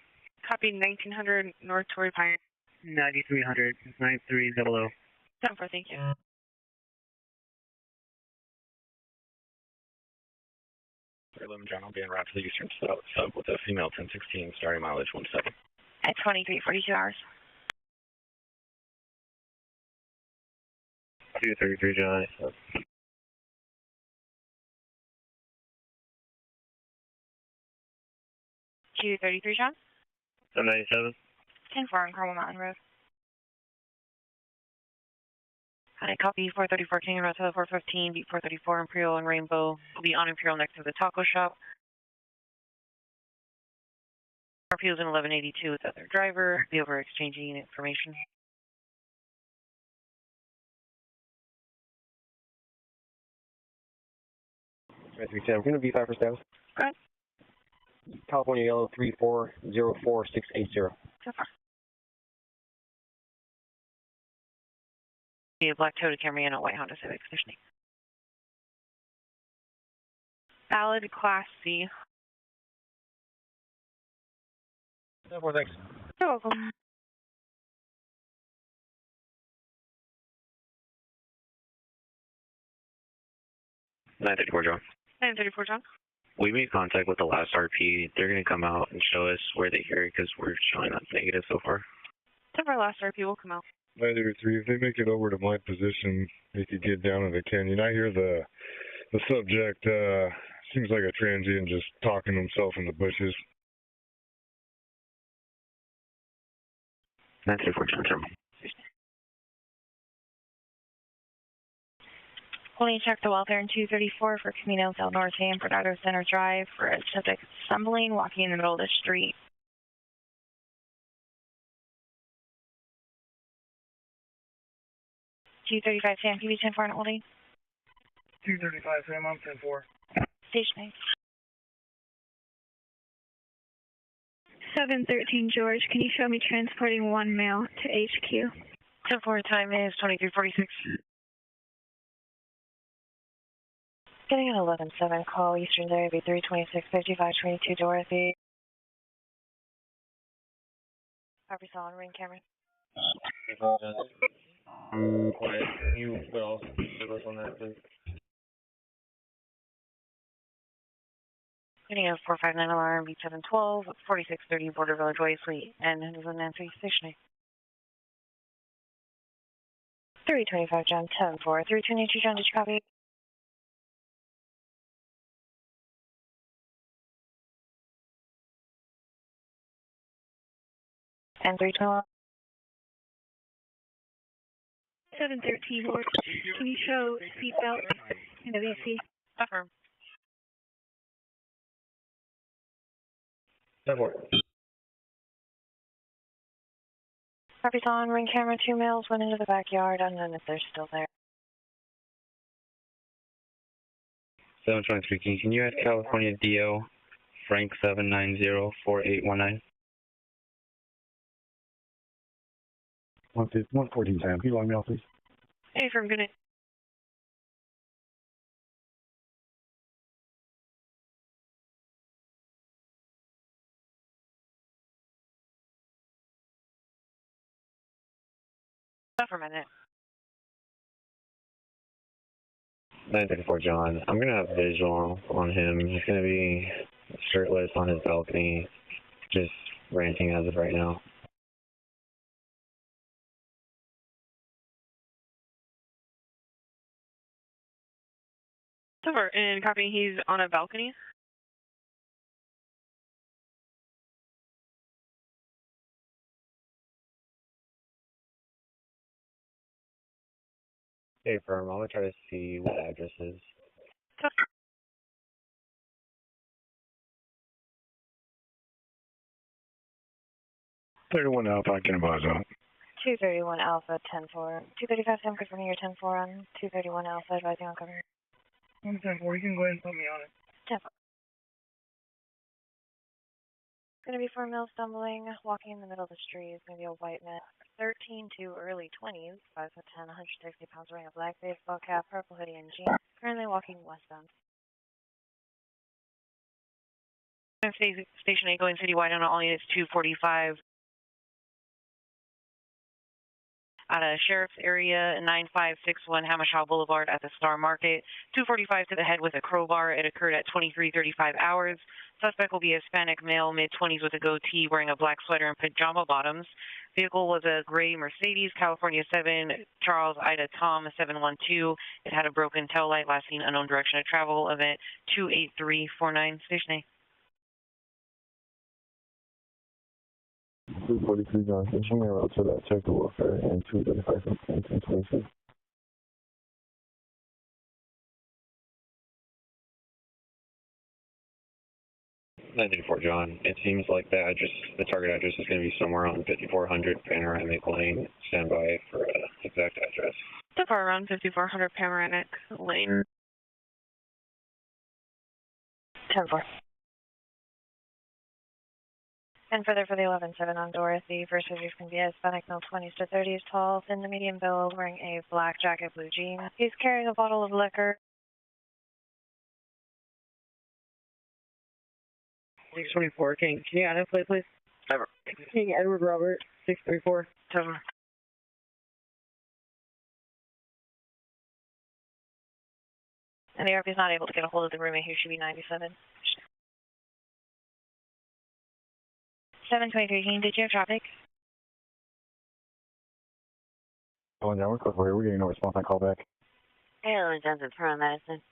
Copy 1900 North Torrey Pine. 9300, 9300. 10-4, thank you. 11 John, I'll be en route to the eastern sub with a female 1016, starting mileage 17. At 23:42 hours. 233 John. 233 John. 797. 10-4 on Carmel Mountain Road. Hi, copy 434 King Road to the 415, beat 434 Imperial and Rainbow. Will be on Imperial next to the taco shop. RP was in 1182 with the other driver. Be over exchanging information. Right, 310. We're going to be 5 for status. Go ahead. California Yellow 3404680. So far. Be a black Toyota Camry and a white Honda Civic positioning. Valid Class C. 10-4, thanks. You're welcome. $934 John. 934 John. We made contact with the last RP. They're going to come out and show us where they hear it because we're showing up negative so far. 10-4 last RP will come out. 933, if they make it over to my position, they could get down in the canyon. I hear the subject seems like a transient just talking to himself in the bushes. 934 John Terminal. Holding check the welfare in 234 for Camino del Norte and Bernardo Center Drive for a subject stumbling, walking in the middle of the street. 235 Sam, can you be 10-4 and holding? 235 Sam, I'm 10-4. Stationary. 713 George, can you show me transporting one male to HQ? 10-4, time is 23:46. Getting an 11-7 call, Eastern area, be 326-5522 Dorothy. Copy solid, ring camera. Quiet. You put all service on that, please. Getting a 459 alarm, B712, 4630 Border Village Way, Suite, and Henderson Nancy stationary. 325 John, 10-4, 322 John, did you copy? And 321. 713 North. Can you show seatbelt in WC? Affirm. Copies on, ring camera, 2 males went into the backyard, unknown if they're still there. 723 King, can you add California DO, Frank 790-4819? 114 Sam, can you log me off, please? Hey, from good night. For a minute. 934 John, I'm going to have visual on him. He's going to be shirtless on his balcony, just ranting as of right now. Over, and copy, he's on a balcony. Hey, firm, I'm going to try to see what address is. 31 Alpha, I can advise on. 231 Alpha, 10-4. 235 Sam, confirming your 10-4 on 231 Alpha, advising on cover. 110-4, you can go ahead and put me on it. 10-4. It's going to be 4 males stumbling, walking in the middle of the street. It's going to be a white man, 13 to early 20s, 5'10", 160 pounds, wearing a black baseball cap, purple hoodie, and jeans. Currently walking westbound. Station 8 going citywide on all units 245. Out of Sheriff's Area, 9561 Hamashaw Boulevard at the Star Market. 245 to the head with a crowbar. It occurred at 23:35 hours. Suspect will be a Hispanic male, mid-20s with a goatee, wearing a black sweater and pajama bottoms. Vehicle was a gray Mercedes, California 7, Charles Ida Tom 712. It had a broken tail light, last seen unknown direction of travel. Event 28349, Station 8. 243 John, continue route to that check the welfare and 235 from 1026. Fort John, it seems like the address, the target address is going to be somewhere on 5400 Panoramic Lane. Stand by for exact address. So far around 5400 Panoramic Lane. 10-4. And further for the 11-7 on Dorothy, first visitors can be a Hispanic male 20s to 30s tall, thin to medium build, wearing a black jacket, blue jeans. He's carrying a bottle of liquor. 624, King. Can you add a plate, please? Never. King Edward Robert, 634. Over. And the RP is not able to get a hold of the roommate who should be 97. 723, King, did you have traffic? Oh, yeah, we're close for you. We're getting no response on call back. Hello, intensive for medicine.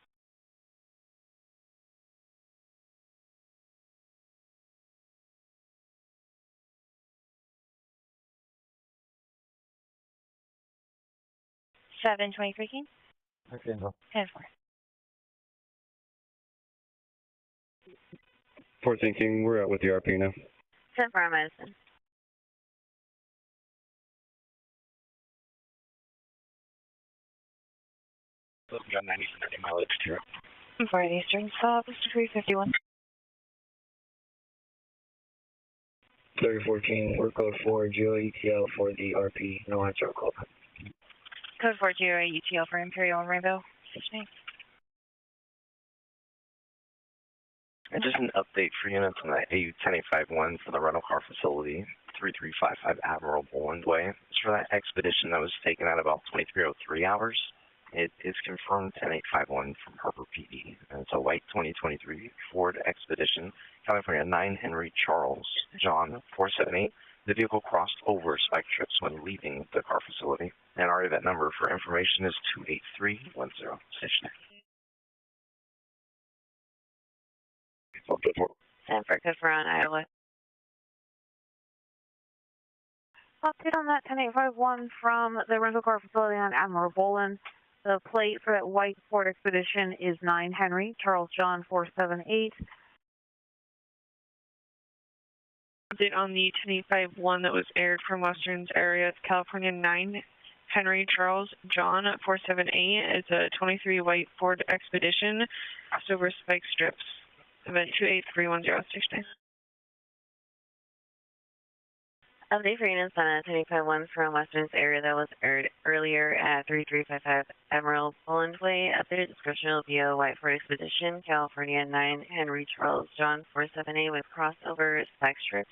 Seven 23, King. Okay, no. 10-4. 14 King, we're out with the RP now. 10 for medicine. Got 90 for 90 mileage to For Eastern stop, Mr. 351. 3014, we're code 4, GOETL for the RP, no answer call. Code 4 GOETL for Imperial and Rainbow. 6 And just an update for units on the AU-10851 for the rental car facility, 3355 Admiral Boland Way. It's for that expedition that was taken at about 2303 hours. It is confirmed 10851 from Harper PD. And it's a white 2023 Ford Expedition, California 9 Henry Charles John 478. The vehicle crossed over spike trips when leaving the car facility. And our event number for information is 28310. Station. Sanford, good for on Iowa. Update on that 10851 from the rental car facility on Admiral Bolin. The plate for that white Ford Expedition is 9 Henry, Charles John 478. Update on the 10851 that was aired from Western's area. It's California 9 Henry, Charles John 478. It's a 23 white Ford Expedition, crossed over spike strips. Event 28310, station 9. Update for units on a 10851 from Western's area that was aired earlier at 3355 Admiral Boland Way. Updated description will be a white Ford Expedition, California 9 Henry Charles John 478 with crossover spike strips.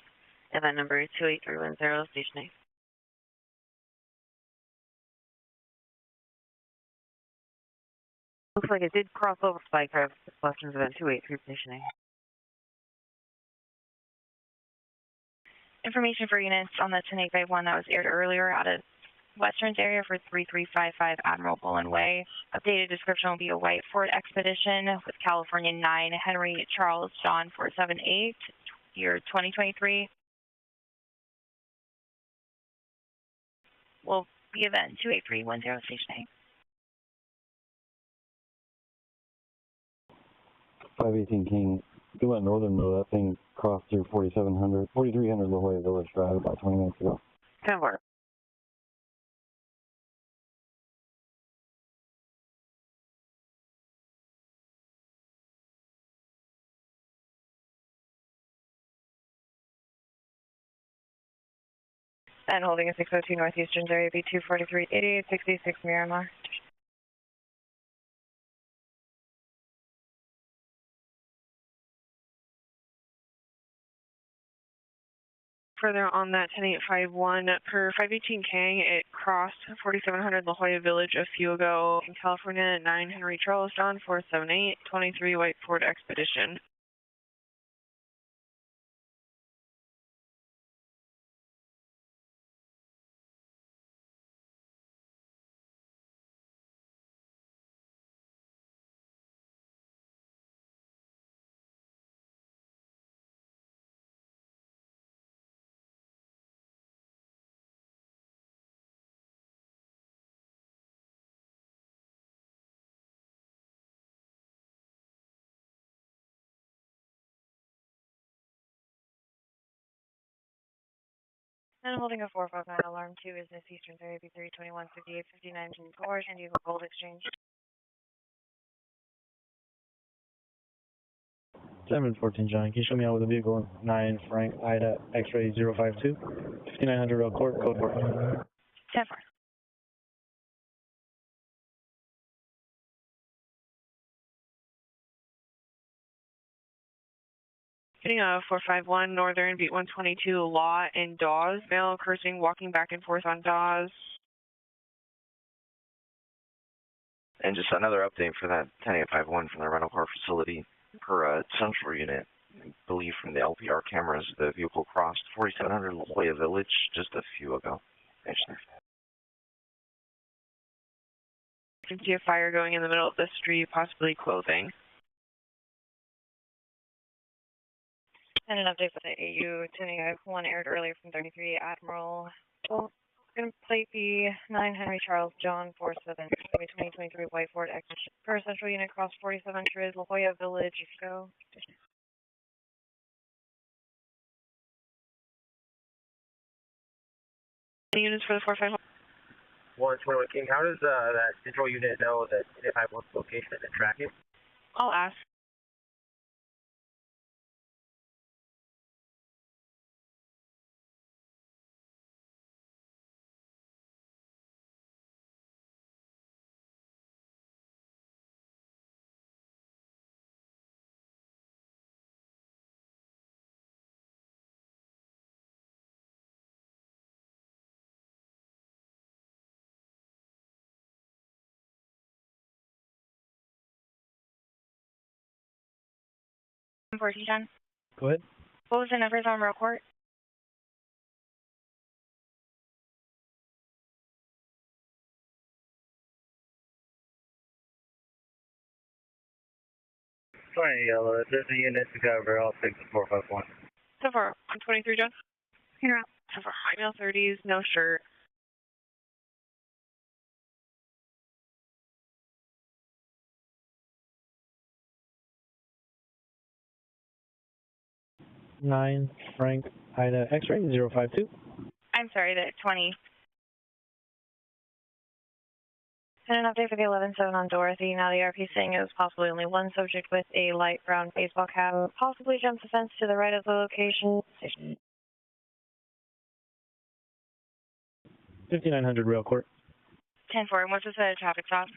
Event number 28310, station 9. Looks like it did cross over spike strips. Western's event 283, station 9. Information for units on the 10851 that was aired earlier out of Western's area for 3355 Admiral Boland Way. Updated description will be a white Ford Expedition with California 9 Henry Charles John 478, year 2023. Will be event 28310, station 8. 518 King. If you went northern though, that thing crossed through 4300 La Jolla Village Drive about 20 minutes ago. 10-4. And holding a 602 Northeastern area B243 8866 Miramar. Further on that 10851, per 518 Kang, it crossed 4700 La Jolla Village a few ago in California, 9 Henry Charles John 478, 23 white Ford Expedition. And holding a 459 alarm 2 is this Eastern area B321 5859 George and Eagle Gold Exchange. 714 John, can you show me out with a vehicle 9 Frank Ida X-ray 052, 5900 Road Court, code 4. 10-4. Getting a 451 Northern Beat 122 Law in Dawes. Male cursing, walking back and forth on Dawes. And just another update for that 10851 from the rental car facility per central unit. I believe from the LPR cameras, the vehicle crossed 4700 La Jolla Village just a few ago. You can see a fire going in the middle of the street, possibly clothing. And an update for the AU 10851 aired earlier from 33 Admiral. Well, going to plate the 9 Henry Charles John 47, 2023 white Ford Expedition. Per central unit cross 4700 La Jolla Village, go. Any units for the 451? 121 King, how does that central unit know that it has one location and track it? I'll ask. John. Go ahead. What was the numbers on Road Court? Sorry, yellow. There's a unit to cover. I'll take the 451. So far, 123, John. You're out. For white male 30s, no shirt. Nine Frank Ida X-ray 052. I'm sorry, the 20. And an update for the 11-7 on Dorothy. Now the RP is saying it was possibly only one subject with a light brown baseball cap, possibly jumped the fence to the right of the location. 5900 Rail Court. 10-4, and what's this a traffic stop?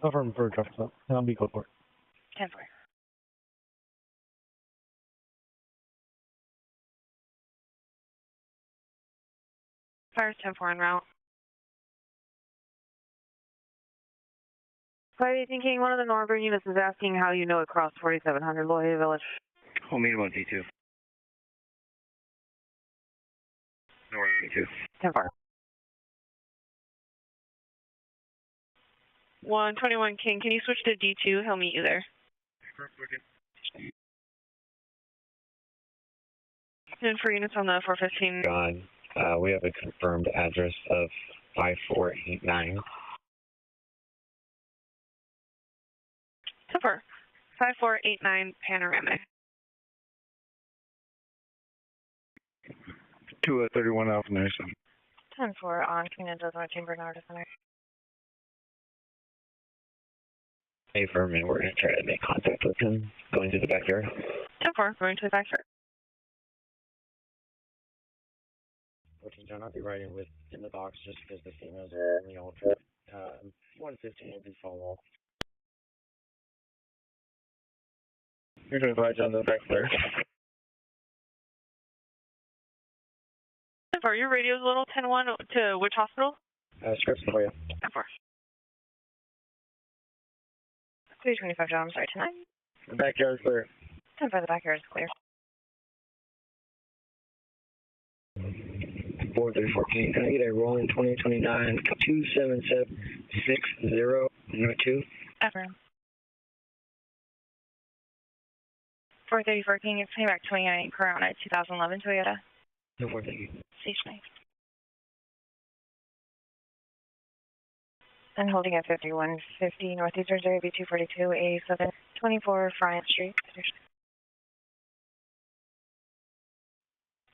Affirm for traffic stop. I'll be code court. 10-4. Fire's 10-4 en route. Why are you thinking one of the Northern units is asking how you know it crossed 4700 Loya Village? Homemade 1 D2. North D2. 10-4. 121 King, can you switch to D2? He'll meet you there. And for units on the 415. John, we have a confirmed address of 5489. 10-4. 5489 Panoramic. 31 Alpha Nation. 10-4 on Community Development Chamber Bernardo Center. Hey, Furman, we're going to try to make contact with him. Going to the backyard. 10-4, going to the backyard. 14 John, I'll be riding with in the box just because the females are on the old trip. 115 will be follow. You're 25 John, the backyard. 10-4, your radio's a little 10-1 to which hospital? Scripts for you. 10-4. 325 John, I'm sorry, tonight. The backyard's clear. 10-4, the backyard is clear. 4314, can I get a rolling 2029 27760 number 2? Affirm. 434 King, you're paying back 29 per hour at 2011 Toyota. No more, thank you. Station. And holding at 5150 Northeastern Area B242 A7 24 Bryant Street.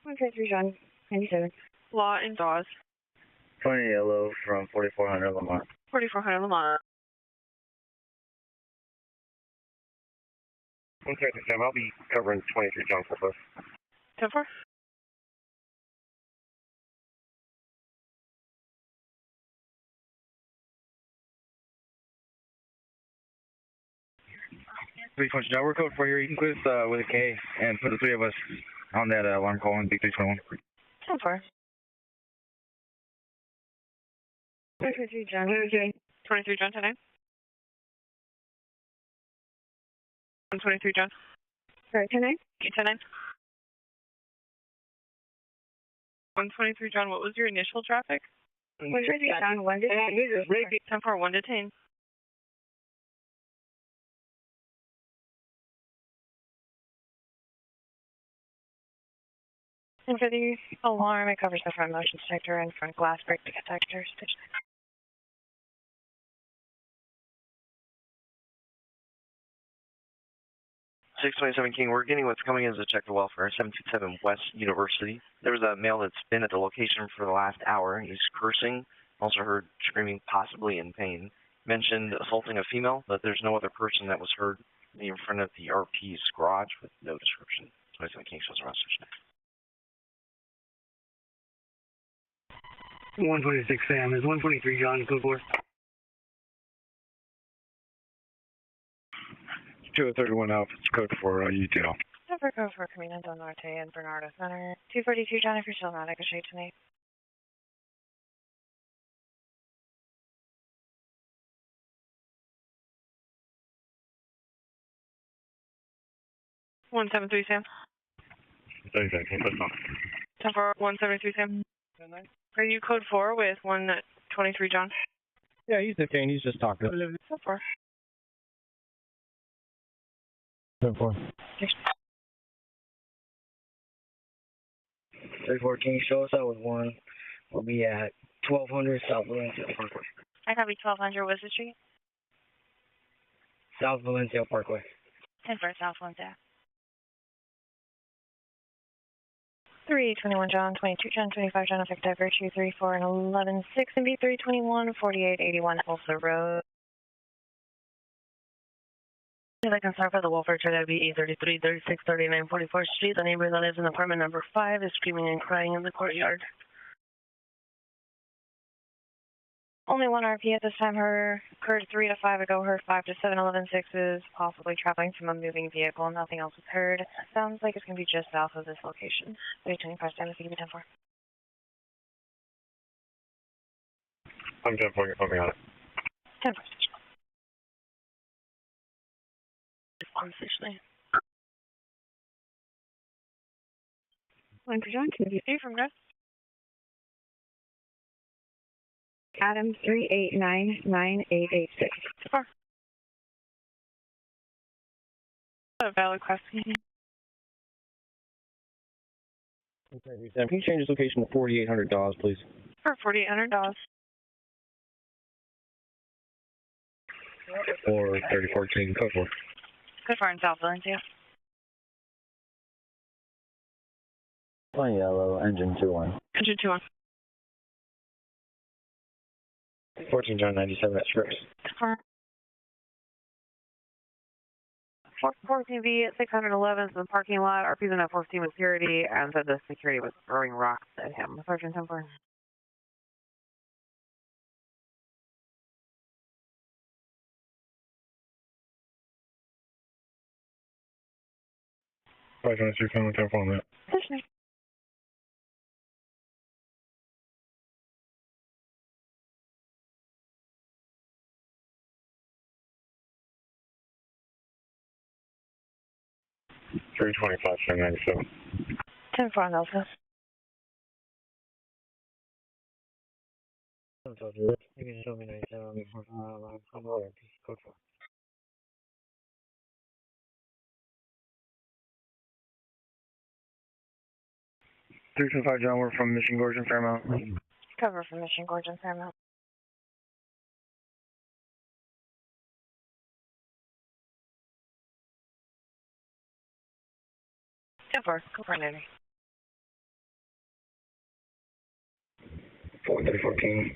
Okay, 3 John, 97. Law and Dawes. 20 yellow from 4400 Lamont. 4400 Lamont. 137, I'll be covering 23 John for both. 10-4. John, we're code 4 here. You can put us with a K and put the 3 of us on that alarm call in B321. 10-4. 23 John, 23 John tonight. 123 John. Sorry, tonight? 10-9. 123 John, what was your initial traffic? 123 John, 1 detained. 10-4, 1 detained. And for the alarm, it covers the front motion detector and front glass break detector. 627 King, we're getting what's coming in as a check to welfare, 727 West University. There was a male that's been at the location for the last hour. He's cursing, also heard screaming, possibly in pain. Mentioned assaulting a female, but there's no other person that was heard in front of the RP's garage with no description. 27 King shows around station. 126 Sam, is 123 John, code 4. 231 Alpha, it's code for UTL. Number code for Camino del Norte and Bernardo Center. 242 John, if you're still not, I can show you tonight. One 173 Sam. 10-4, 173 Sam. Are you code 4 with 123 John? Yeah, he's okay, and he's just talking. 10-4. 10-4. 34, can you show us out with one? We'll be at 1200 South Valencia Parkway. I copy 1200 West Street. South Valencia Parkway. 10 for South Valencia. 321 John, 22 John, 25 John, effective virtue 34 and 11 6 and B 321 4881 Elsa Road. I can start for the welfare check. That'd be 833, 36, 39, 44th Street. The neighbor that lives in apartment number 5 is screaming and crying in the courtyard. Only one RP at this time. Her occurred 3 to 5 ago. Her 5 to 7, 11 6 is possibly traveling from a moving vehicle. Nothing else was heard. Sounds like it's going to be just south of this location. 325 time, if you give me 10-4. I'm 10-4, okay, got it. 10-4. On stationary. One for John, can you see from Russ? Adam 3899886. Far. A valid question. Okay, Sam, can you change this location to $4,800, please? For $4,800. Or 3014, code 4. Good for in South Valencia. On yellow, engine 2-1. Engine 2-1. 14 John 97 at Scripps. 14V at 611 in the parking lot. RP's in at 14 with security and said the security was throwing rocks at him. Sergeant Temper. Right, on 610 on that. Stationary. $325, 797. 10-4 on Elsa. You can show me 97 before code 4. $325 John, we're from Mission Gorge and Fairmount. Cover from Mission Gorge and Fairmount. Cover. Cover Navy. 4314.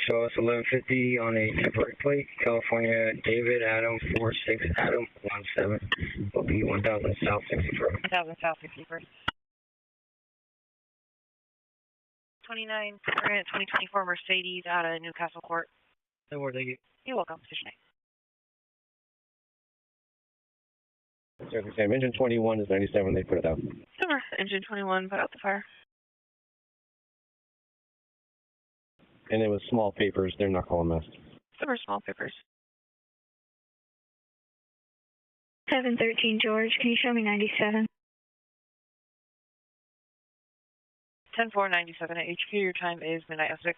Show us 1150 on a temporary plate. California, David, Adam, 46, Adam, 17. Will be 1000 South 64. 1000 South 61st. 29, we're at 2024 Mercedes out of Newcastle Court. No more, thank you. You're welcome, Station 8. Certainly, Sam. Engine 21 is 97, they put it out. Summer, engine 21, put out the fire. And it was small papers, they're not calling mess. Summer, small papers. 713 George, can you show me 97? 10-4-97 at HQ, your time is midnight 06.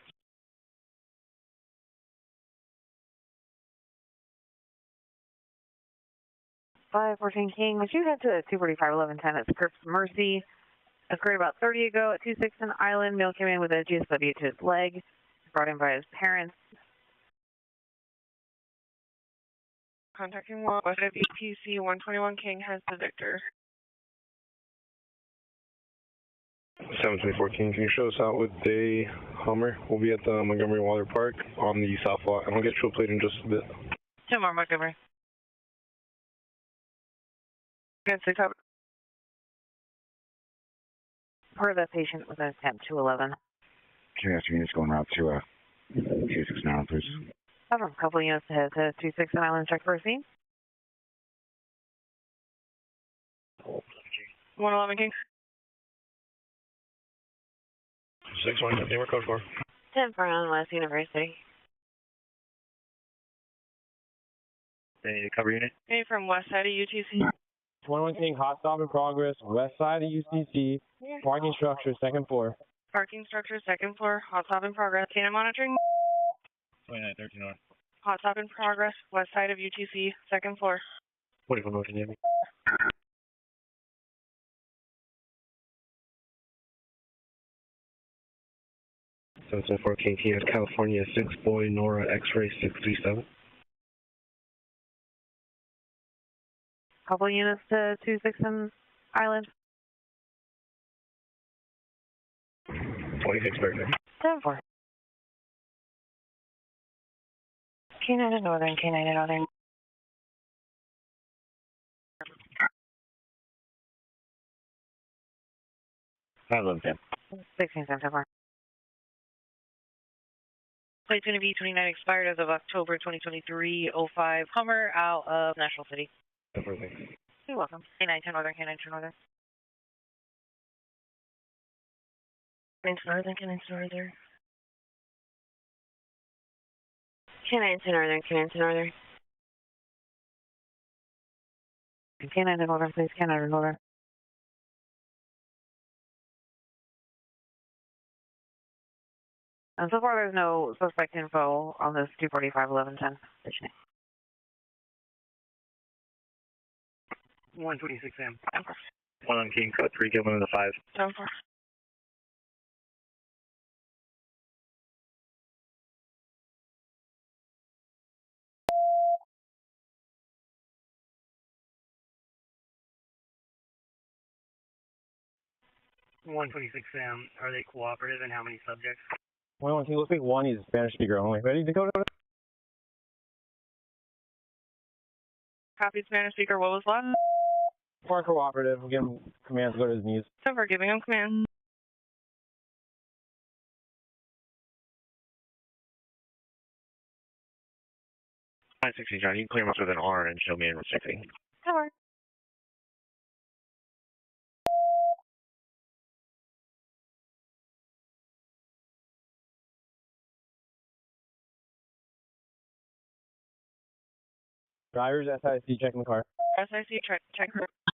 Five 14 King, would you head to 245 1110 at Scripps Mercy? Occurred about 30 ago at 26 Island. Male came in with a GSW to his leg, brought in by his parents. Contacting West of EPC 121 King has the Victor. 7314, can you show us out with a Hummer? We'll be at the Montgomery Water Park on the south lot, and we'll get triple plate in just a bit. Tomorrow, Montgomery. Good, 6 up. Part of that patient with an attempt 211. JS units going out to 26 now, please. Have a couple units to head to 26 Island, check for a scene. 111 King. 6-1, they were code 4. 10 for on West University. They need a cover unit. Hey, from west side of UTC. 21 King, hot stop in progress, west side of UCC, parking structure, second floor. Parking structure, second floor, hot stop in progress. Cannon monitoring. 2913 on. Hot stop in progress, west side of UTC, second floor. 44 North Miami. 774 King King, California 6, Boy, Nora, X-ray 637. Couple units to 26 Island. 26 Berkeley. 10-4. K9 to Northern, K9 to Northern. I love them. 16 10-4. Plate's going to be 29 expired as of October 2023, 05 Hummer out of National City. You're welcome. K9 to Northern, K9 to Northern. K9 to Northern, K9 to Northern. K9 to Northern, K9 to Northern. K9 to Northern, please, K9 to Northern. And so far, there's no suspect info on this 245-1110 station. 126 M. 1 on King, code 3, Gilman in the 5. 10-4. One 126M. Are they cooperative, and how many subjects? Well, it looks like one is Spanish speaker only. Ready, Dakota? Copy Spanish speaker. What was left? More cooperative. We'll give him commands to go to his knees. So we're giving him command. Line 60, John, you can clear him up with an R and show me in 60. Cover. Drivers, SIC, checking the car. SIC, check.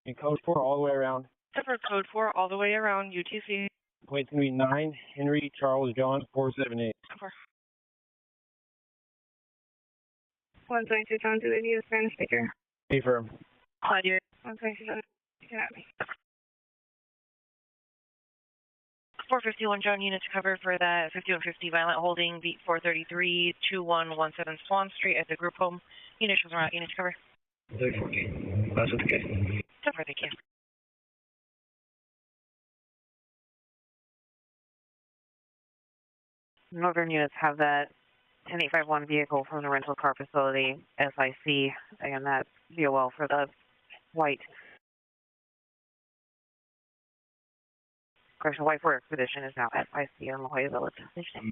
And code 4 all the way around. For code 4 all the way around UTC. Plate's going to be 9, Henry, Charles, John, 478. 122 John, do they need a Spanish speaker? Affirm. Claudia. 122 John, you can have me. 451 John, unit to cover for that 5150 violent holding, beat 433, 2117 Swan Street at the group home. Initials are out, unit to cover. 14. That's with the case. 10-4, thank you. Northern units have that 10851 vehicle from the rental car facility, SIC, and that VOL for the white. Of course, the white for expedition is now SIC on La Jolla Village Station.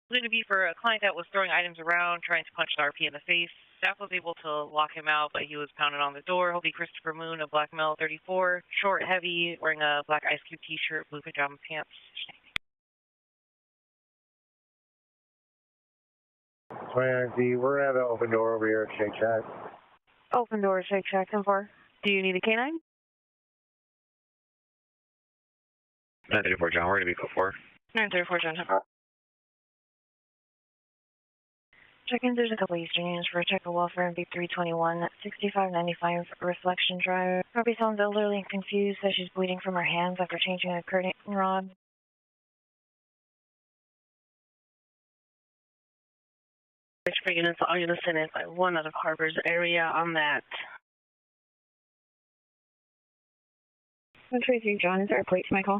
It's going to be for a client that was throwing items around, trying to punch the RP in the face. Staff was able to lock him out, but he was pounded on the door. He'll be Christopher Moon, a black male, 34, short, heavy, wearing a black Ice Cube t-shirt, blue pajama pants. 29Z, we're going to have an open door over here at Shake Shack. Open door, Shake Shack, 10-4. Do you need a K9? 934 John, we're going to be code 4. 934 John. Check-in, there's a couple Eastern units for a check of welfare and B321, 6595 Reflection Drive. Property sounds elderly and confused, says she's bleeding from her hands after changing a curtain rod. For units, all units in it by 1 out of Harbor's area on that. 123 John, is there a plate to my call?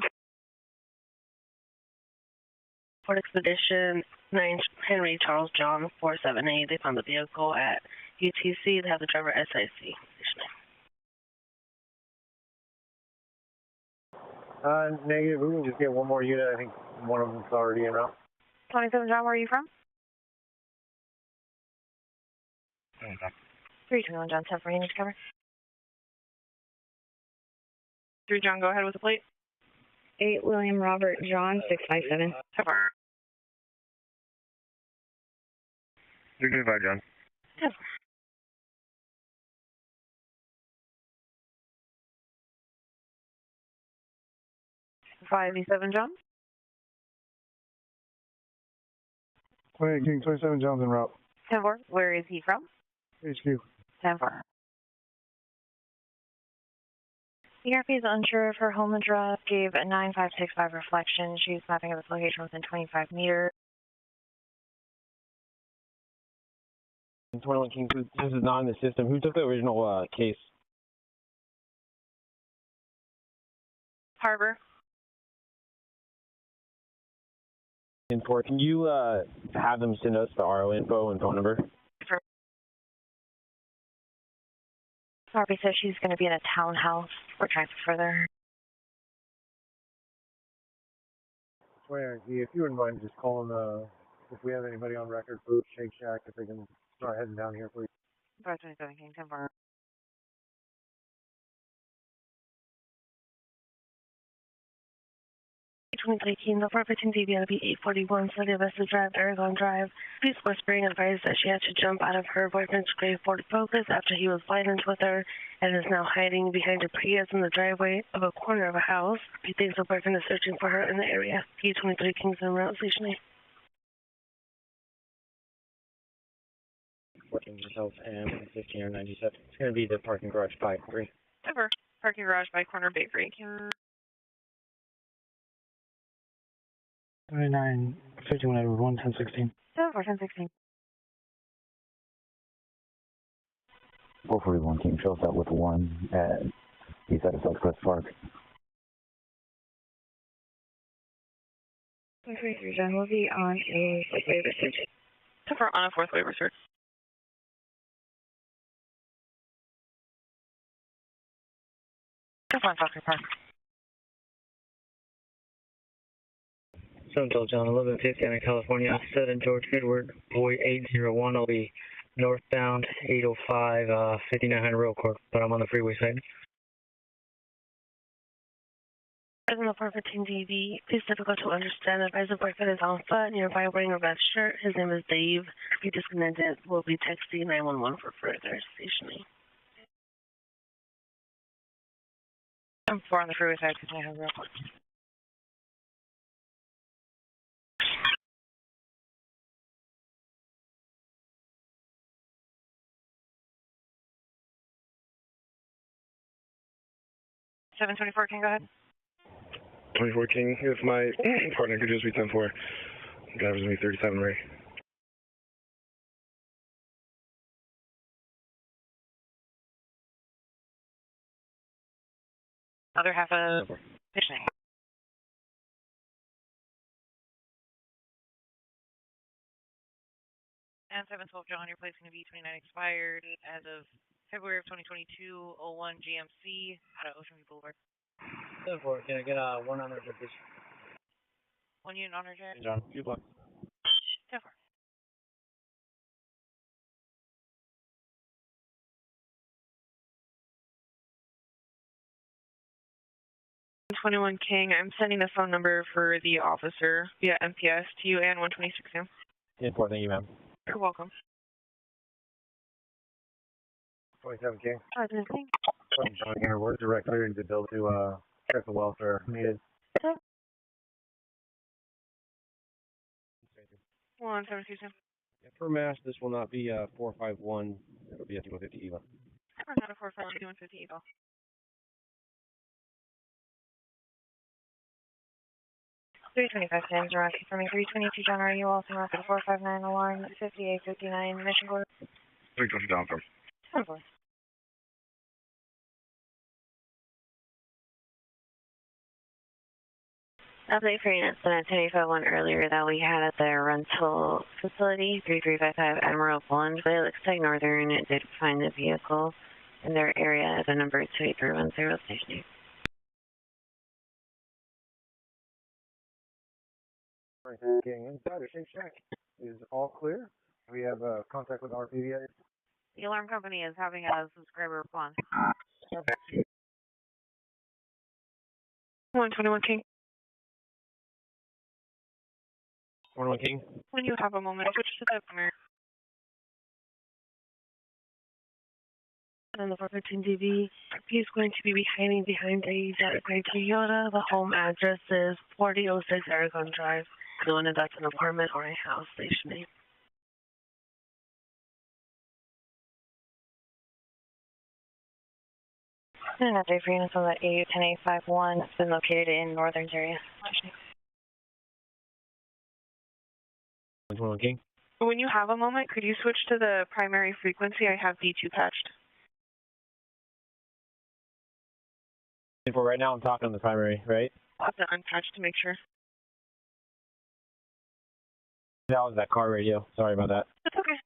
Port Expedition, 9 Henry Charles John 478. They found the vehicle at UTC. They have the driver SIC. Negative. We can just get one more unit. I think one of them's already en route. 27 John, where are you from? 321 John, 10 for unit to cover. 3 John, go ahead with the plate. 8 William Robert John 657. 325 John. 587 John. 28 King, 27 John's en route. 10-4. Where is he from? HQ. 10-4. The RP is unsure of her home address, gave a 9565 reflection. She's mapping out this location within 25 meters. 21 King, this is not in the system. Who took the original case? Harbor. Can you have them send us the RO info and phone number? RP says she's going to be in a townhouse. We're trying to further. If you wouldn't mind just calling if we have anybody on record for Shake Shack, if they can start heading down here, please. 527 King, 10-4. 2013, the 415 DBLB 841, Sunday Vesta Drive, Aragon Drive. Police whispering advised that she had to jump out of her boyfriend's gray Ford Focus after he was violent with her and is now hiding behind a Prius in the driveway of a corner of a house. He thinks her boyfriend is searching for her in the area. P23 Kingston Route, Station 8. 14 yourself and 15 or 97. It's going to be the parking garage by 3. Ever. Parking garage by corner bakery. 29, 51 Edward, 1, 10, 16. 10-4, 10-16. 441 King shows up with 1 at east side of Southwest Park. 23 John will be on a waiver search. Ever on a 4th waiver search. 1 Foster Park. 7 John, 1150 out of California, 7 George Edward, Boy 801. I'll be northbound 805, 5900 Road Corp, but I'm on the freeway side. Present the 415 DB, please difficult to understand. Advise the boyfriend is on foot, nearby wearing a red shirt. His name is Dave. If he disconnected, we'll be texting 911 for further stationing. I'm 4 on the freeway side because I have real quick. $724 King, go ahead. 24 King, if my partner could just be 10-4. Driver's going to be 37 Ray. Other half of fishing. And 712 John, your place is going to be 29 expired as of February of 2022, 01 GMC out of Ocean View Boulevard. 7-4, can I get 1 on there, please? 1 unit on reject. John, few blocks. 10-4. 21 King, I'm sending the phone number for the officer via MPS to you and 126 ma'am. 10-4, thank you, ma'am. You're welcome. 27 King. Oh, this thing? John here. We're directly in the bill to check the welfare needed. 1727. Yeah, per mass, this will not be 451. It'll be a 250 EVA. Or not a 451, 250 eval. $325 Sam's around confirming 322 John, are you also on for the 459 alarm 5859 Mission Court? 320 down from. 10-4. Update for units that I one earlier that we had at the rental facility, 3355 Admiral Boulevard. But it looks like Northern did find the vehicle in their area at the number 28310 station. King inside of Shake Shack is all clear. We have contact with RPVA. The alarm company is having a subscriber respond. 121 King. 21 King. When you have a moment, switch to the primary. On the 415 DB, he is going to be hiding behind a dark gray Toyota. The home address is 4006 Aragon Drive. Knowing if that's an apartment or a house stationing. And an update for units on that AU-10851. It's been located in Northern's area. 121 King. When you have a moment, could you switch to the primary frequency? I have D2 patched. For right now, I'm talking on the primary, right? I'll have to unpatch to make sure. That was that car radio. Sorry about that. That's okay.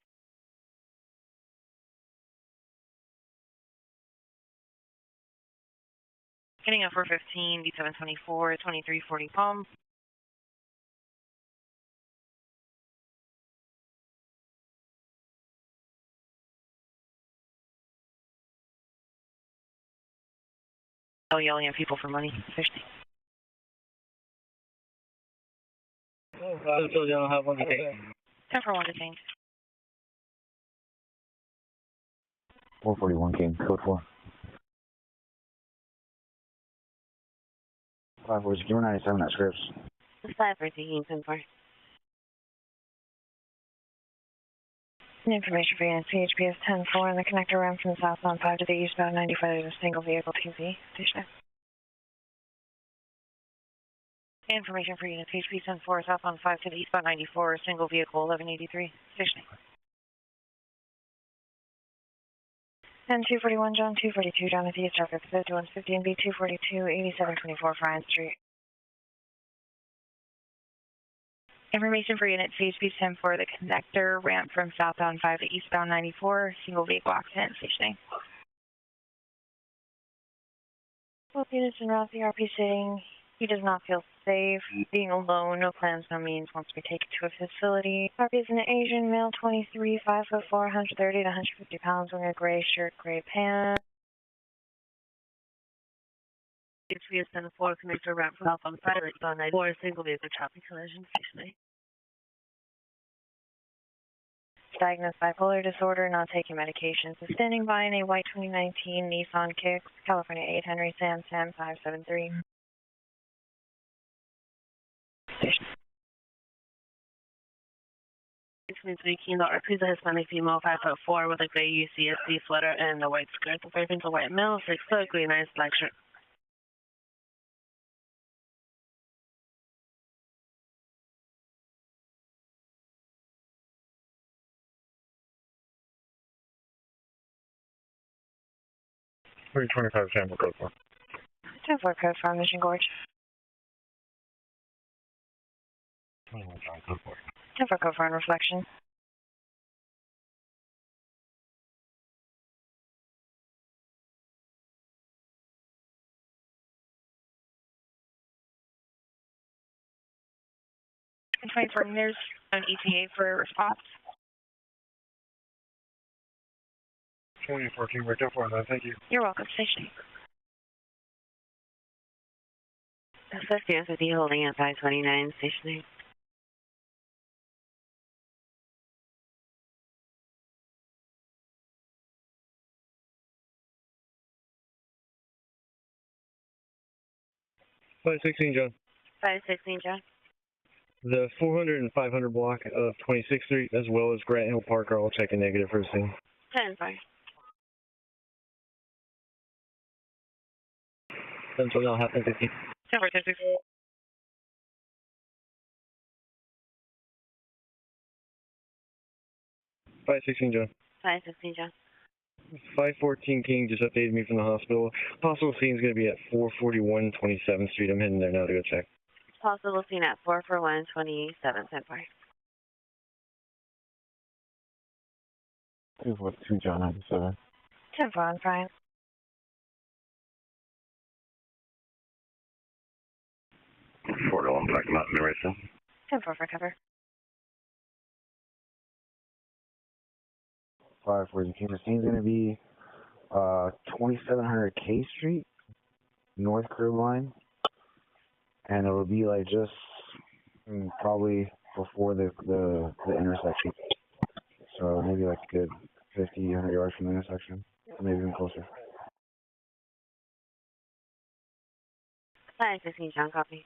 Getting up for 15, D724, 2340 Palm. Oh, yelling at people for money. Fishing. I still don't have one detained. 10 for 1 detained. 441 King, code 4. 5-4, secure 97 at Scripps. 5 for taking 10 for. Information for unit CHP is 10-4 and the connector ran from the southbound 5 to the eastbound 95 is a single vehicle TV. Station. Information for unit CHP 10-4 southbound 5 to the eastbound 94, single vehicle 1183. Station. And 241 John, 242 John, the traffic 5150 and B242, 8724 Bryant Street. Information for unit CHP 10-4, the connector ramp from southbound 5 to eastbound 94, single vehicle accident, stationing. Both units en route, the RP saying he does not feel safe, being alone, no plans, no means, wants to be taken to a facility. RP is an Asian male, 23, 5'4", 130 to 150 pounds, wearing a gray shirt, gray pants. CHP is 10-4, connector ramp from southbound 5 to eastbound 94, single vehicle traffic collision, stationing. Diagnosed bipolar disorder, not taking medications. Is standing by in a white 2019 Nissan Kicks, California 8 Henry Sam 573. Between Kilo RP is a Hispanic female, 5'4", with a gray UCSD sweater and a white skirt. The boyfriend's a white male, 6 foot, green eyes, black shirt. Three 25 sample code 4. 10-4 code for Mission Gorge. 21 code 4. 10-4 code for on reflection. And 24 meters on ETA for response. 2014, right there for that, thank you. You're welcome, stationing. Suspect USD holding at 529, stationing. Flight 16, John. 516, John. The 400 and 500 block of 26th Street, as well as Grant Hill Park, are all checking negative for the scene. 10-5. That's what happened 15. 10-4, 10-6. 516, John. 516, John. 514 King just updated me from the hospital. Hospital scene's going to be at 441 27th Street. I'm heading there now to go check. Possible scene at 441 27, 10-5. 242 John 97. 10-4 on Bryant. Fort Allen Black Mountain Racing. 10-4 for cover. 540 King. The scene's going to be 2700 K Street, North Curb Line. And it'll be like just probably before the intersection. So maybe like a good 50, 100 yards from the intersection, maybe even closer. 516, John, copy.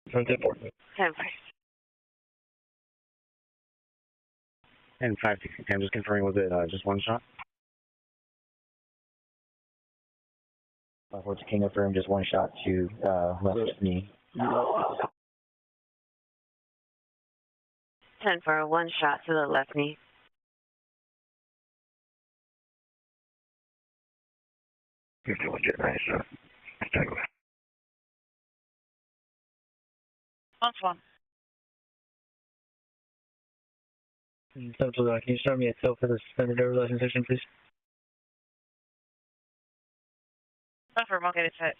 10-4. 10-5. And 516, I'm just confirming, was it just one shot? What's King affirm, just one shot to left knee. 10 for a 1 shot to the left knee. You're doing it nice, sir. One. Central, can you start me at tail for the suspended overlapping section, please? Confirm, I'll get it set.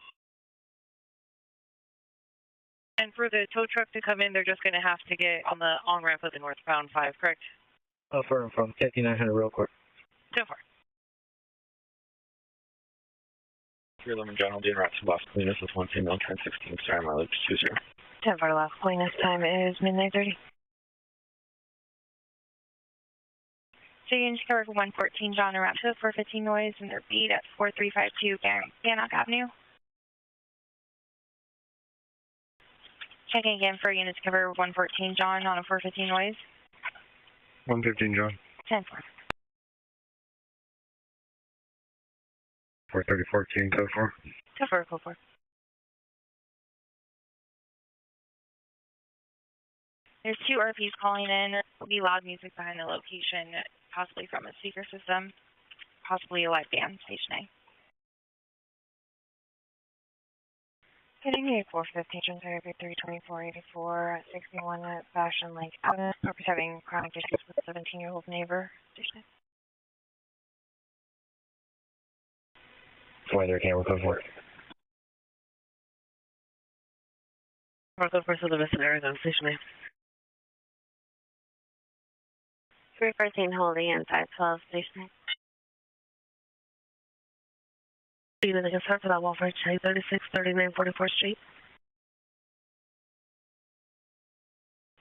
And for the tow truck to come in, they're just going to have to get on the on-ramp of the northbound 5, correct? Affirm from 5900 real quick. 10 4. 311 John, I'll do route to Las Colinas with 1 female, turn 16, star mileage 20. 10 for Las Colinas, time is midnight 30. So you can cover for 114 John and route to 415 noise and their beat at 4352 Bannock Avenue. Checking again for units cover 114 John on a 415 noise. 115 John. 10 4. 434 King, code 4. 10 4, code 4. There's 2 RPs calling in. There'll be loud music behind the location, possibly from a speaker system, possibly a live band, station A. Getting a 415, Transit 32484 at 61 at Fashion Lake Avenue. Purpose having chronic issues with 17-year-old neighbor, station A. Why their camera code 4. Marco for the Vista Arizona, station A. 314 holding inside 12, station A. Even the concern for that Walford, 3639 44th Street.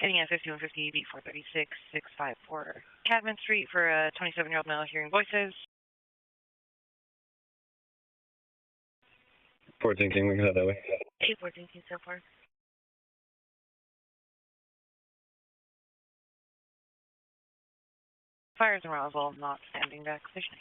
Getting at 5150 beat 436 654 Cadman Street for a 27-year-old male hearing voices. 14 King, we can head that way. 814 King so far. Fires in Roswell, not standing back, station A.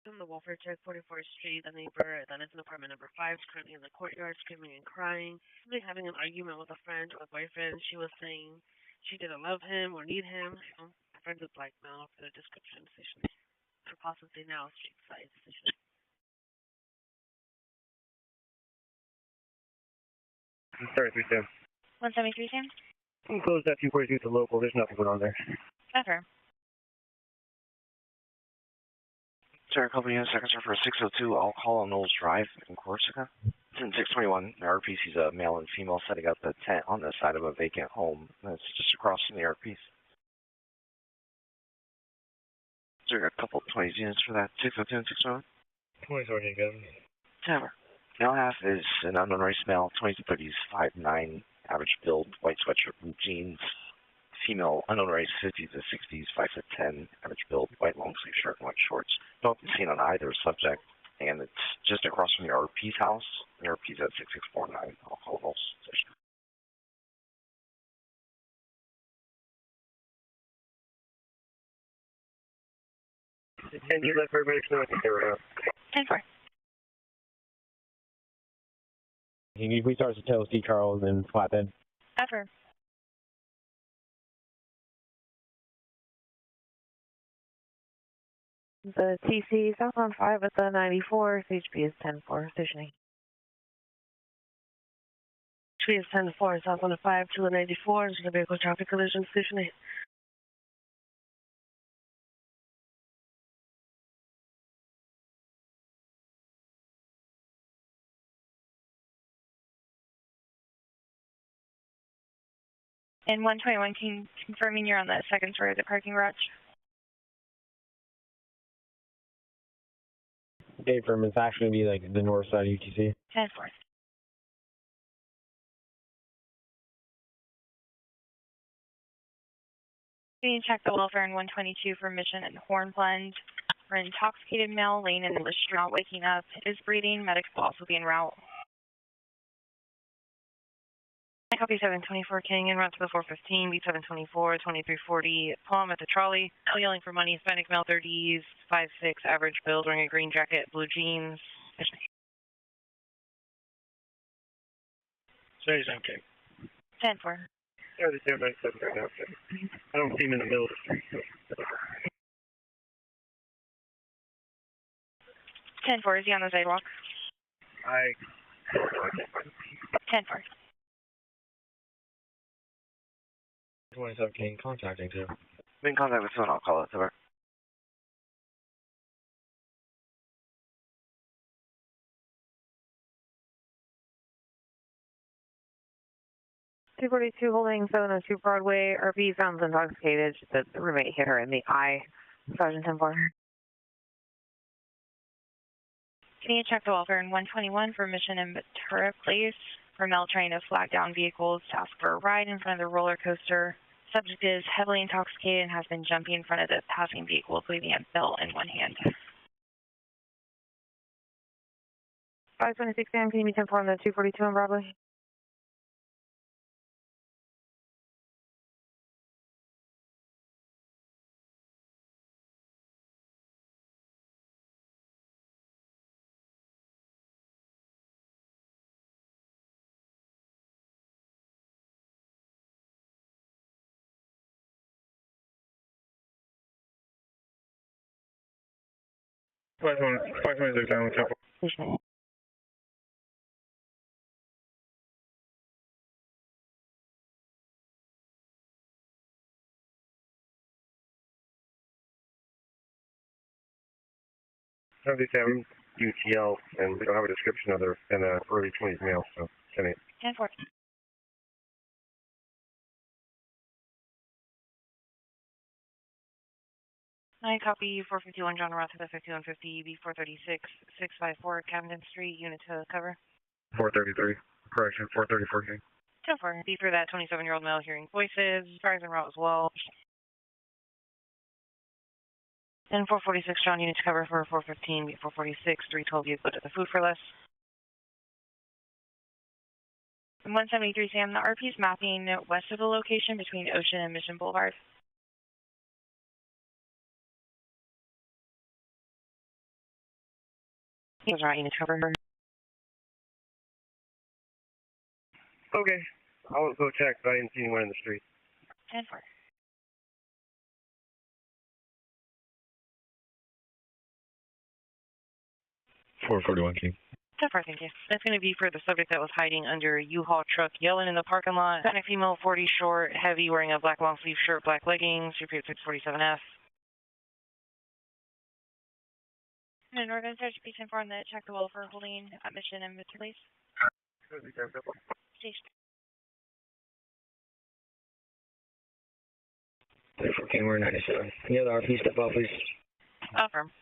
On the Walford, 44th Street, the neighbor that is in apartment number 5 is currently in the courtyard screaming and crying. She's having an argument with a friend or a boyfriend. She was saying she didn't love him or need him. Her friend is blackmail for the description station. For possibly now, street side station. 33 173, Sam? I'm closed at 242 to local. There's nothing going on there. Confirm. Sorry, company in seconds for 602. I'll call on Knowles Drive in Corsica. It's in 621. The RP sees a male and female setting up a tent on the side of a vacant home. That's just across from the RPs. So we got a couple of 20 units for that. 602 and 621. 20 sorting, Kevin. Never. Male half is an unknown race male, 20s to 30s, 5'9", average build, white sweatshirt, blue jeans. Female, unknown race, 50s to 60s, 5'10", average build, white long sleeve shirt, and white shorts. No one seen on either subject, and it's just across from the RP's house. The RP's at 6649. I'll call Knowles station. And you let everybody know what they were around. 10 4. Can you please start to tell Steve Charles and Flatbed? Confirm. The TC south on 5 at the 94, HP is 10-4, stationing. HP is 10-4, south on the 5 to the 94, into the vehicle traffic collision, station 8. And 121, confirming you're on the second story of the parking garage. Dave firm, it's actually going to be like the north side of UTC. 10-4. You can check the welfare in 122 for Mission and Horn Blend. For an intoxicated male laying in the street not waking up, is breathing. Medics will also be en route. copy 724 King, en route to the 415, B724, 2340, Palm at the trolley. Still yelling for money, Hispanic male 30s, 5'6", average build, wearing a green jacket, blue jeans. Station King. 10-4. Yeah, the 1097 right now. I don't see him in the middle of the street. 10-4, is he on the sidewalk? 10-4. 27 King, contacting 2. I'm in contact with someone, I'll call it. Over. $242 holding 702 Broadway. RP sounds intoxicated. The roommate hit her in the eye. Sergeant 10-4. Can you check the welfare in 121 for Mission in Ventura Place? For Mel trying to flag down vehicles to ask for a ride in front of the roller coaster. Subject is heavily intoxicated and has been jumping in front of the passing vehicles, leaving a belt in one hand. 526 Sam, can you meet 10-4 on the 242 on Broadway? Five 526 down with 10-4. $77 UTL, and we don't have a description of their in the early 20s male, so 10-8. 10-4. I copy 451 John Roth to the 5150 B436 654 Camden Street, unit to cover. 433, correction, 434 King. 10-4. B for that 27-year-old male hearing voices, drives en route as well. Then 446 John, unit to cover for 415 B446 312 Euclid to the food for less. And 173 Sam, the RP is mapping west of the location between Ocean and Mission Boulevard. He's right, unit to cover her. Okay, I'll go check, but I didn't see anyone in the street. 10-4. King. 10-4, thank you. That's going to be for the subject that was hiding under a U-Haul truck, yelling in the parking lot. Hispanic female, 40 short, heavy, wearing a black long sleeve shirt, black leggings, repeat 647F. And we're going to search P10-4 on the check the well for holding at Mission and Mr. Place. Station. 34 King, we're 97. Any other RP step out, please? Affirm.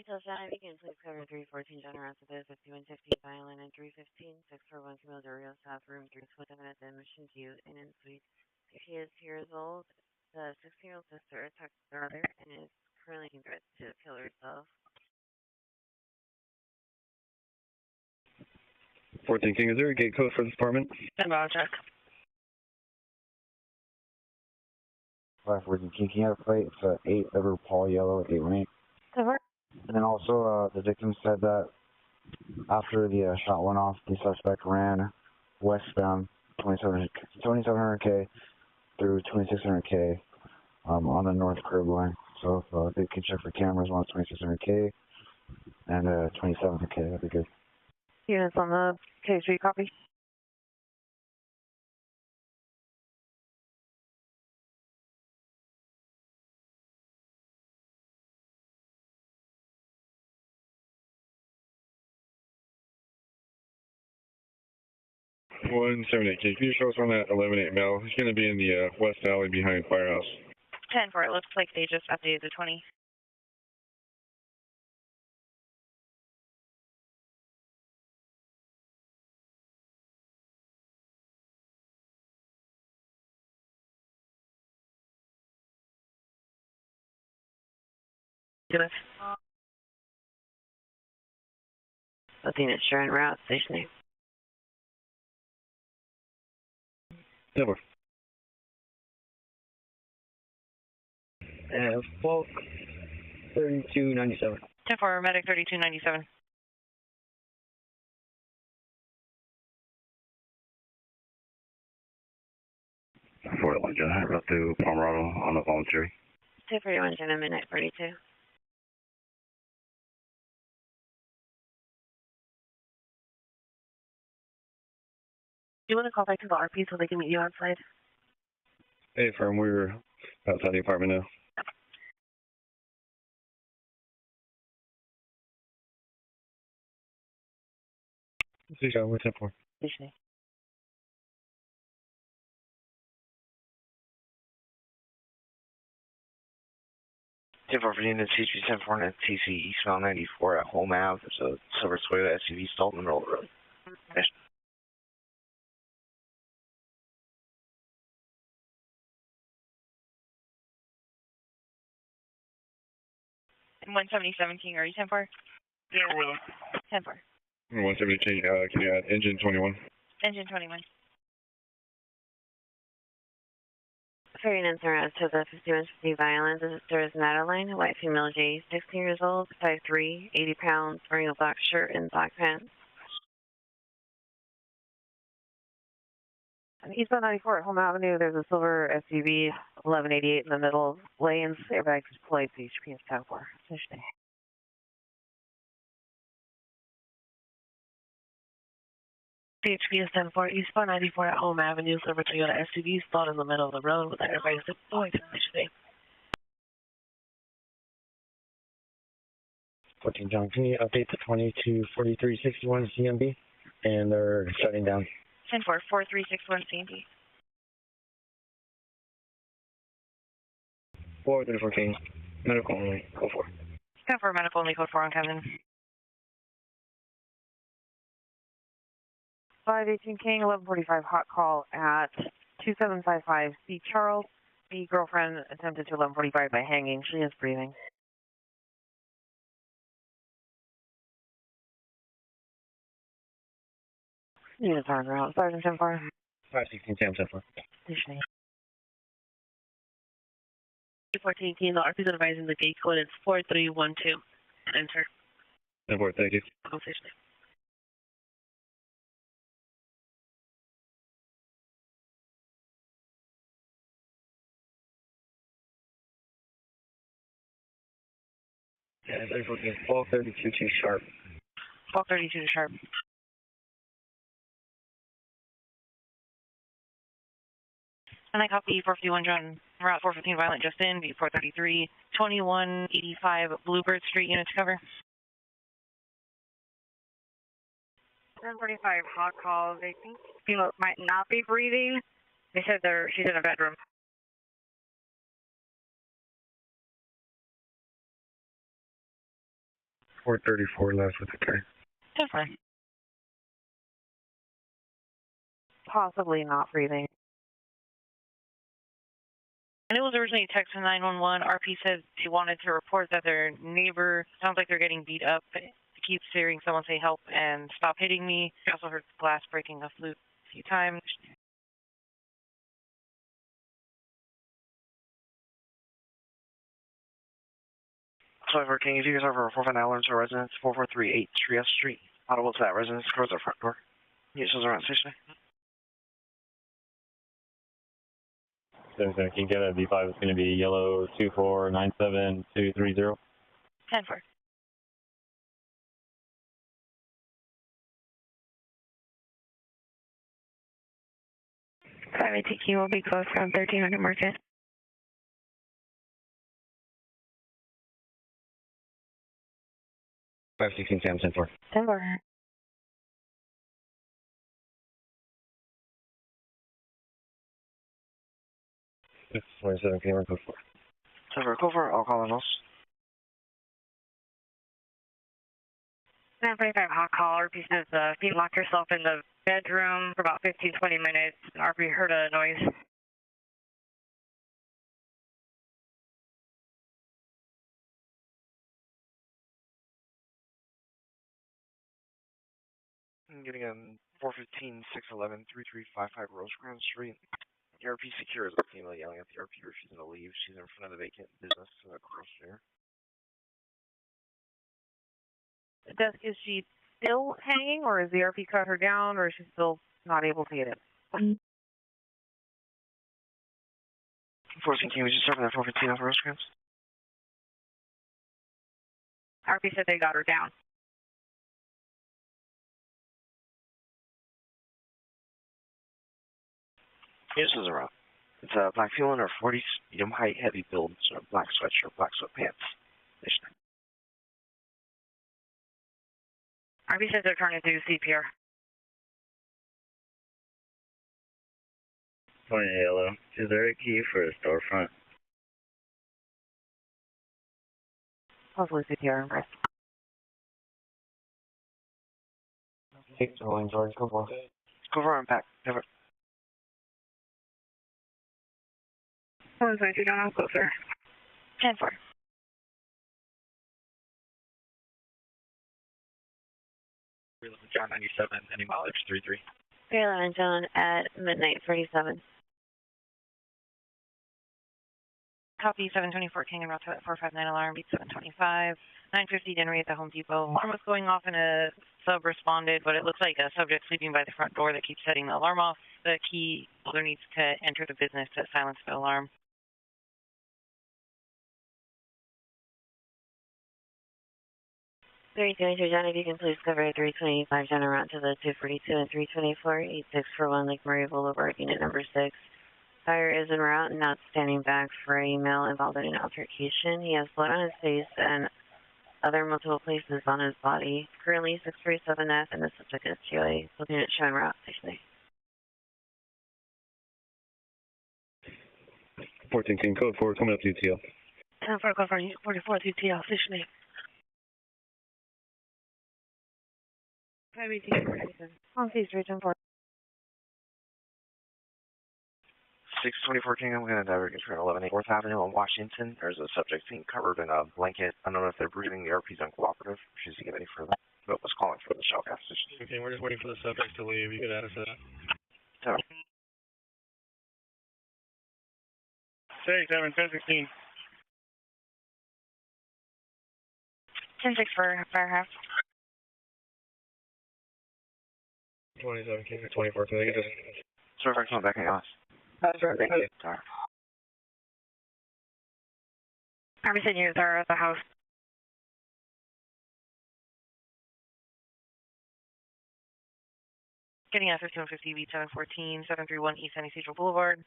Detail 7, you can please cover 314 John Ross with 5150 Violin and 315 641 Camille Del Rio South Room 327 at the Mission View Inn and Suite. If she is 2 years old, the 16-year-old sister attacked her brother and is currently in threat to kill herself. 14 King, is there a gate code for this apartment? Check. 514 King, can you have a plate? It's 8 Ever Paul Yellow 818. Cover. And then also, the victim said that after the shot went off, the suspect ran westbound 2700K through 2600K on the north curb line. So if they could check for cameras on 2600K and 2700K, that'd be good. Units on the K Street, copy. King, can you show us on that 11-8 male? He's going to be in the west alley behind Firehouse. 10-4, it looks like they just updated the 20. Good. Looking at Sharon Route, station name. 10-4. And Falk 3297. 10-4, medic 3297. Fort Lincoln, up to Pomerado on a voluntary. 241 Jenna, midnight 42. Do you want to call back to the RP so they can meet you outside? Hey, firm, we're outside the apartment now. See you, we're 10-4. Usually. For unit CG 10-4 and TC eastbound 94 at Home Ave. There's a silver Toyota SUV stalled in the middle of the road. Yes. And 177 King, are you 10-4? Yeah, we're 10-4. 170 King, can you add engine 21? Engine 21. Ferrying in surrounds to the 5150 Violence. There is Madeline, a white female J, 16 years old, 5'3", 80 pounds, wearing a black shirt and black pants. Eastbound 94 at Home Avenue, there's a silver SUV, 1188 in the middle lanes. Airbags deployed, so you should be in 10-4. Finish day. CHP is 10-4, eastbound 94 at Home Avenue, silver Toyota SUV stalled in the middle of the road with the airbags deployed. Finish day. 14 John, can you update the 224361 CMB? And they're shutting down. 10-4, 4361 CMB. 434 King, medical only, code 4. 10-4, medical only, code 4 on Kevin. 518 King, 1145 hot call at 2755 C. Charles. The girlfriend attempted to 1145 by hanging. She is breathing. Units on route. Sergeant 10-4. 516 Sam 10-4. Conditioning. 14 King, the RP is advising the gate code is 4312. Enter. 10-4, thank you. Conversation. Yeah, 34 King, 1232 sharp. 1232 sharp. And I copy 451 John, route 415 violent just in, V433, 2185 Bluebird Street, unit to cover. 1045 hot call. They think female might not be breathing. They said she's in a bedroom. 434 left with the car. 10-4. Possibly not breathing. And it was originally a text from 911. RP said she wanted to report that their neighbor sounds like they're getting beat up. She keeps hearing someone say help and stop hitting me. She also heard glass breaking a flute a few times. So for King, if you guys are over 45 alarms or residence, 4438 Trieste Street. Audible to that residence, close the front door. Units around station. King Kevin, V5 is going to be yellow 2497230. 10-4. TQ will be closed from 1300 Market. Five 16 Sam 10-4. 10-4. It's 27 King, code 4. So for code 4, I'll call in else. 945 hot call. RP says she locked herself in the bedroom for about 15-20 minutes. RP heard a noise. I'm getting a 415 611 3355 Rosecrans Street. The RP secure is a female yelling at the RP refusing to leave. She's in front of the vacant business across there. Desk, is she still hanging, or has the RP cut her down, or is she still not able to get in? 14, can we just start with that 415 off Rosecrans? RP said they got her down. This is a route. It's a black fuel under 40, medium height, heavy build, so black sweatshirt, black sweatpants. RP says they're trying to do CPR. Point yellow. Is there a key for a storefront? Possibly CPR. Right. Hey, rolling George, go for it. Go for impact. Never. What was I do down closer? 10-4. John 97, any mileage 33. 311 John at midnight 37. Copy 724 King and route to 459 alarm, beat 725. 950 Denry at the Home Depot. Alarm was going off and a sub responded, but it looks like a subject sleeping by the front door that keeps setting the alarm off. The key holder needs to enter the business to silence the alarm. John, if you can please cover 325 John route to the 242 and 324, 8641 Lake Murray Boulevard, unit number 6. Fire is en route and not standing back for a male involved in an altercation. He has blood on his face and other multiple places on his body. Currently 637F and the subject is GOA. Unit showing route, station 14 King, code 4, coming up to UTL. 10-4, code 44 to UTL, station 8. On East Region 4. 624 King, I'm going to divert you to 11 4th Avenue on Washington. There's a subject being covered in a blanket. I don't know if they're breathing. The RP's uncooperative. Refusing to get any further. But was calling for the shell gas station. Okay, we're just waiting for the subject to leave. You could add us that. 7, 1016. 10-6 for Firehouse. 27 King, 24 King, Sorry if I come back and ask. That's right, thank you. Sorry. RP said you are at the house. Getting at 5150 beat 714, 731 East Sunny Central Boulevard.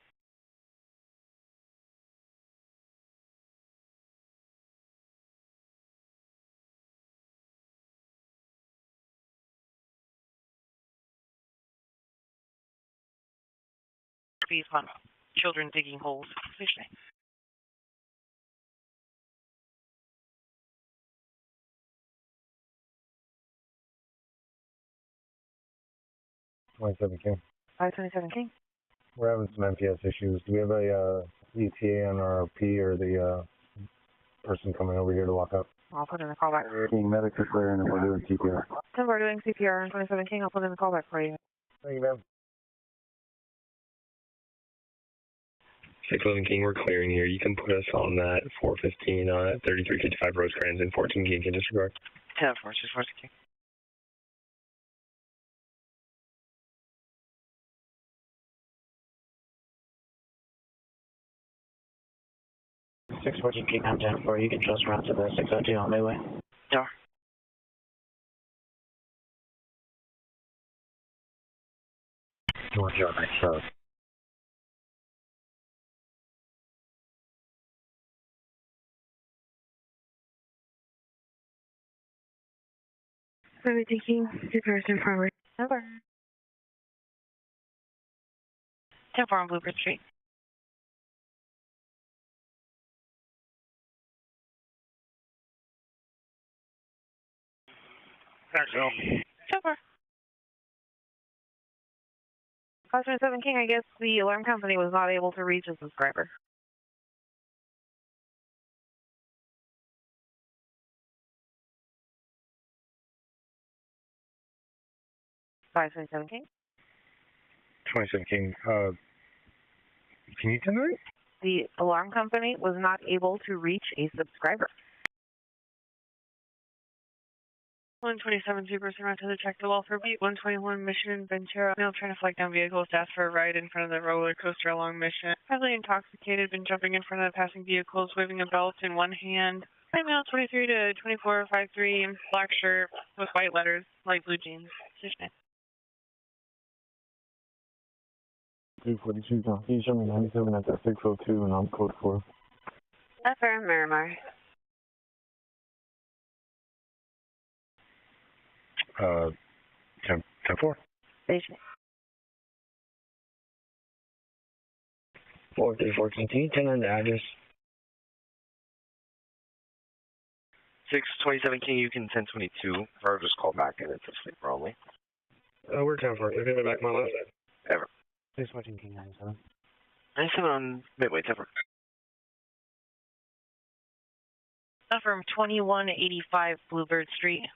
On children digging holes. Fishing. King. 527 King. We're having some MPS issues. Do we have a ETA on our RP or the person coming over here to lock up? I'll put in a callback. King, medics are clearing and we're doing CPR. So we're doing CPR on 27 King. I'll put in a callback for you. Thank you, ma'am. 611 King, we're clearing here. You can put us on that 415 3355 Rosecrans and 14 King can disregard. 10-4, 6-4 King. King, I'm 10-4. You can trust route to the 602 on Midway. Yeah. North York, nice road. So we're taking person forward. Over. 10-4 on Bluebird Street. Axel. 10-4. 527 King, I guess the alarm company was not able to reach a subscriber. 527 King. 27 King. Can you tender it? The alarm company was not able to reach a subscriber. 127 Super Surround to the check the welfare beat. 121 Mission Ventura. Male trying to flag down vehicles to ask for a ride in front of the roller coaster along Mission. Highly intoxicated, been jumping in front of the passing vehicles, waving a belt in one hand. Male 23 to 24, 5'3", black shirt with white letters, light blue jeans. Station 342, John. Can you show me 97 at that 602 and I'm code 4? Affirm, Miramar. 10-4. Station 4314. Can you tell on the address? 627 King, you can 1022. Or just call back and it's a sleeper only. We're 10-4. They're going back my left side. Ever. 614 King 97. 97 on Midway, 10-4. From 2185 Bluebird Street.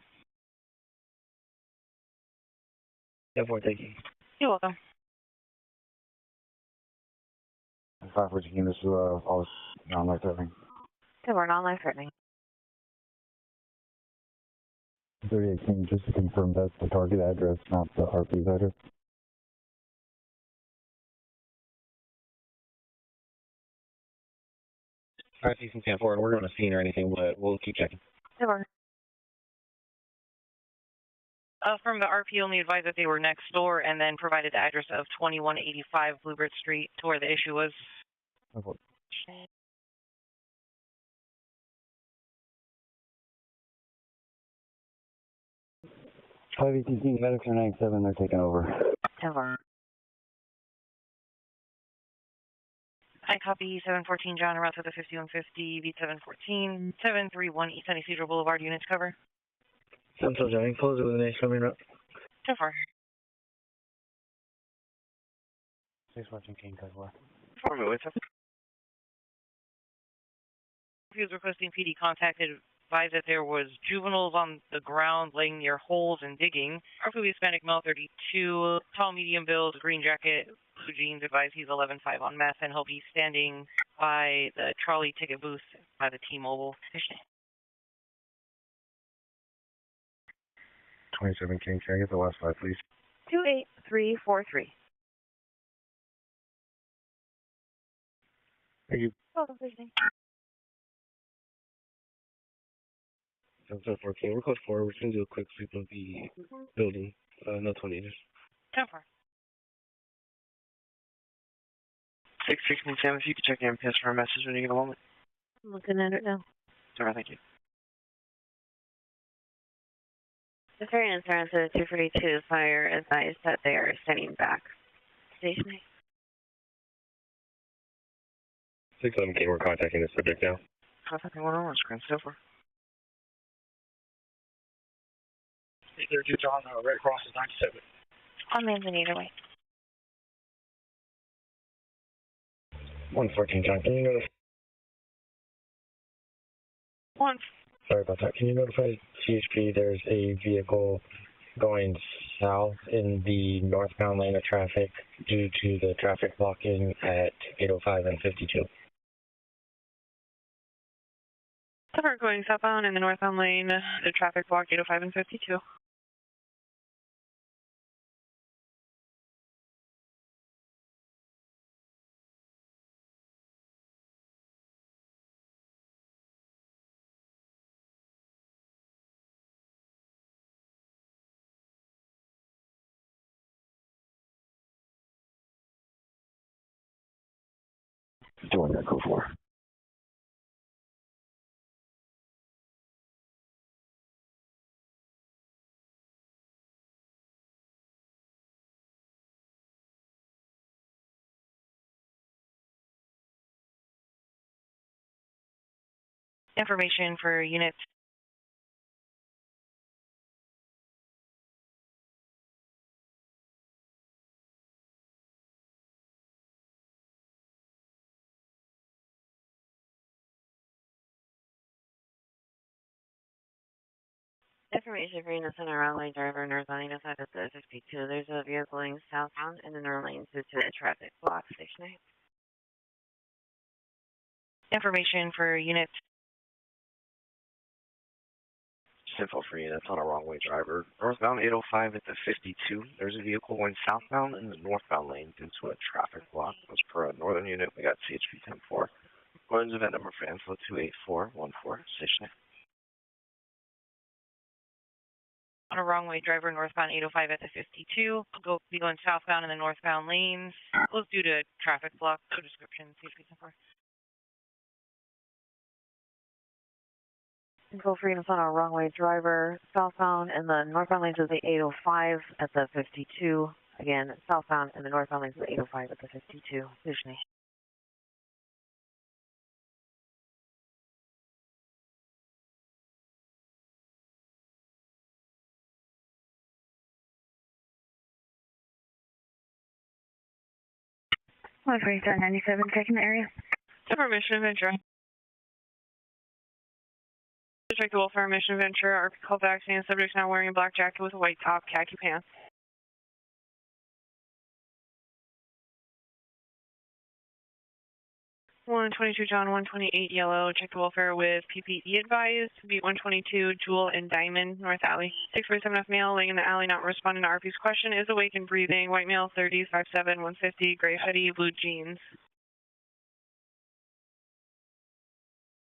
10-4, thank you. You're welcome. 514 King, this is all non-life threatening. Okay, we're non-life threatening. 38 King, just to confirm that's the target address, not the RP's address. Alright, Season 10-4, we're going to scene or anything, but we'll keep checking. Sure. From the RP, only advised that they were next door and then provided the address of 2185 Bluebird Street to where the issue was. Okay. Five ATC, medics are 97, they're taking over. Ever. I copy 714 John, route to the 5150, beat 714, 731 East Sunny Cedar Boulevard, units cover. 7 John, close it with an H coming up. 10-4. 614 King, code 4. For me, what's up? He was requesting PD contacted, advised that there was juveniles on the ground laying near holes and digging. RP Hispanic male 32, tall medium build, green jacket, blue jeans, advised he's 11.5 on meth and he'll be standing by the trolley ticket booth by the T-Mobile station. 27 King, can I get the last 5, please? 28343. Thank you. Welcome, station. 714, we're close 4. We're just going to do a quick sweep of the building. No 20 meters. 10-4. 667, if you could check your MPS for a message when you get a moment. I'm looking at it now. Alright, thank you. The ferry insurance at 242 fire advised that they are sending back. Station 611 King, we're contacting the subject now. Contacting 101, screen still for. 832 John, Red Cross is 97. On Manzan either way. 114 John, can you notify? Sorry about that. Can you notify CHP there's a vehicle going south in the northbound lane of traffic due to the traffic blocking at 805 and 52? Cover going southbound in the northbound lane, the traffic block 805 and 52. Doing that, code 4. Information for units. Information for units on a runway driver north on 805 at the 52. There's a vehicle going southbound in the north lane due to a traffic block. Station 8. Information for units. Info for units on a wrong way driver. Northbound 805 at the 52. There's a vehicle going southbound in the northbound lane due to a traffic block. As per a northern unit, we got CHP 10-4. Going to event number for info 28414. Station 8. On a wrong way driver northbound 805 at the 52. Be going southbound in the northbound lanes. Closed due to traffic block. No description. CHP 10-4. Info for units on a wrong way driver southbound in the northbound lanes of the 805 at the 52. Again, southbound in the northbound lanes of the 805 at the 52. Station 8. One for 97, checking the area. Mission Ventura. Check the welfare Mission Ventura. Our call back saying subject now wearing a black jacket with a white top, khaki pants. One 22 John, 128 yellow. Check the welfare with PPE advised. Beat 122 Jewel and Diamond, North Alley. 647F male laying in the alley, not responding to RP's question. Is awake and breathing. White male, 30s, 5'7", 150, gray hoodie, blue jeans.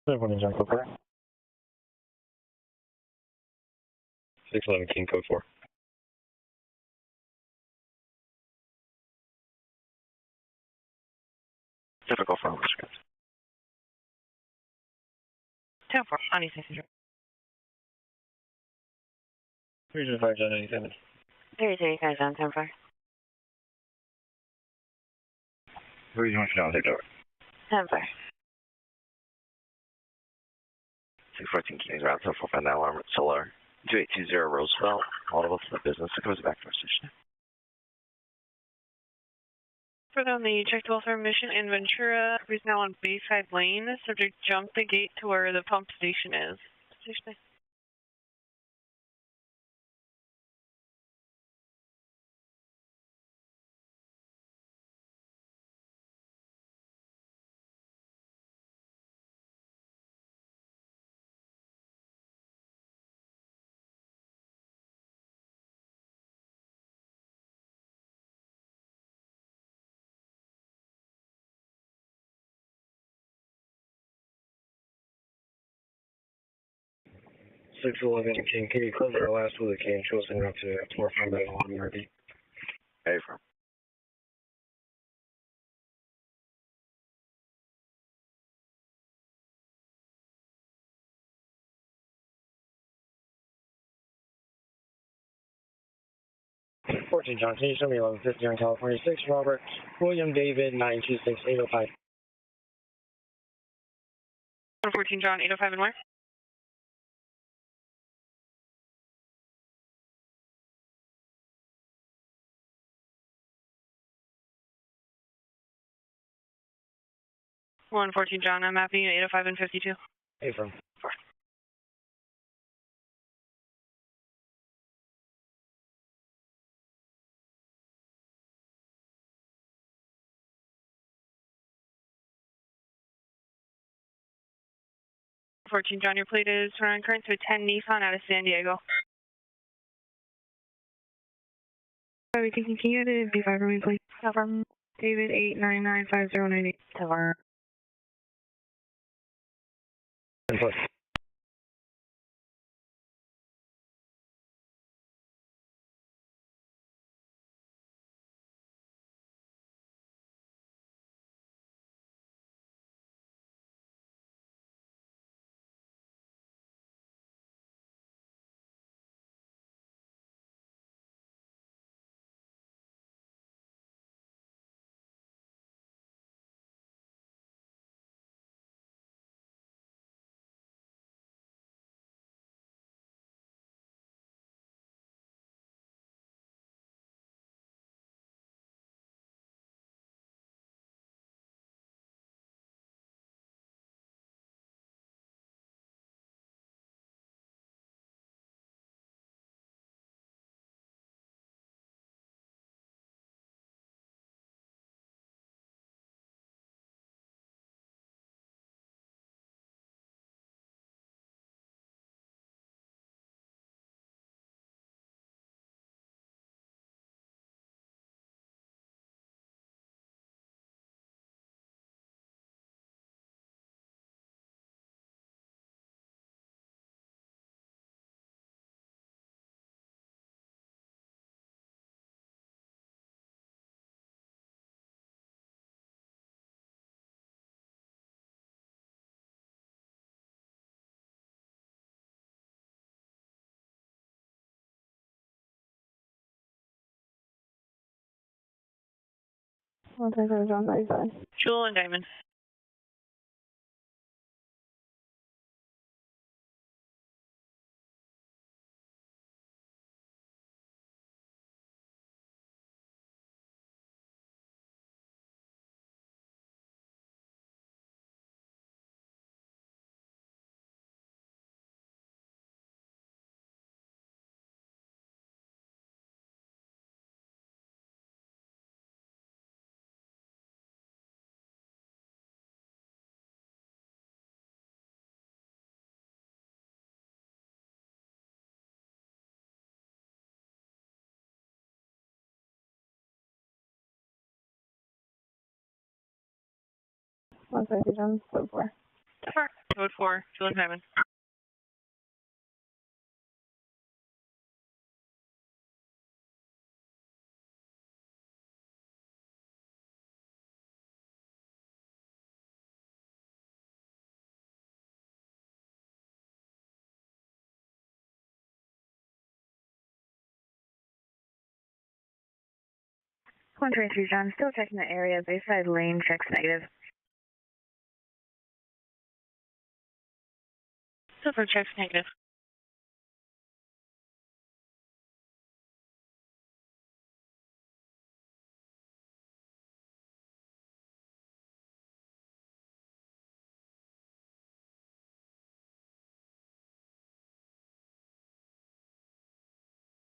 714 John, code 4. 611 King, code 4. Typical from the script. 10-4, on East 600. 305 John 97. 335 John 10-4. Who do you want to know? Take over. 10-4. 614 Kings Route, 745 that alarm at Solar. 2820 Roosevelt. Audible to the business. It goes back to our station. Further on the check the welfare mission in Ventura, he's now on Bayside Lane. Subject jumped the gate to where the pump station is. Station 8. Six 11 King, can you close our last with a King? Show us in route to 4-5 by 1 RD. Hey, from. John, can you show me 1150 on California 6, Robert, William David, 926 805. 114 John, 805 and where? One 14 John, I'm mapping 805 and 52. Hey, from. 14 John, your plate is turn on current to a 10 Nissan out of San Diego. Can you add a B5 for me, please? Cover. David 8995098. Cover. 10+. 127 John 97. Jewel and Diamond. One second, John, code 4. Code 4, Jewel and Diamond. One 23 John, still checking the area. Bayside lane checks negative. Silver checks negative.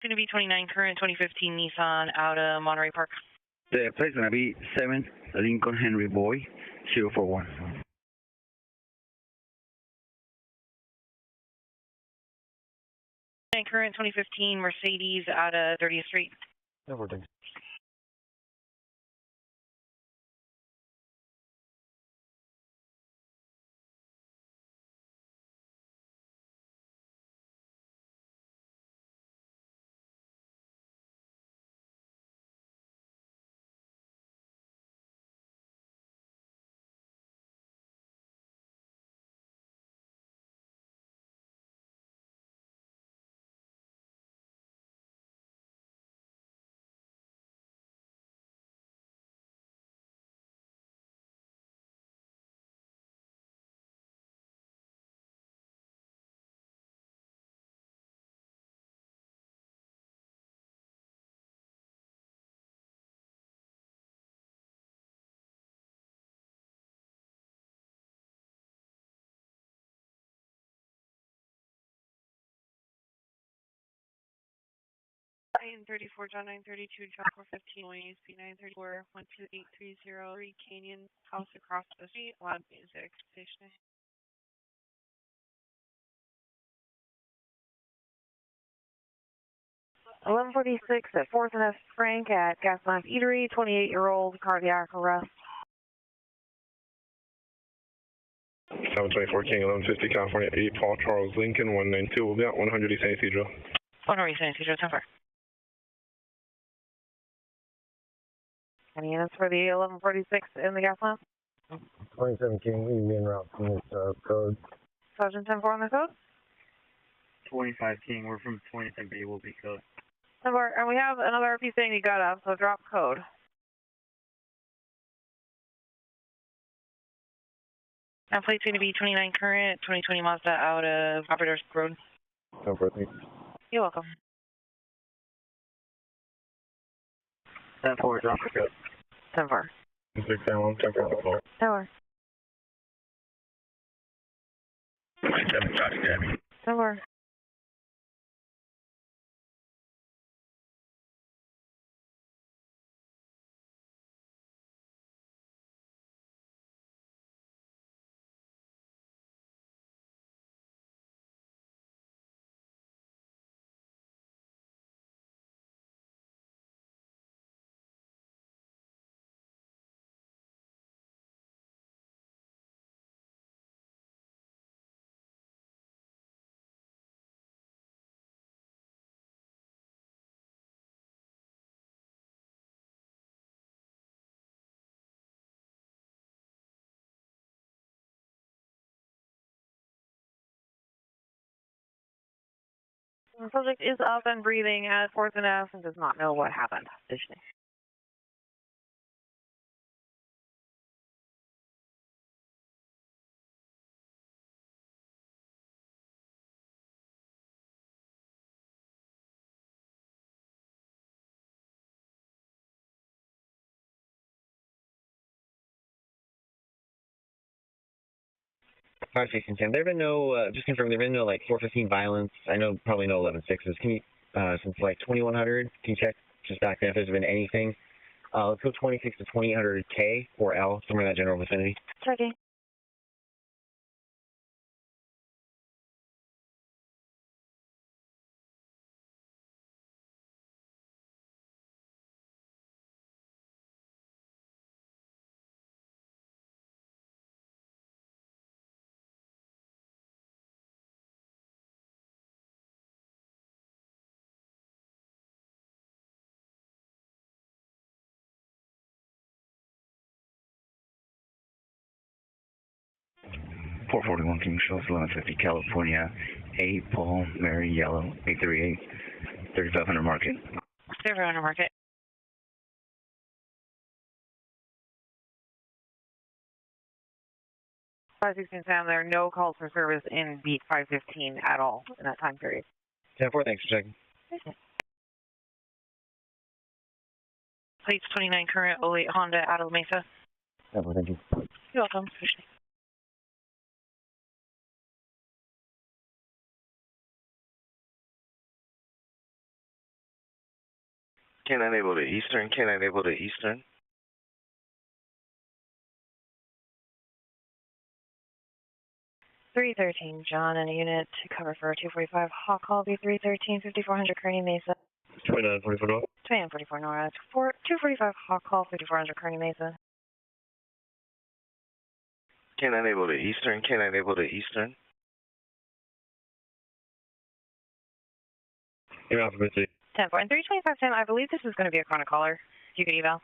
Going to be 29 current 2015 Nissan out of Monterey Park. The place is going to be 7 Lincoln Henry Boy 041. Current 2015 Mercedes out of 30th Street. Never thanks. Ian 34, John 932, John 415, WSP 934, 12830, Canyon House across the street, loud music, station. Eleven 46 at 4th and F. Frank at Gaslamp Eatery, 28-year-old cardiac arrest. 724 King, 1150 California, 8 Paul Charles Lincoln, 192 will be out, 100 East San Isidro. 100 East San Isidro, 10-4. Any units for the 1146 in the Gaslamp? 27 King, EV en route from this code. Sergeant 10-4 on the code? 25 King, we're from 27 B, will be code. 10-4, and we have another RP saying you got up, so drop code. That plate's going to be 29 current, 2020 Mazda out of Operator's Road. 10-4, thanks. You're welcome. 10-4, drop code. 10-4. 6 1 10 4 4. 10-4. 27 Scotty Gabby. 10-4. The subject is up and breathing at 4th and F and does not know what happened. 516 There have been no, just confirm, there have been no, like, 415 violence. I know probably no 11-6s. Can you, since, like, 2100, can you check just back then if there's been anything? Let's go 26 to 2800 K or L, somewhere in that general vicinity. Checking. Four 41 King Shows 1150 California, 8 Paul Mary Yellow 838 3500 Market. 3500 Market. Sam, there are no calls for service in beat 515 at all in that time period. 10-4, thanks for checking. Plates 29 current 08 Honda out of Mesa. 10-4, thank you. You're welcome. Can I enable to Eastern? Can I enable to Eastern? $313, John, and a unit to cover for 245 Hawk Hall, B313, 5400 Kearney Mesa. 2944 North. 2944 North, 245 Hawk Hall, 5400 Kearney Mesa. Can I enable to Eastern? Can I enable to Eastern? You're occupancy. 10-4, and 325 Sam, I believe this is going to be a Chronic caller. If you could eval.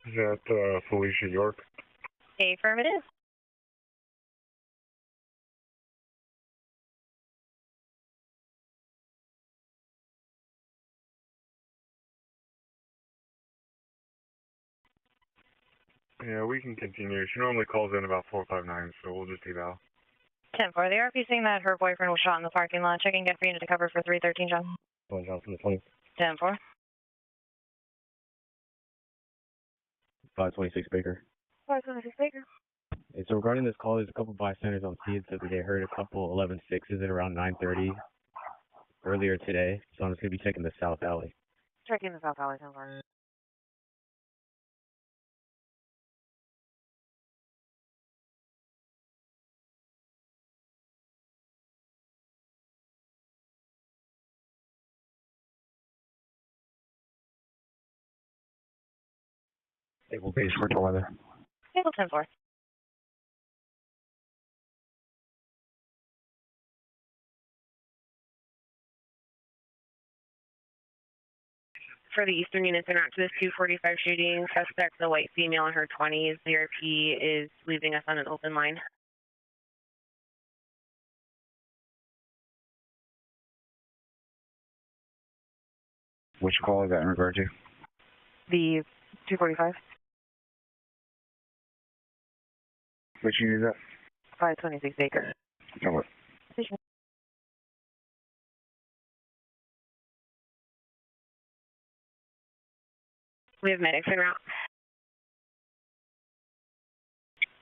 Is that Felicia York? Affirmative. Yeah, we can continue. She normally calls in about 459, so we'll just eval. 10-4, the RP saying that her boyfriend was shot in the parking lot. Checking again for unit to cover for 313, John. One John from the 20. 10-4. 526 Baker. 526 Baker. Hey, so regarding this call, there's a couple bystanders on scene said that they heard a couple 11-6s at around 9:30 earlier today. So I'm just going to be checking the South Alley. Checking the South Alley, 10-4. Able base for the weather. Table 10-4. For the Eastern units in route to this 245 shooting, suspect, the white female in her 20s. The RP is leaving us on an open line. Which call is that in regard to? The 245. Which unit is that? 526 Baker. Over. We have medics en route.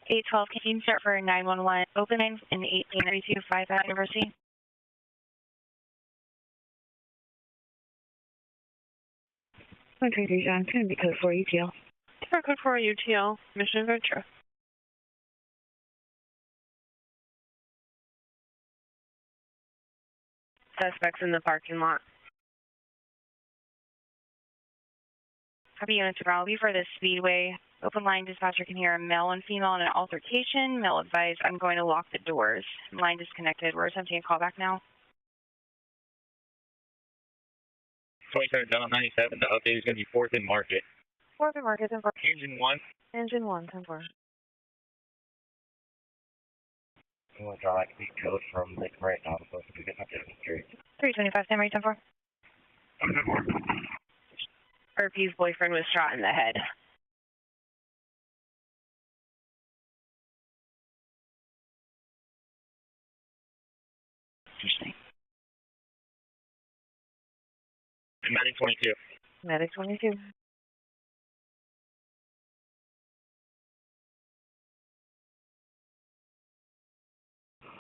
812, can you start for 911 open lines in 1832 at University? John, it's going to be code 4 UTL. Code 4 UTL, Mission Adventure. Suspects in the parking lot. Copy units to Raleigh for the Speedway. Open line dispatcher can hear a male and female in an altercation. Male advised, I'm going to lock the doors. Line disconnected. We're attempting a callback now. 27 John 97, the update is going to be 4th and Market. 4th and Market, 10-4. Engine 1. Engine 1, 10-4. You want to draw like speed code from Lake right now, supposed to be getting up to the street. 325, Sam, ready, 10-4. RP's boyfriend was shot in the head. Interesting. Medic 22. Medic 22.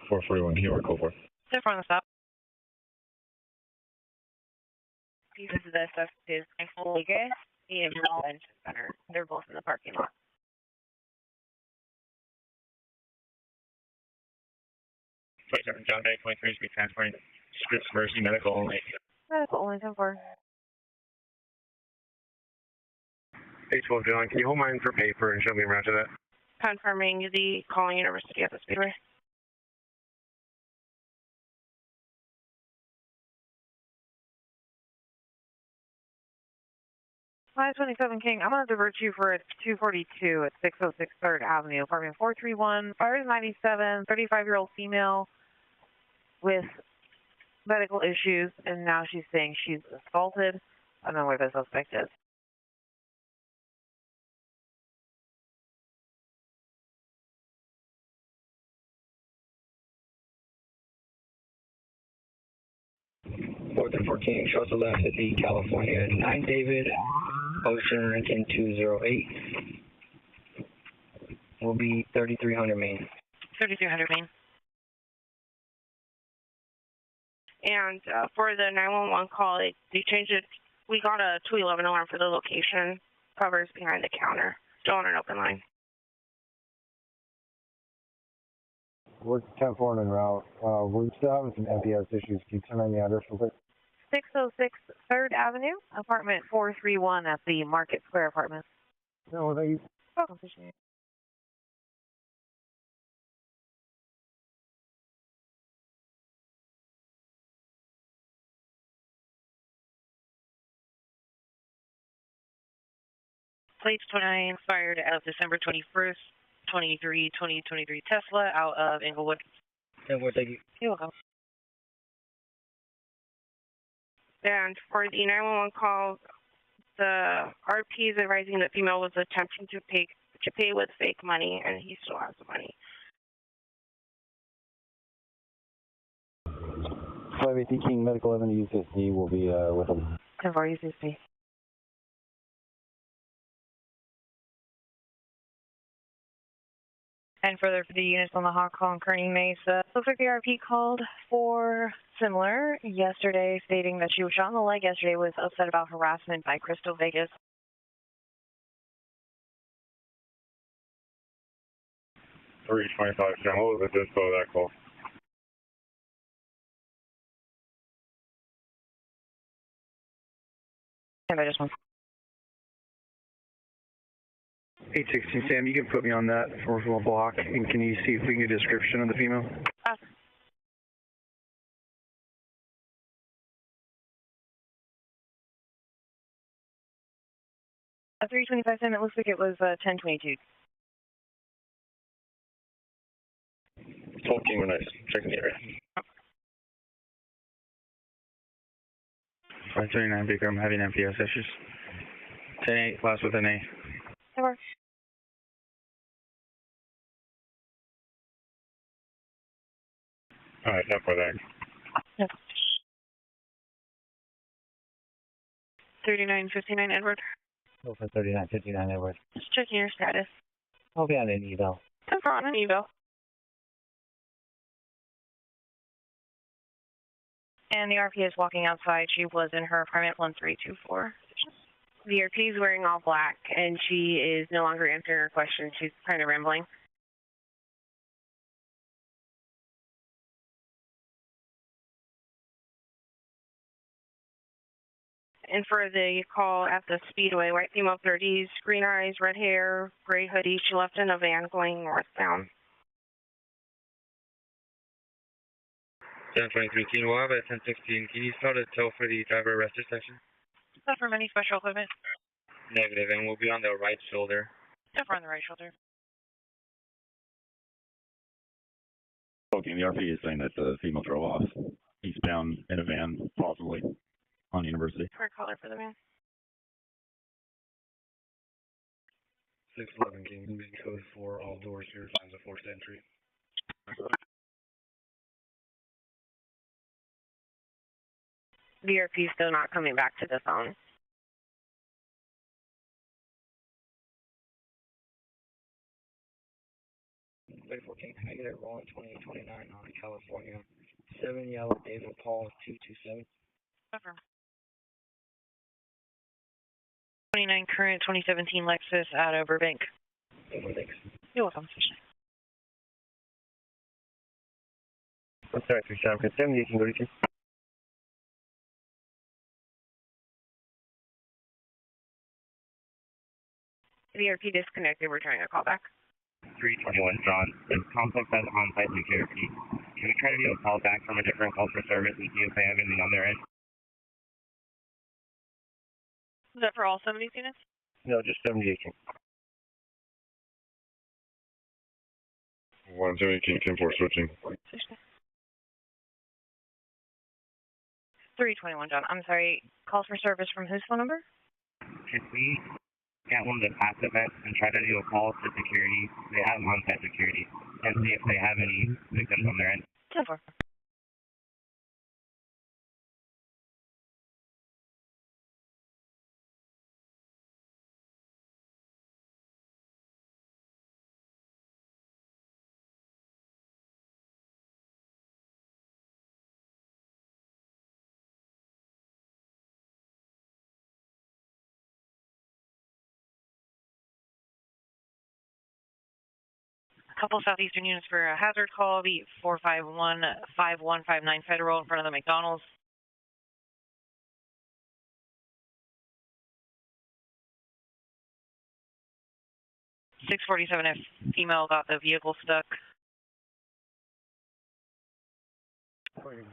441, can you work code 4? They're front of the stop. This is the suspect is Vegas and Convention Center. They're both in the parking lot. John Bay, 23 Street, transporting Scripps Mercy Medical only. Medical only, 10-4. 812 John, can you hold mine for paper and show me around to that? Confirming the calling University at the Speedway. Line 27 King, I'm going to divert you for a 242 at 606 3rd Avenue, apartment 431, fire 97, 35-year-old female with medical issues, and now she's saying she's assaulted. I don't know where the suspect is. Fourth and 14, shows the left at the California 9 David, Ocean Lincoln 208. Will be 3300 Main. 3300 Main. And for the 911 call, they changed it. We got a 211 alarm for the location. Covers behind the counter. Still on an open line. We're 10-4 en route. We're still having some MPS issues. Can you turn on the address real quick? 606 3rd Avenue, apartment 431 at the Market Square apartment. No, thank you. Welcome. Plates 29 expired as December 21st, 2023 Tesla out of Inglewood. And what thank you. You're welcome. And for the 911 call, the RP is advising that female was attempting to pay with fake money, and he still has the money. 580 King, Medical Avenue, UCSD will be with him. 10-4 UCSD. And further for the units on the hot call in Kearney Mesa, looks like the RP called for similar yesterday, stating that she was shot in the leg yesterday, was upset about harassment by Crystal Vegas. Three 25, John, what was the dispo of that call? And I just want 816 Sam, you can put me on that for a block, and can you see if we can get a description of the female? 325 Sam, it looks like it was 1022. 12 King, we're nice. Checking the area. 539 Baker, I'm having MPS issues. 10-8, last with an A. Over. All right, not for that. Yep. 3959 Edward. Go for 3959 Edward. Just checking your status. I'll be on an eval. 10-4 on an eval. And the RP is walking outside. She was in her apartment 1324. The RP is wearing all black, and she is no longer answering her questions. She's kind of rambling. And for the call at the Speedway, white female 30s, green eyes, red hair, gray hoodie. She left in a van going northbound. 1023 King, we'll have at 1016. Can you start a tow for the driver arrested section? Not from any special equipment. Negative, and we'll be on the right shoulder. Never on the right shoulder. Okay, the RP is saying that the female drove off eastbound in a van, possibly on University. Her color for the van. 611 King, moving code 4, all doors here, signs of forced entry. The RP is still not coming back to the phone. 34 King, can I get it rolling 2029 on California? 7 yellow, David Paul, 227. Confirm. 29 current 2017 Lexus out of Burbank. Thanks. You're welcome. I'm sorry, 37, you can go to The ERP disconnected. We're trying to call back. 321 John. This complex has on-site security. Can we try to do a call back from a different call for service and see if they have anything on their end? Is that for all 70 units? No, just 78. 170 King, 10-4 switching. 321 John. I'm sorry. Calls for service from whose phone number? Can we get one of the passive vets and try to do a call to security? They have on-site security and see if they have any victims on their end. 10-4. Couple southeastern units for a hazard call, the 451-5159 Federal in front of the McDonald's. .647 if female got the vehicle stuck.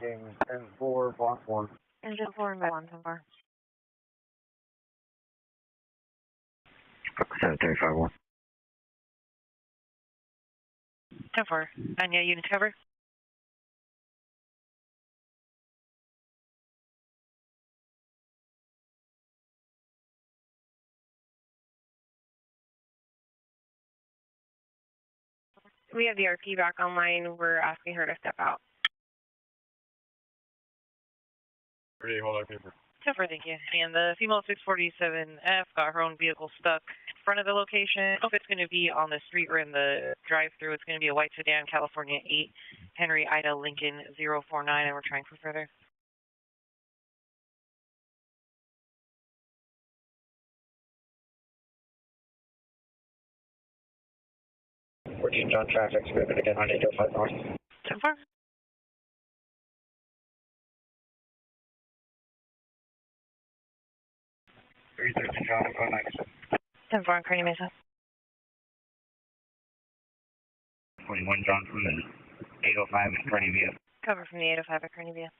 Game 10-4, block 1. Engine 4 and by 1 so far. 735-1. 10-4. And yeah, unit cover. We have the RP back online. We're asking her to step out. Ready, hold on, paper. 10-4, thank you. And the female 647F got her own vehicle stuck in front of the location. If it's going to be on the street or in the drive-thru, it's going to be a white sedan, California 8, Henry Ida Lincoln 049, and we're trying for further. John traffic, scripted again on 805 north. 10-4. 313 John, on 96. 10-4 on Kearney Mesa. 21 John from the 805 in Kearney Via. Cover from the 805 at Kearney Via.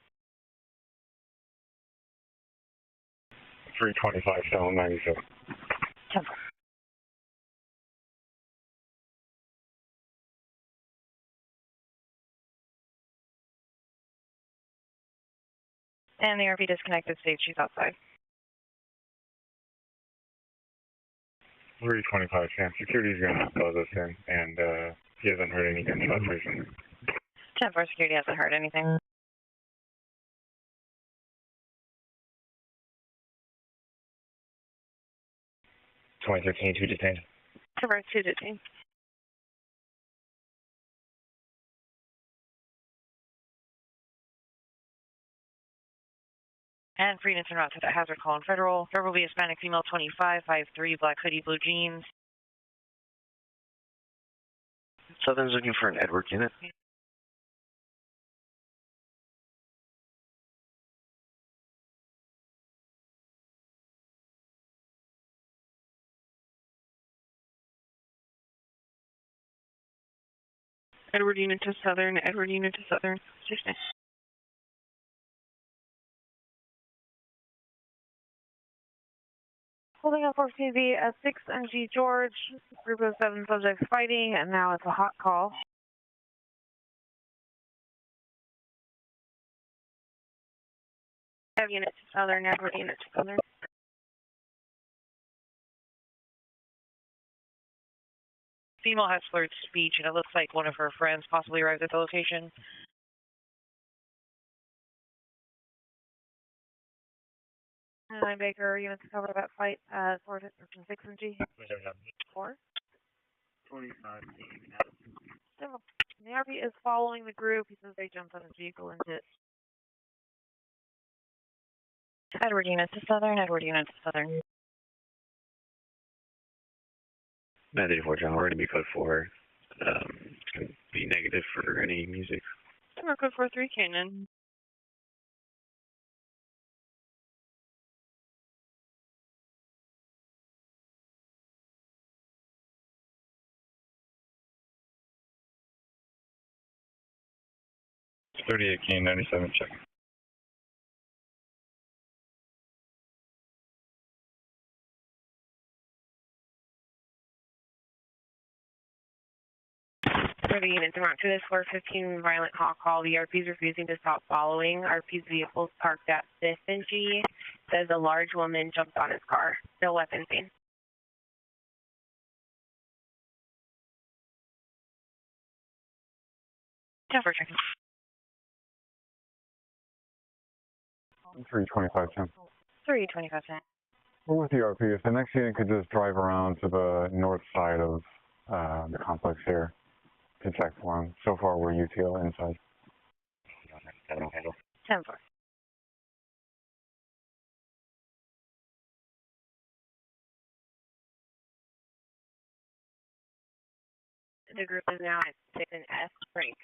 325 Stone, 97. 10-4. And the RP disconnected state, she's outside. 325 Sam. Security's going to close us in, and he hasn't heard any gunshots recently. 10-4 security hasn't heard anything. .2 detained. 10-4, 2 detained. And Freedom and route to the hazard call in Federal. There will be a Hispanic female 2553, black hoodie, blue jeans. Southern's looking for an Edward unit. Edward unit to Southern, Edward unit to Southern. Holding up for TV at 6 MG George, group of 7 subjects fighting, and now it's a hot call. Have unit to Southern, Edward unit to Southern. Female has slurred speech, and it looks like one of her friends possibly arrived at the location. And Baker, units to cover that fight at 6 and G. 4. 25. The RP is following the group. He says they jumped on his vehicle and hit. Edward unit to Southern, Edward unit to Southern. 934 John, we're going to be code 4. It's going to be negative for any music. We're code 43 Cajon. It's 38 Kane 97, check. For the unit to mark to this 415 violent hawk call, the RP is refusing to stop following. RP's vehicles parked at 5th and G. Says a large woman jumped on his car. No weapon seen. Tougher checking. 325 10. 325 10. We're with the RP. If the next unit could just drive around to the north side of the complex here to check for him. So far, we're UTL inside. 10-4. The group is now at 6 and S break.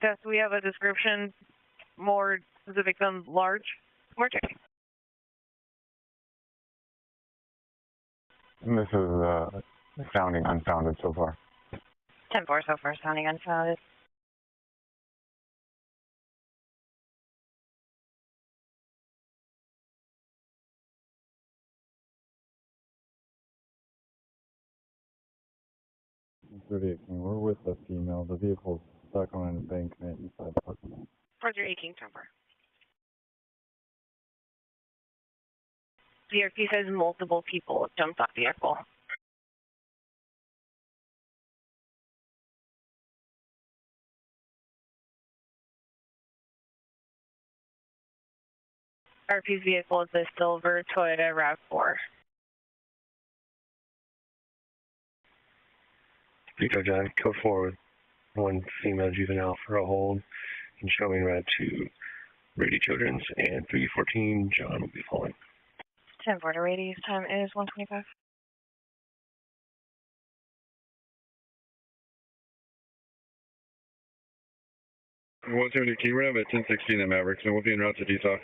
Yes, we have a description more specific than large. More checking. And this is sounding unfounded so far. 10-4 so far, sounding unfounded. We're with a female. The vehicle's stuck on an embankment inside the parking lot. 418 jumper. The RP says multiple people jumped off the vehicle. RP's vehicle is a silver Toyota RAV4. Victor John, code forward. 1 female juvenile for a hold and showing red to Brady Children's, and 314 John will be following. 10-4 to radius time is 125. We're 170 Key, we're going to have a 1016 at Mavericks, and we'll be en route to detox.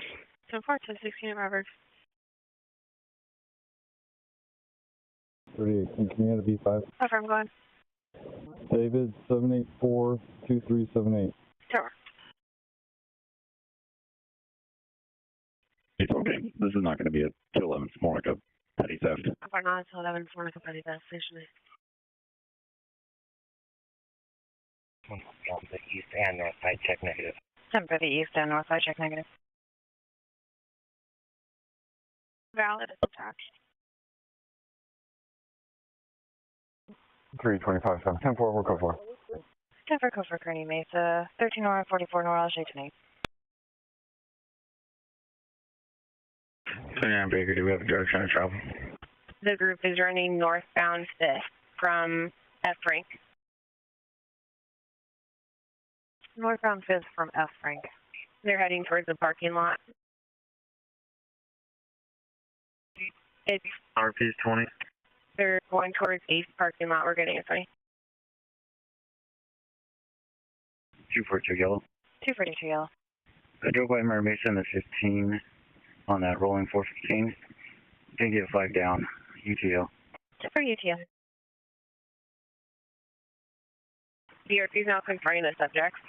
10-4, 1016 at Mavericks. 38, can you add a B5? I'm going. David, 784-2378. Sure. It's okay. This is not going to be a 211. It's more like a petty theft. Upper not until 11 for a company gas station. On the east and north side, check negative. 10 for the east and north side, check negative. Valid attached. 325, 7. 10-4, we'll go for it. 10 for Cove for Kearney Mesa, 13 Nora, 44 Nora, J10. 29 Baker, do we have a drug trying to travel? The group is running northbound 5th from F Frank. Northbound 5th from F Frank. They're heading towards the parking lot. It's RP's 20. They're going towards 8th parking lot. We're getting it, sorry. 242 yellow. 242 yellow. I drove by Mary Mesa in the 15 on that rolling 415. Didn't get a flag down. UTL. For UTL. DRP is now confirming the subjects.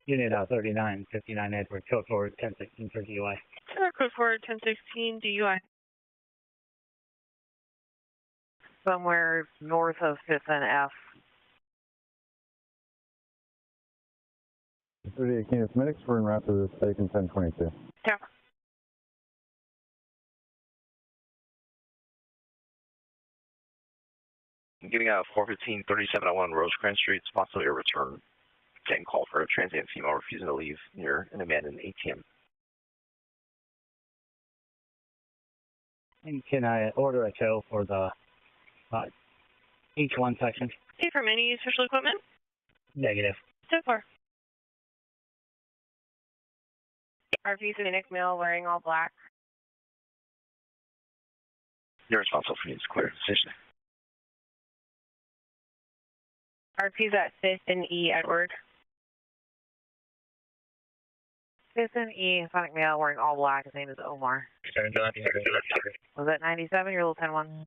Unit 3959 Edward, code forward 1016 for DUI. Code forward 1016 DUI. Somewhere north of 5th and F. 38 Kenneth Medics, we're en route to the stake in 1022. Yeah. Getting out 415 3701 Rosecrans Street, possibly a return. Getting called for a transient female refusing to leave near an abandoned ATM. And can I order a tow for the H1 section? Okay, from any special equipment? Negative. 10-4. RV Hispanic male wearing all black. You're responsible for needs clear. Station. RP's at 5th and E, Edward. 5th and E, Hispanic male wearing all black. His name is Omar. Was that 97? You're a little 10-1.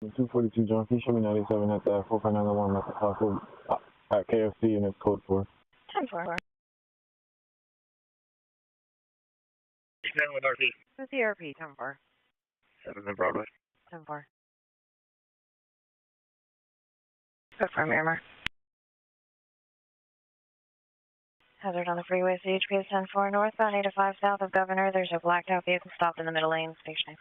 242 John, can you show me 97 at the 4591 at the Taco at KFC and it's code 4? 10-4. With RP. Who's the RP? 10-4. 7 on Broadway. 10-4. Confirm, Airmark. Hazard on the freeway, CHP is 10-4 northbound, 805 south of Governor. There's a blacked out vehicle stopped in the middle lane, stationary.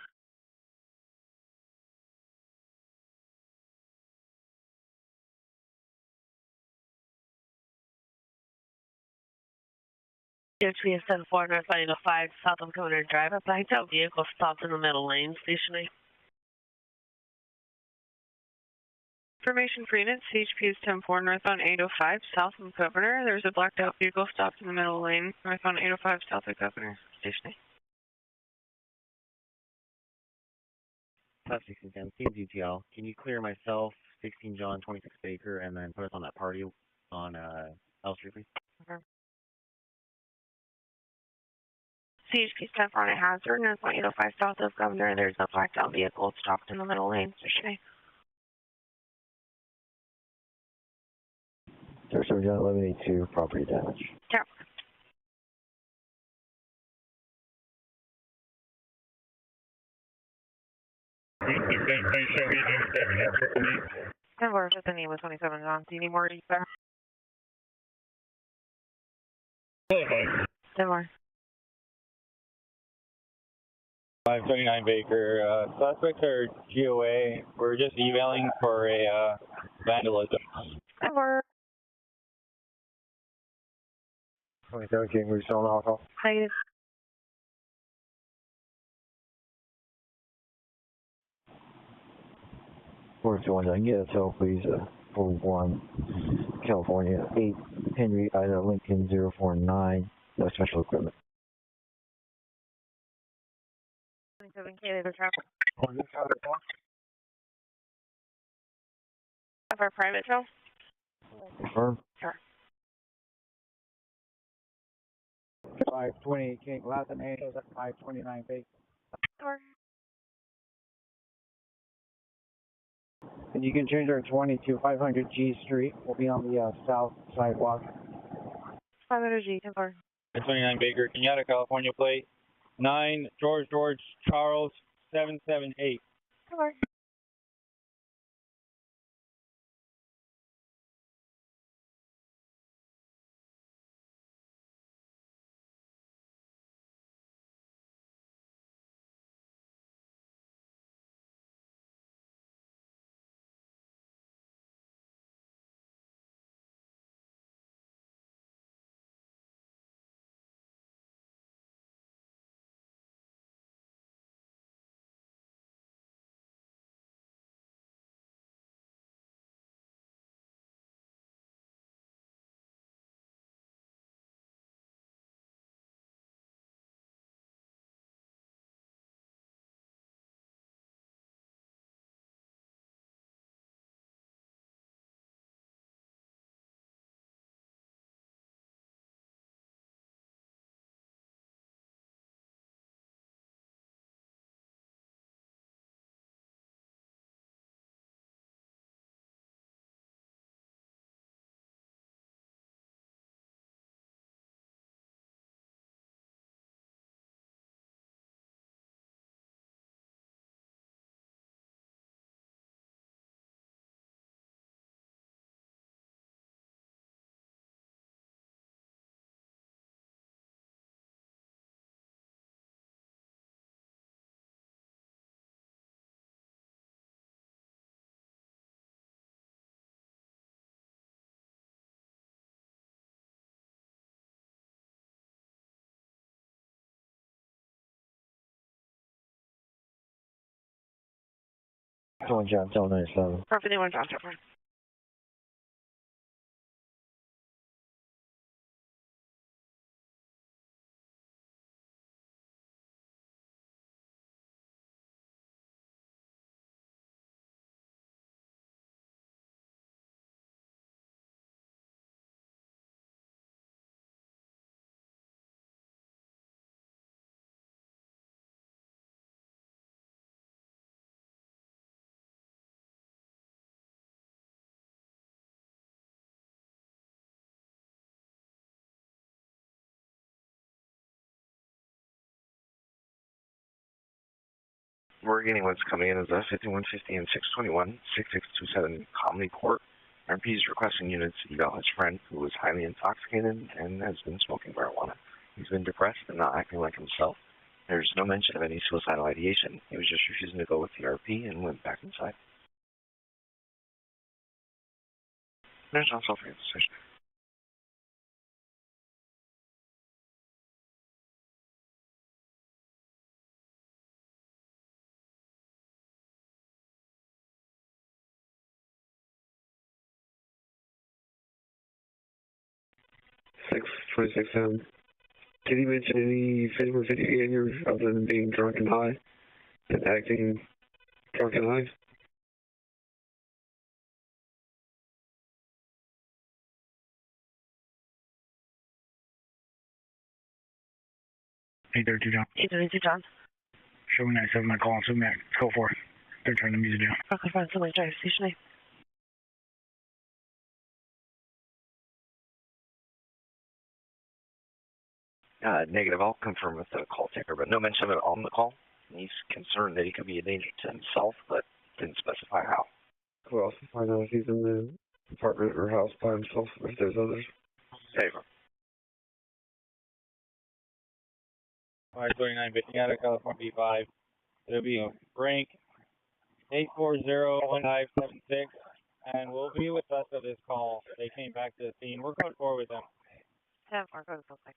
CHP is 10-4 northbound 805 south of Governor Drive. A blacked out vehicle stopped in the middle lane, stationary. Information for unit, CHP is 10-4 northbound 805 south of Governor. There's a blacked out vehicle stopped in the middle lane, northbound 805 south of Governor, stationary. South 1610, Team DTL. Can you clear myself, 16 John, 26 Baker, and then put us on that party on L Street, please? Okay. CHP is 10-4 on a hazard, northbound 805 south of Governor. There's a blacked out vehicle stopped in the middle lane, stationary. Sergeant John 1182, property damage. Yeah. And we're just in need with 27 John. Do you need more there? 10 more. 539 Baker. Suspects are GOA. We're just emailing for a vandalism. And we're 27 King, we're selling alcohol. negative. Four two one, I can get a tow, please. 41 California 8 Henry Ida Lincoln 049. No special equipment. 27K, there's traffic. Of our private tow? Confirm. Sure. 520 King, last and 8 is at 529 Baker. Sure. And you can change our 20 to 500 G Street. We'll be on the south sidewalk. 500 G, 10-4. 29 Baker, Kenyatta, California plate. 9 George Charles 778. 10-4. Someone John, tell 97. Perfect, 1 John, Trevor. We're getting what's coming in as a 5150 and 621, 6627 Comedy Court. RP is requesting units to eval his friend who was highly intoxicated and has been smoking marijuana. He's been depressed and not acting like himself. There's no mention of any suicidal ideation. He was just refusing to go with the RP and went back inside. There's no self-defense decision. Did he mention any physical behavior other than being drunk and high and acting drunk and high? Hey, 32 John. 832 John. Showing 97, my call on Sumac. Let's go for it. They're turning the music down. Rockland Front, Sumac Drive, Station 8. Negative, I'll confirm with the call taker, but no mention of it on the call. He's concerned that he could be a danger to himself, but didn't specify how. We'll also find out if he's in the apartment or house by himself, or if there's others. Hey, 529 Victoria, California B5. It'll be a rank 8401576, and we'll be with us at this call. They came back to the scene. We're going forward with them. 10-4, go to suspect.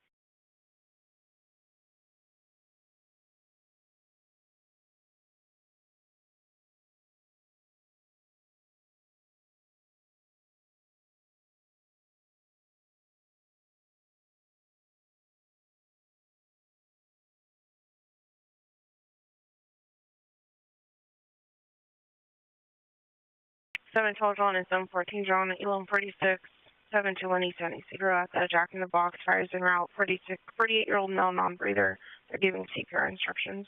Seven 12 John and 714 John, 1146, 721 East 76. At the Jack in the Box, fires en route, 48-year-old male non-breather. They're giving CPR instructions.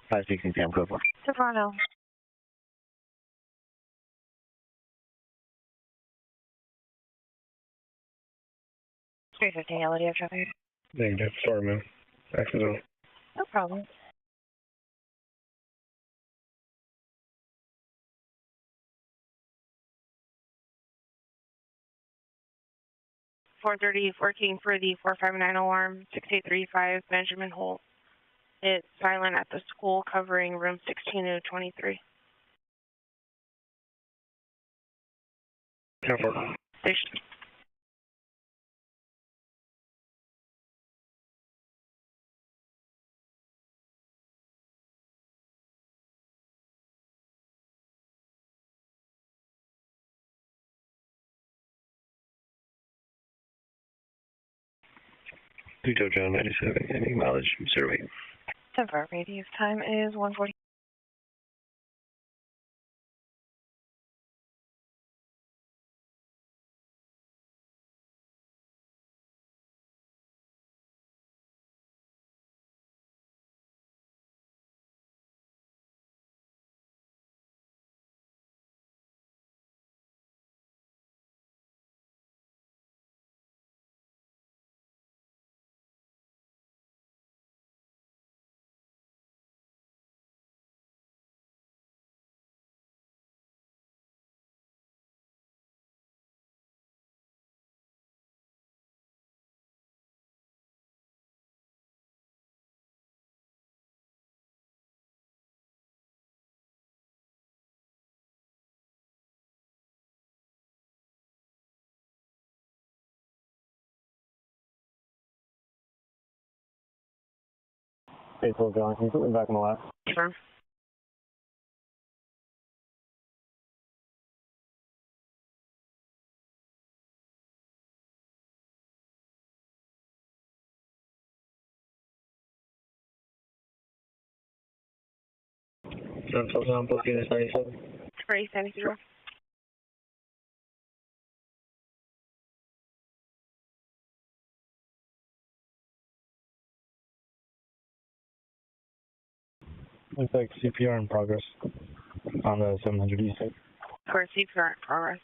516 Sam, code 4. Toronto. Street 15, yellow, do you have traffic? Negative. Sorry, man. Accidental. No problem. .430, working for the 459 alarm, 6835 Benjamin Holt. It's silent at the school, covering room 16 to 23. Station. Pluto John 97, any mileage 08. 10-4, radius time is 140. Faithful John, can you put me back on the left? Sure. Central John, both units 97. Ready, 70. Looks like CPR in progress on the 700 East side. Or CPR in progress.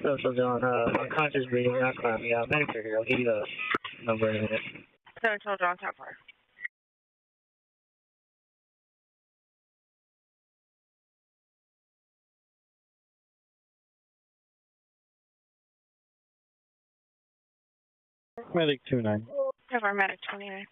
Central John, unconscious breathing, Gaslamp. Yeah, medics are here. I'll give you the number in a minute. Central John, top 4. Medic 29. Have our medic 29.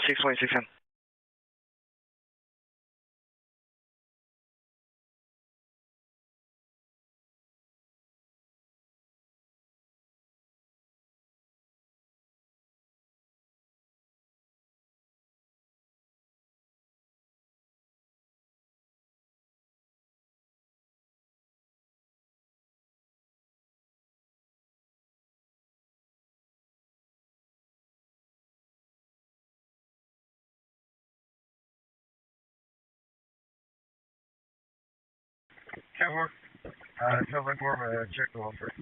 Six 2610. Cajon, sounds like more of a check the wall first.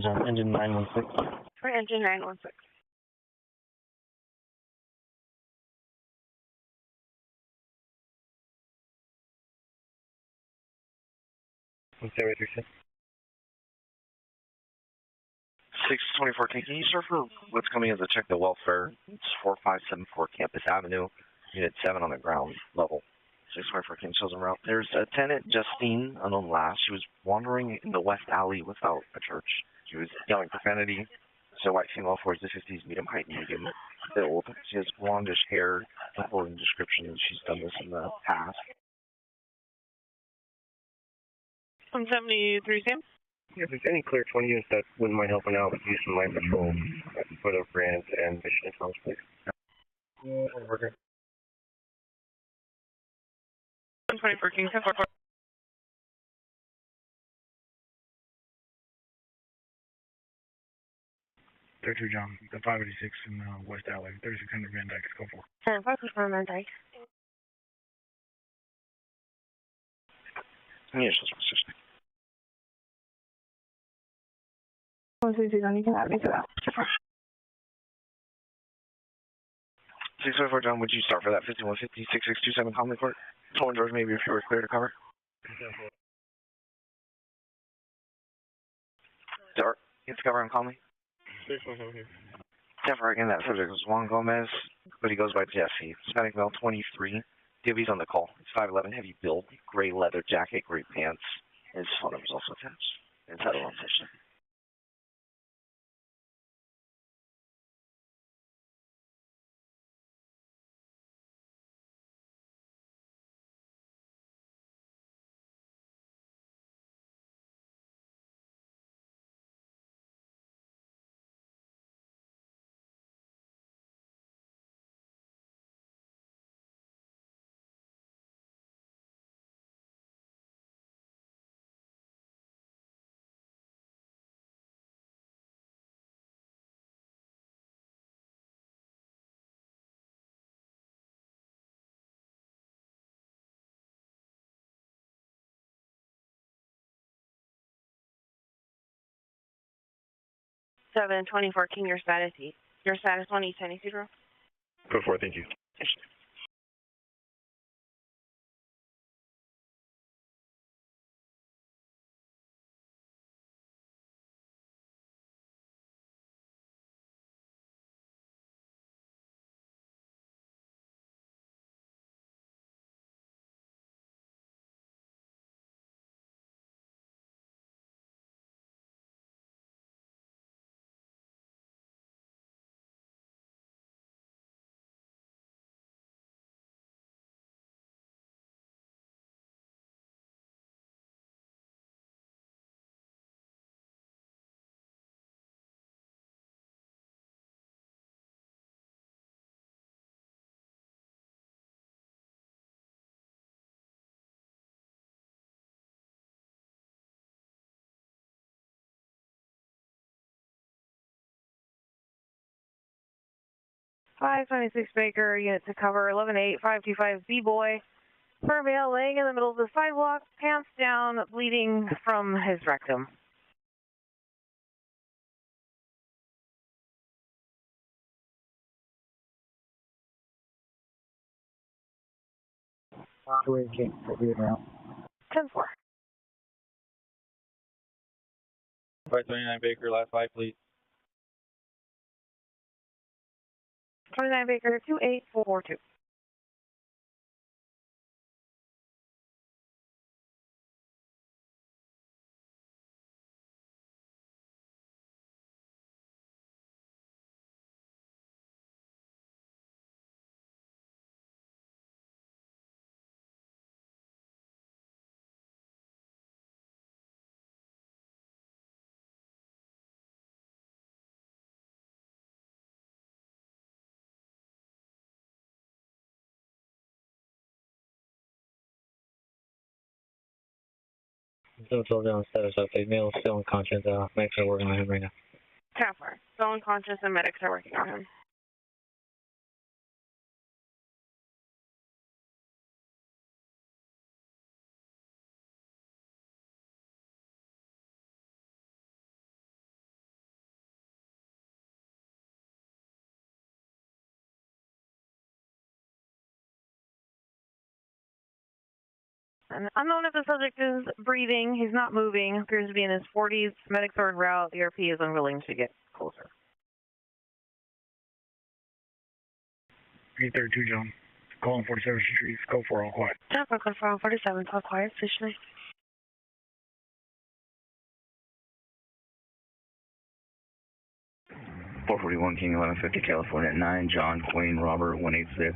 John, engine 916. For engine 916. What's that, 62014, can you serve for what's coming as a check the welfare? It's 4574 Campus Avenue, Unit 7 on the ground level. 62014 shows en route. There's a tenant, Justine, unknown last. She was wandering in the west alley without a church. She was yelling profanity. So white female, 40s to 50s, medium height, medium build. She has blondish hair, according to description. She's done this in the past. 173 Sam. If there's any clear 20 units that wouldn't mind helping out with use some light patrol for the brands and mission intelligence, please. Working. 24 King 1044. Third John, the 586 in West Alley, 3600 Van Dyke, go for. 524 Van Dyke. Yes, that's my sister. 160, you can have me to that. 654 John, would you start for that 5150 6627 Conley Court? 21 George, maybe if you were clear to cover. Start. You have to cover on Conley. 10-4 again, that subject was Juan Gomez, but he goes by Jesse. Hispanic male, 23. DB's on the call. It's 5'11", heavy build, gray leather jacket, gray pants. His phone number is also attached. And title on session. Seven 24 King, your status E. Your status 1 East 92 row. Go for it, thank you. Five 26 Baker, unit to cover 11-8, 525 B-Boy. For male laying in the middle of the sidewalk, pants down, bleeding from his rectum. Wait, King, for being around. 10-4. 529 Baker, last 5, please. 29 Baker, 28442. Still told down status update. Male still unconscious. Medics are working on him right now. 10-4. Still unconscious and medics are working on him. And unknown if the subject is breathing. He's not moving. Appears to be in his 40s. Medics are en route. The ERP is unwilling to get closer. 832 John, calling 47th Street, go for all quiet. Traffic on 47, all quiet, stationary. .441 King 1150 California at 9, John Queen Robert 186.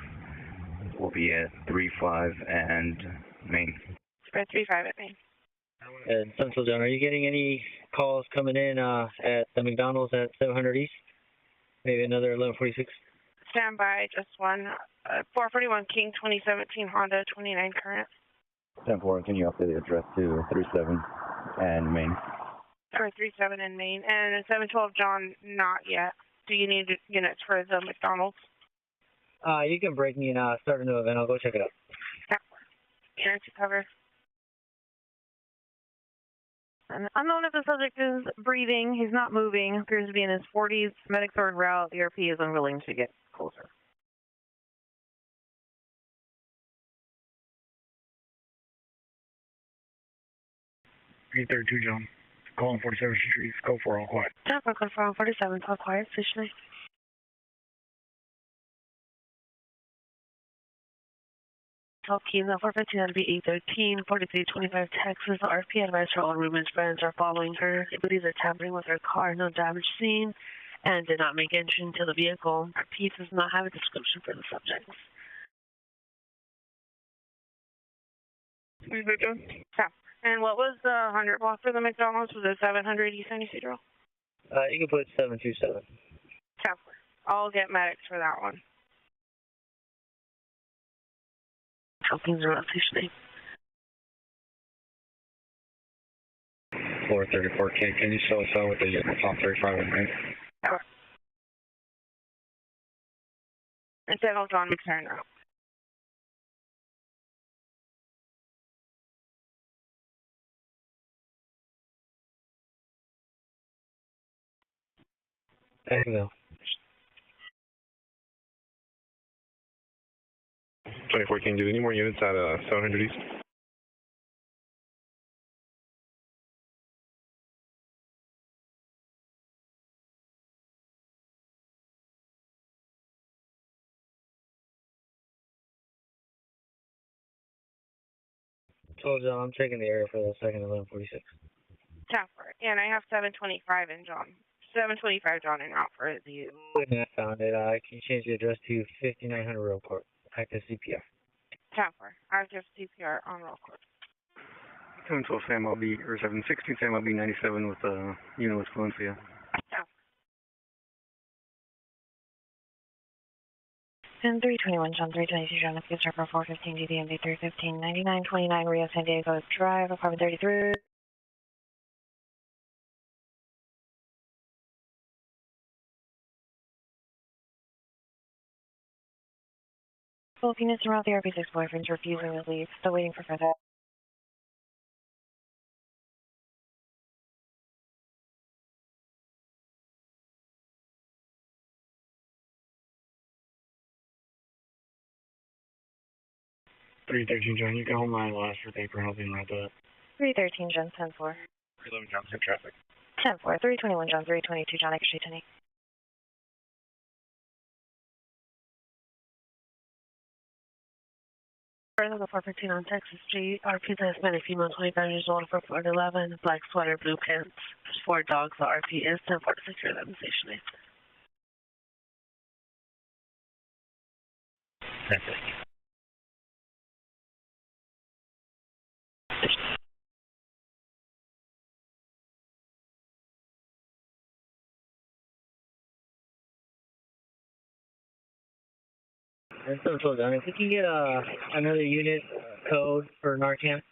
We'll be at 35 and Main. Spread 35 at Main. And Central John, are you getting any calls coming in at the McDonald's at 700 East? Maybe another 1146? Stand by, just one. 441 King 2017 Honda 29 current. 10-4, can you update the address to 37 and Main? Or 37 in Maine. And 712 John, not yet. Do you need units for the McDonald's? You can break me and start a new event. I'll go check it out. Units to cover. And unknown if the subject is breathing. He's not moving. Appears to be in his 40s. Medics are en route. The RP is unwilling to get closer. Eight 32, John. Calling 47th Street. Go for all quiet. Tampa, confirm 47, all quiet, stationary. Key, 415, that'll be 813, 4325 Texas. RP advised her all roommates friends are following her. Deputies are tampering with her car, no damage seen, and did not make entry into the vehicle. RP does not have a description for the subject. Yeah. And what was the 100 block for the McDonald's? Was it 700 East San Ysidro? You can put 727. Yeah. I'll get medics for that one. Helping the rotation. 434, can you show us out with the top 35 in there? Yeah. And General John McTurner. There you go. 24, can you do any more units at 700 East? So John, I'm checking the area for the second 1146. Chopper. And I have 725 in John. 725 John en route for the... I found it. Can you change the address to 5900 Road Court? Active CPR. Chopper. Active CPR on Road Court. 712 Sam, I'll be, or 716 Sam, I'll be 97 with unit with Valencia. And 321 John 322 John, Escape Server 415 DDMD 315 9929 Rio San Diego Drive, apartment 33. Both units around the RP6 boyfriend's refusing to leave, still waiting for further. $313, John, you can hold my last for paper and I'll be right back. 313 John 10-4. 11 John's in traffic. 10-4, 321 John 322 John, X-Street 10-8. Further, the 415 on Texas Street. RP has been a female 25 years old for 411, black sweater, blue pants. There's 4 dogs. The RP is 10-4 to secure them stationary. And so John, if we can get another unit code for Narcan.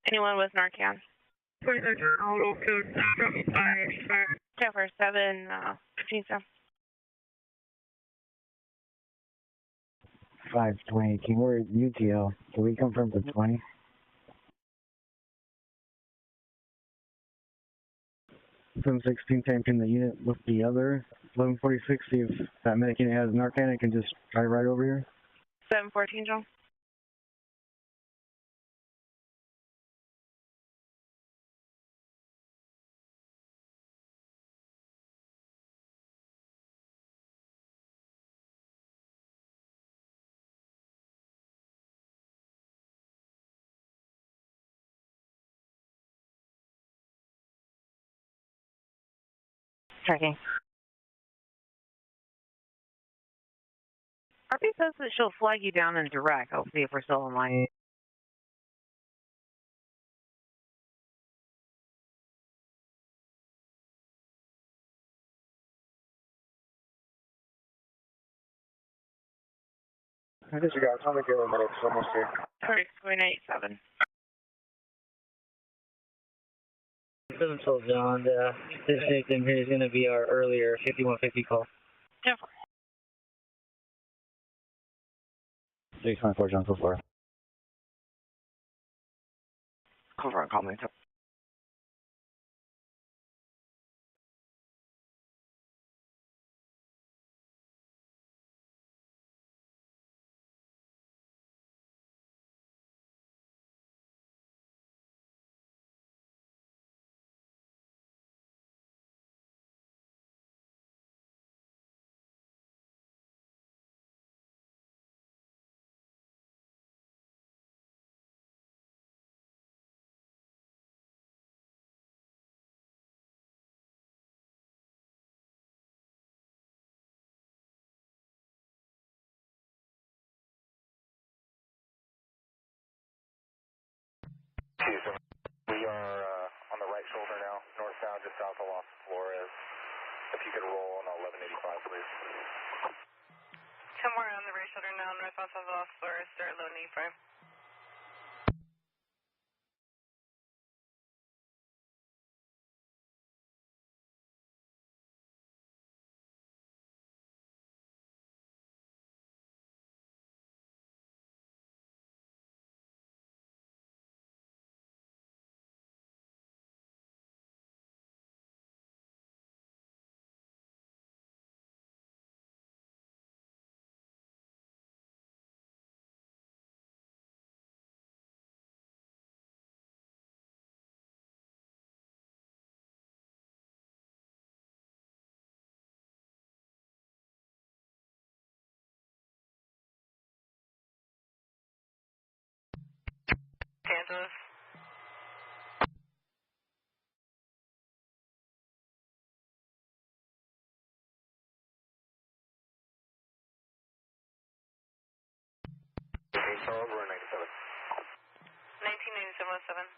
Anyone with Narcan? Chopper 715 Sam. 520, King, we're at UTL. Can we confirm for 20? From 16 Sam, can the unit with the other 1146 see if that medic unit has Narcan? It can just drive right over here. 714 John. Tracking. RP says that she'll flag you down in direct. I'll see if we're still online. Disregard, it's only been a minute, it's almost here. Correct, 987. 712 John, this victim here is going to be our earlier 5150 call. Yeah. 624 John, 44. Cover and comment. Houston, we are on the right shoulder now, northbound, just south of Los Flores. If you could roll on 1185, please. 10 more on the right shoulder now, northbound, south of Los Flores, start loading 85. Kansas. Charles, we're 97. 198707.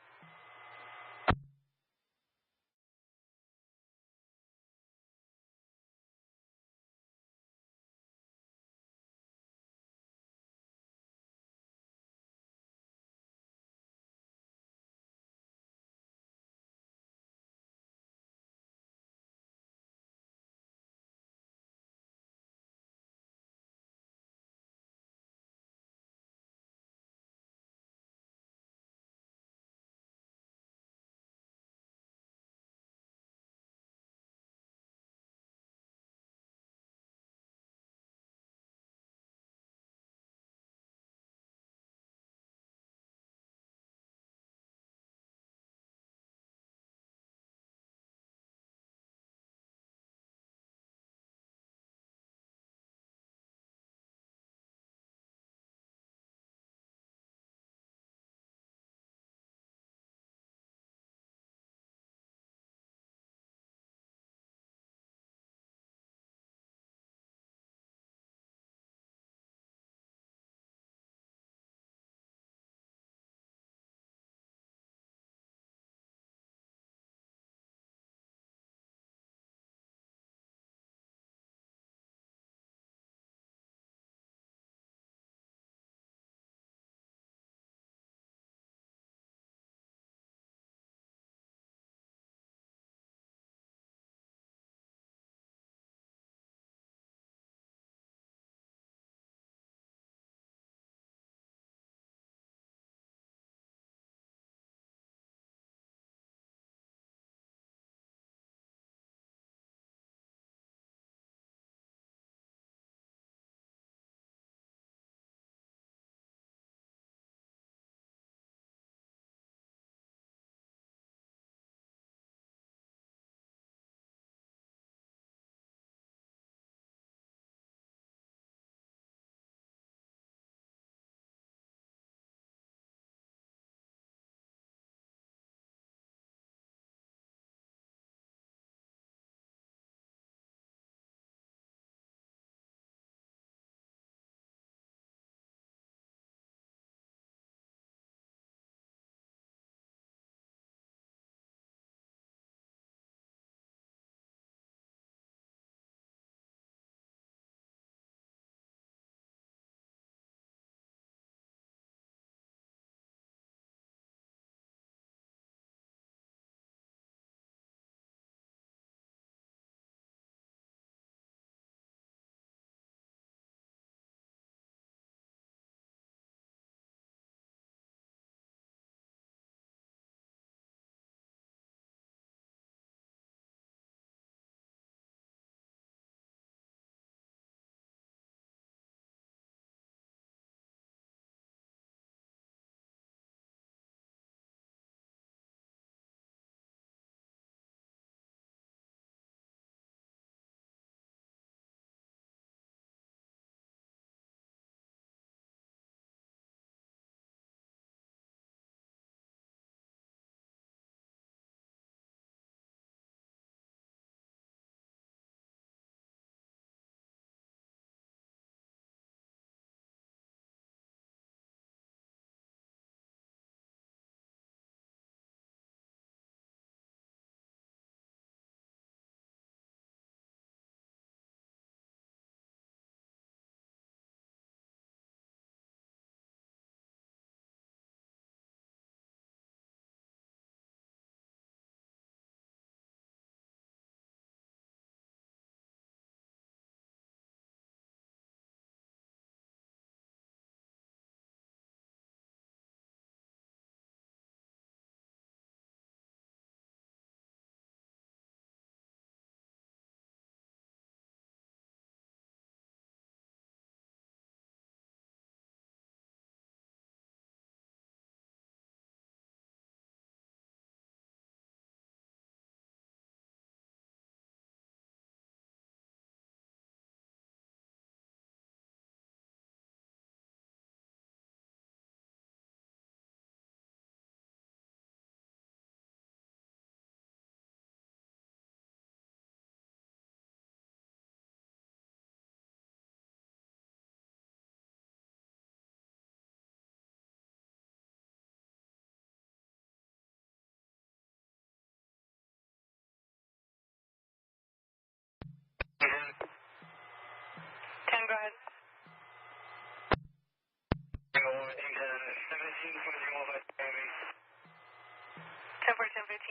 10:10:15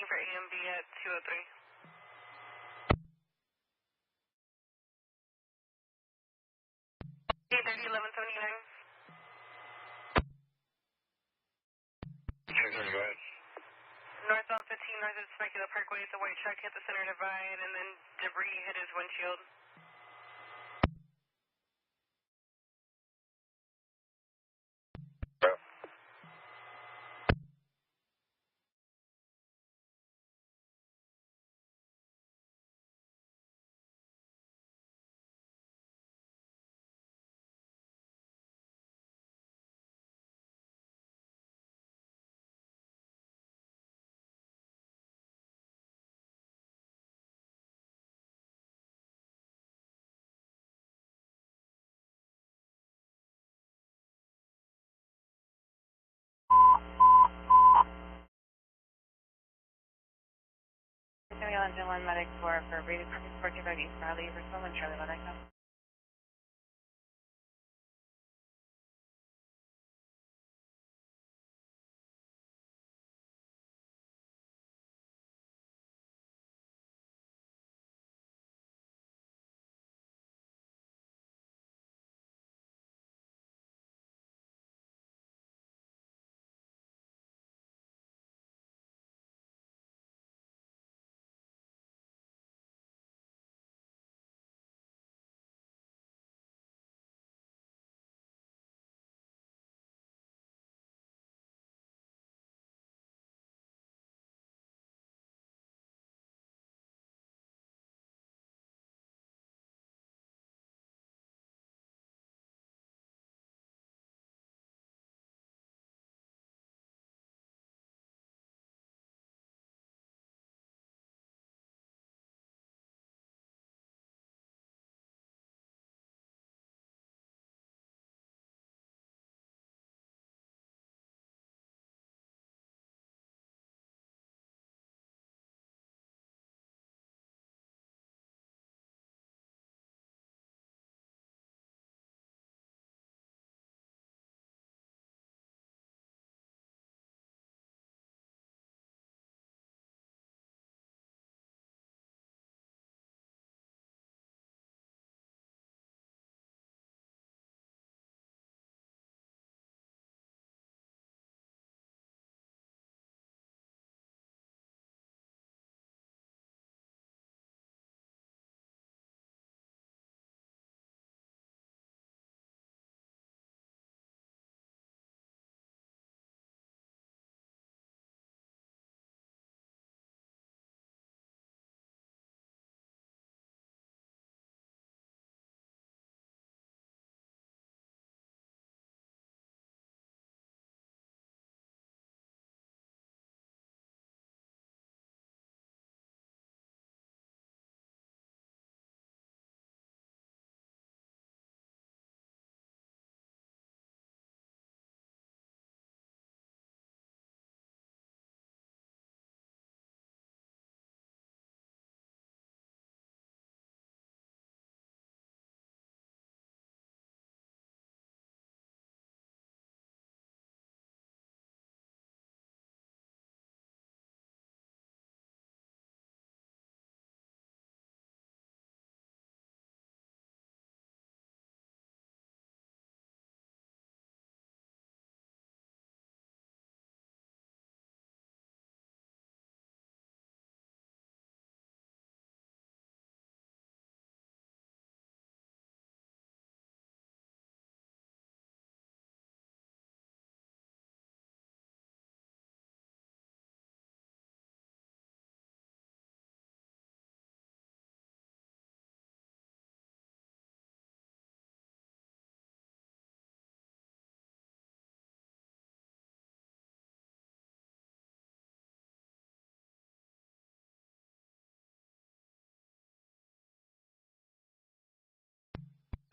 for AMB at 203. Northbound 15 north of Temecula Parkway, the white truck hit the center divide and then debris hit his windshield. Engine 1 Medic 4 for Brady Parking 425 East Bradley, Riverstone and Charlie Medic.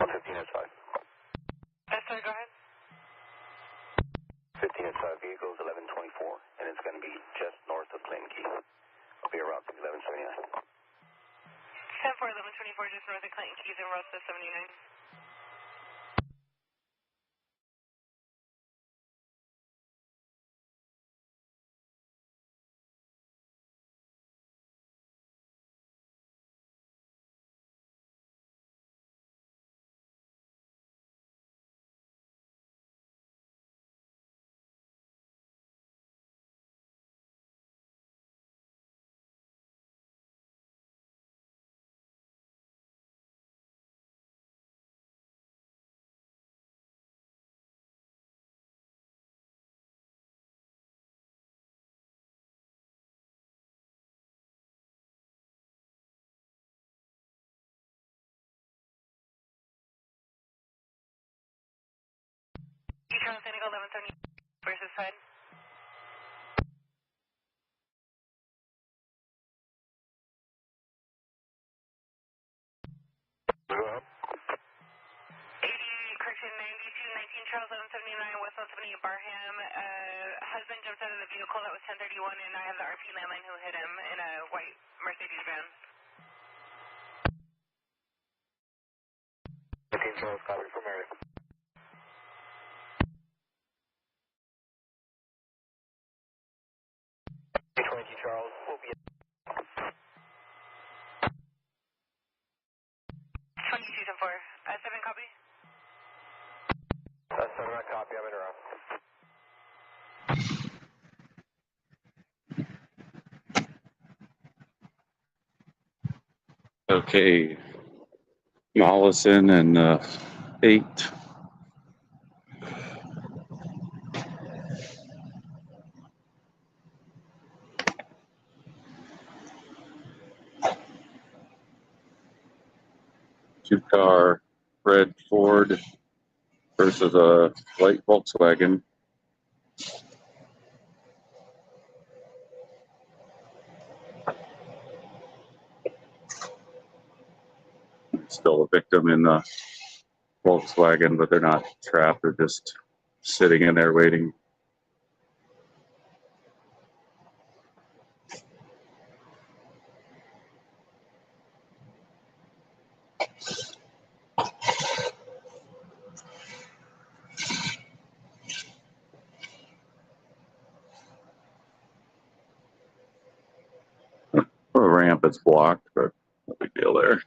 Yes, sir, go ahead. 15 inside vehicle is 1124, and it's going to be just north of Clinton Key. I'll be around 1179. 10-4-1124, just north of Clinton Keys and route to 79. Charles, San Diego 1170 versus side. Correction 9219 Charles 1179 West 178 Barham. Husband jumped out of the vehicle that was 1031, and I have the RP landline who hit him in a white Mercedes van. 15 Charles, copy from area. 22 Charles, will be 2210-4. 7 copy. 7 I copy, I'm in around. Okay, Mollison and 8. Two-car red Ford versus a white Volkswagen. Still a victim in the Volkswagen, but they're not trapped. They're just sitting in there waiting. The ramp is blocked, but no big deal there.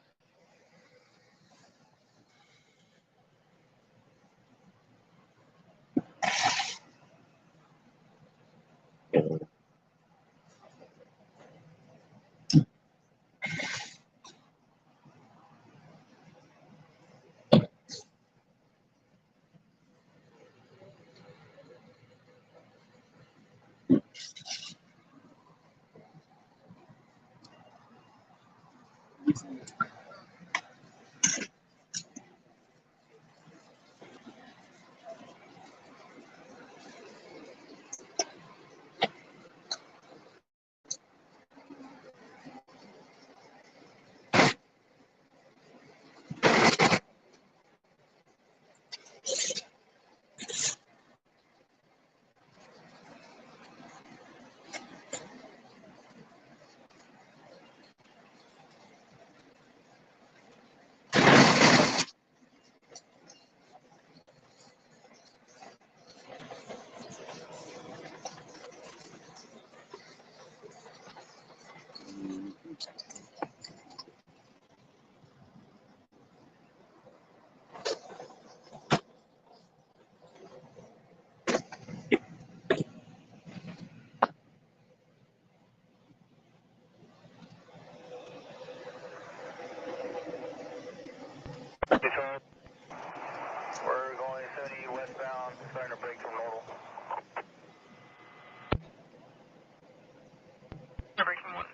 We're going 70 westbound, starting to break from Normal. Break from what?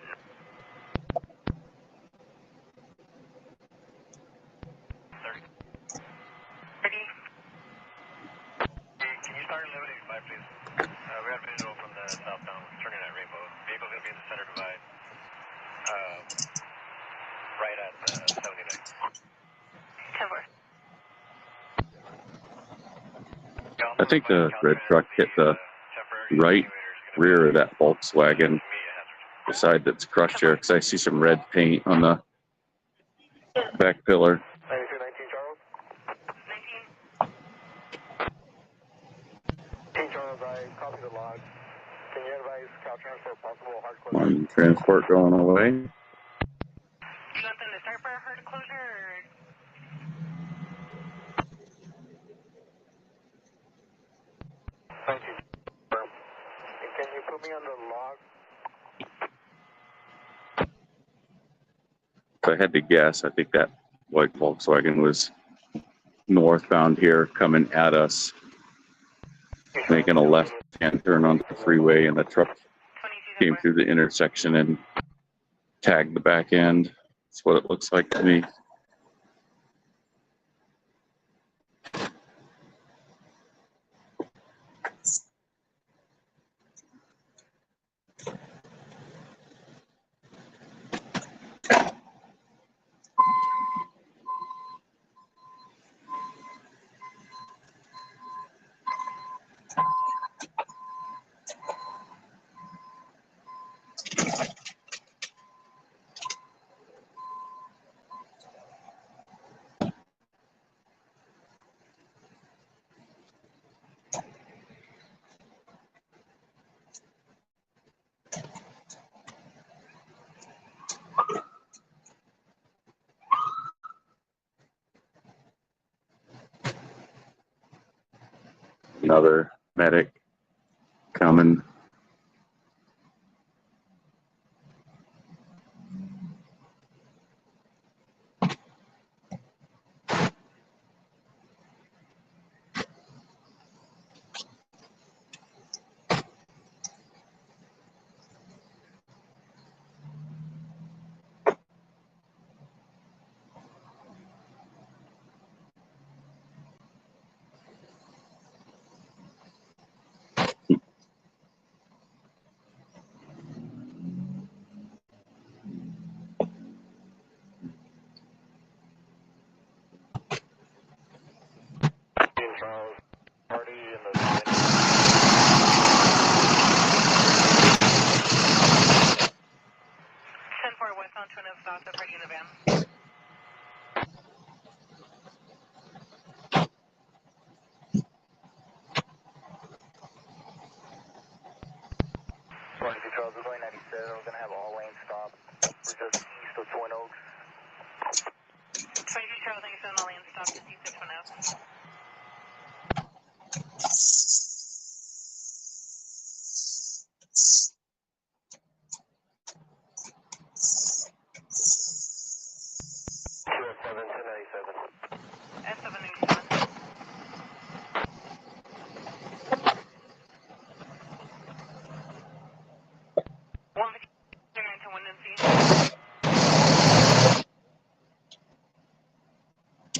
Ready? Can you start 1185, please? We have visual from the southbound, turning at Rainbow. Vehicle's going to be in the center divide, right at 79. 10-4. I think the red truck hit the right rear of that Volkswagen. The side that's crushed here, because I see some red paint on the back pillar. 9219 Charles. 19 Charles, I copy the log. Can you advise cow transport possible hard closure? One transport going away. Do you want them to start for a hard closure or? Thank you. And can you put me on the log? If I had to guess, I think that white Volkswagen was northbound here, coming at us, making a left-hand turn onto the freeway, and the truck came through the intersection and tagged the back end. That's what it looks like to me. another medic coming. Party in the 10-4 westbound Twin Oaks south of party in the van. Charles, we're going 97. We're going to have all lanes stopped. We're just east of Twin Oaks. 22 Charles 97, all lanes stopped just east of Twin Oaks.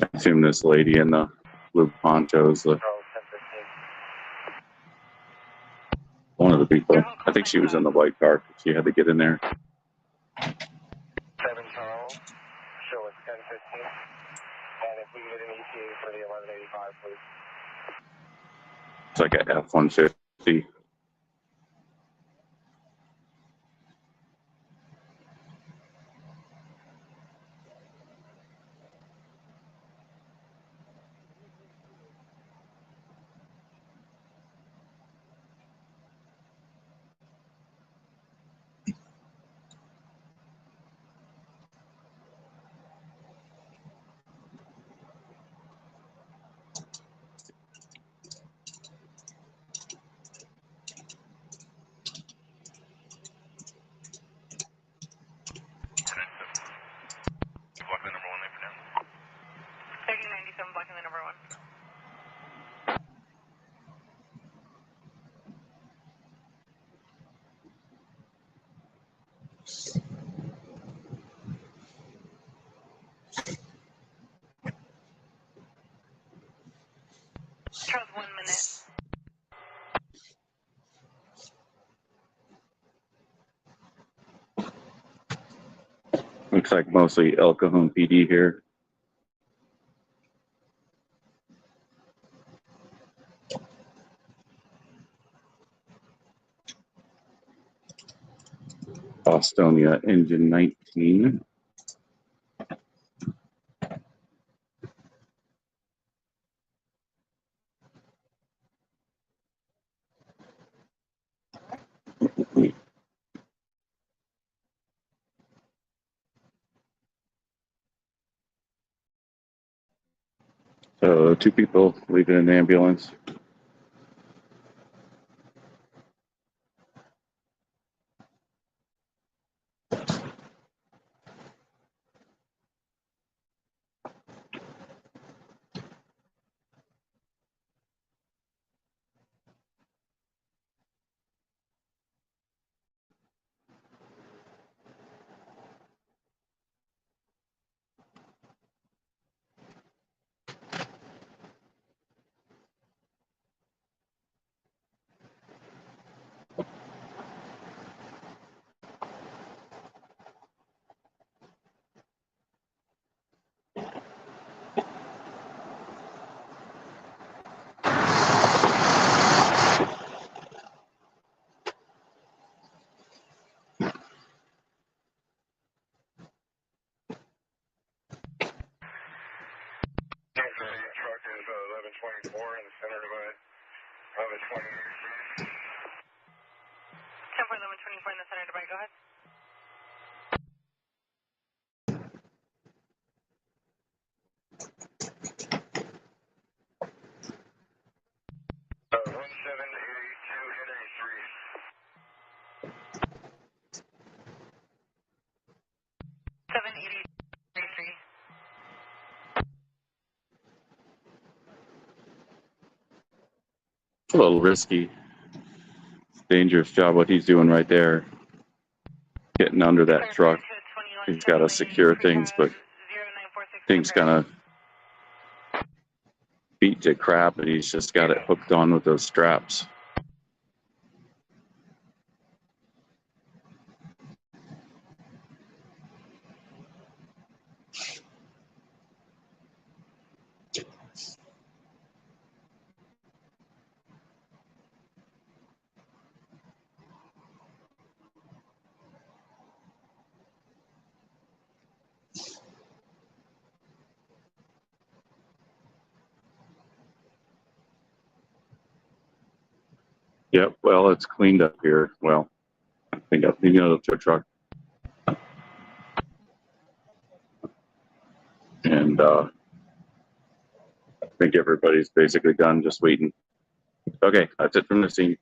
I assume this lady in the blue ponchos, one of the people. I think she was in the white car. She had to get in there. 7 Charles, show us 1015. And if we can get an ETA for the 1185, please. It's like a F-150. Blocking number 1 lane for now. 3097, blocking the number 1. Charles, 1 minute. Looks like mostly El Cajon PD here. Bostonia engine 19. So 2 people leaving an ambulance. It's a little risky. It's a dangerous job what he's doing right there. Getting under that truck. He's got to secure things, but things kind of beat to crap, and he's just got it hooked on with those straps. Yep, well, it's cleaned up here. Well, I think I'm cleaning up the truck. And I think everybody's basically done, just waiting. Okay, that's it from the scene.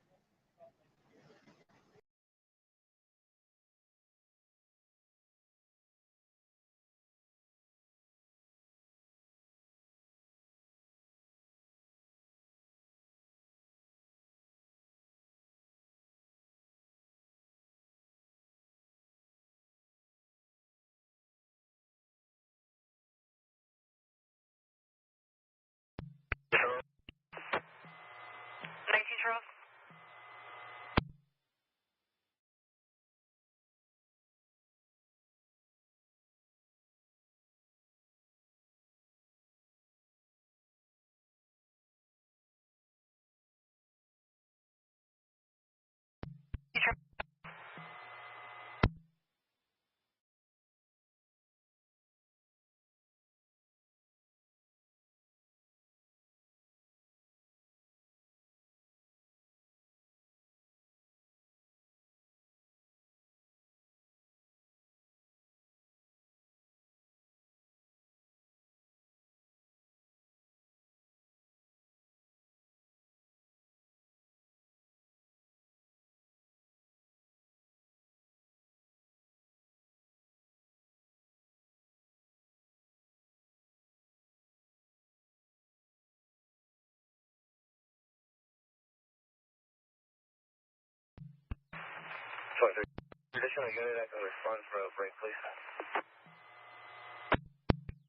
Additional unit that can respond for a break, please.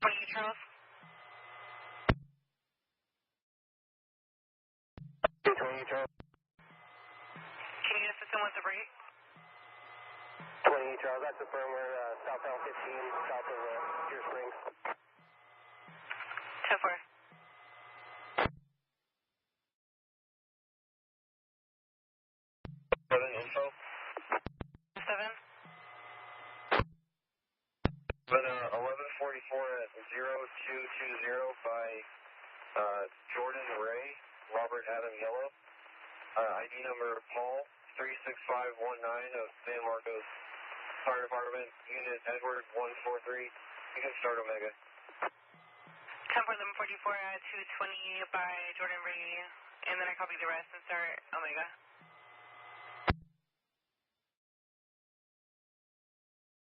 28 Charles. 28 Charles. Can you assist him with the break? 28 Charles, that's the firm. We're southbound 15, south of Deer Springs. 10-4. Present info. 7. But 1144 at 0220 by Jordan Ray, Robert Adam Yellow. ID number Paul 36519 of San Marcos Fire Department, Unit Edward 143. You can start Omega. 10-4, 1144 at 220 by Jordan Ray, and then I copy the rest and start Omega.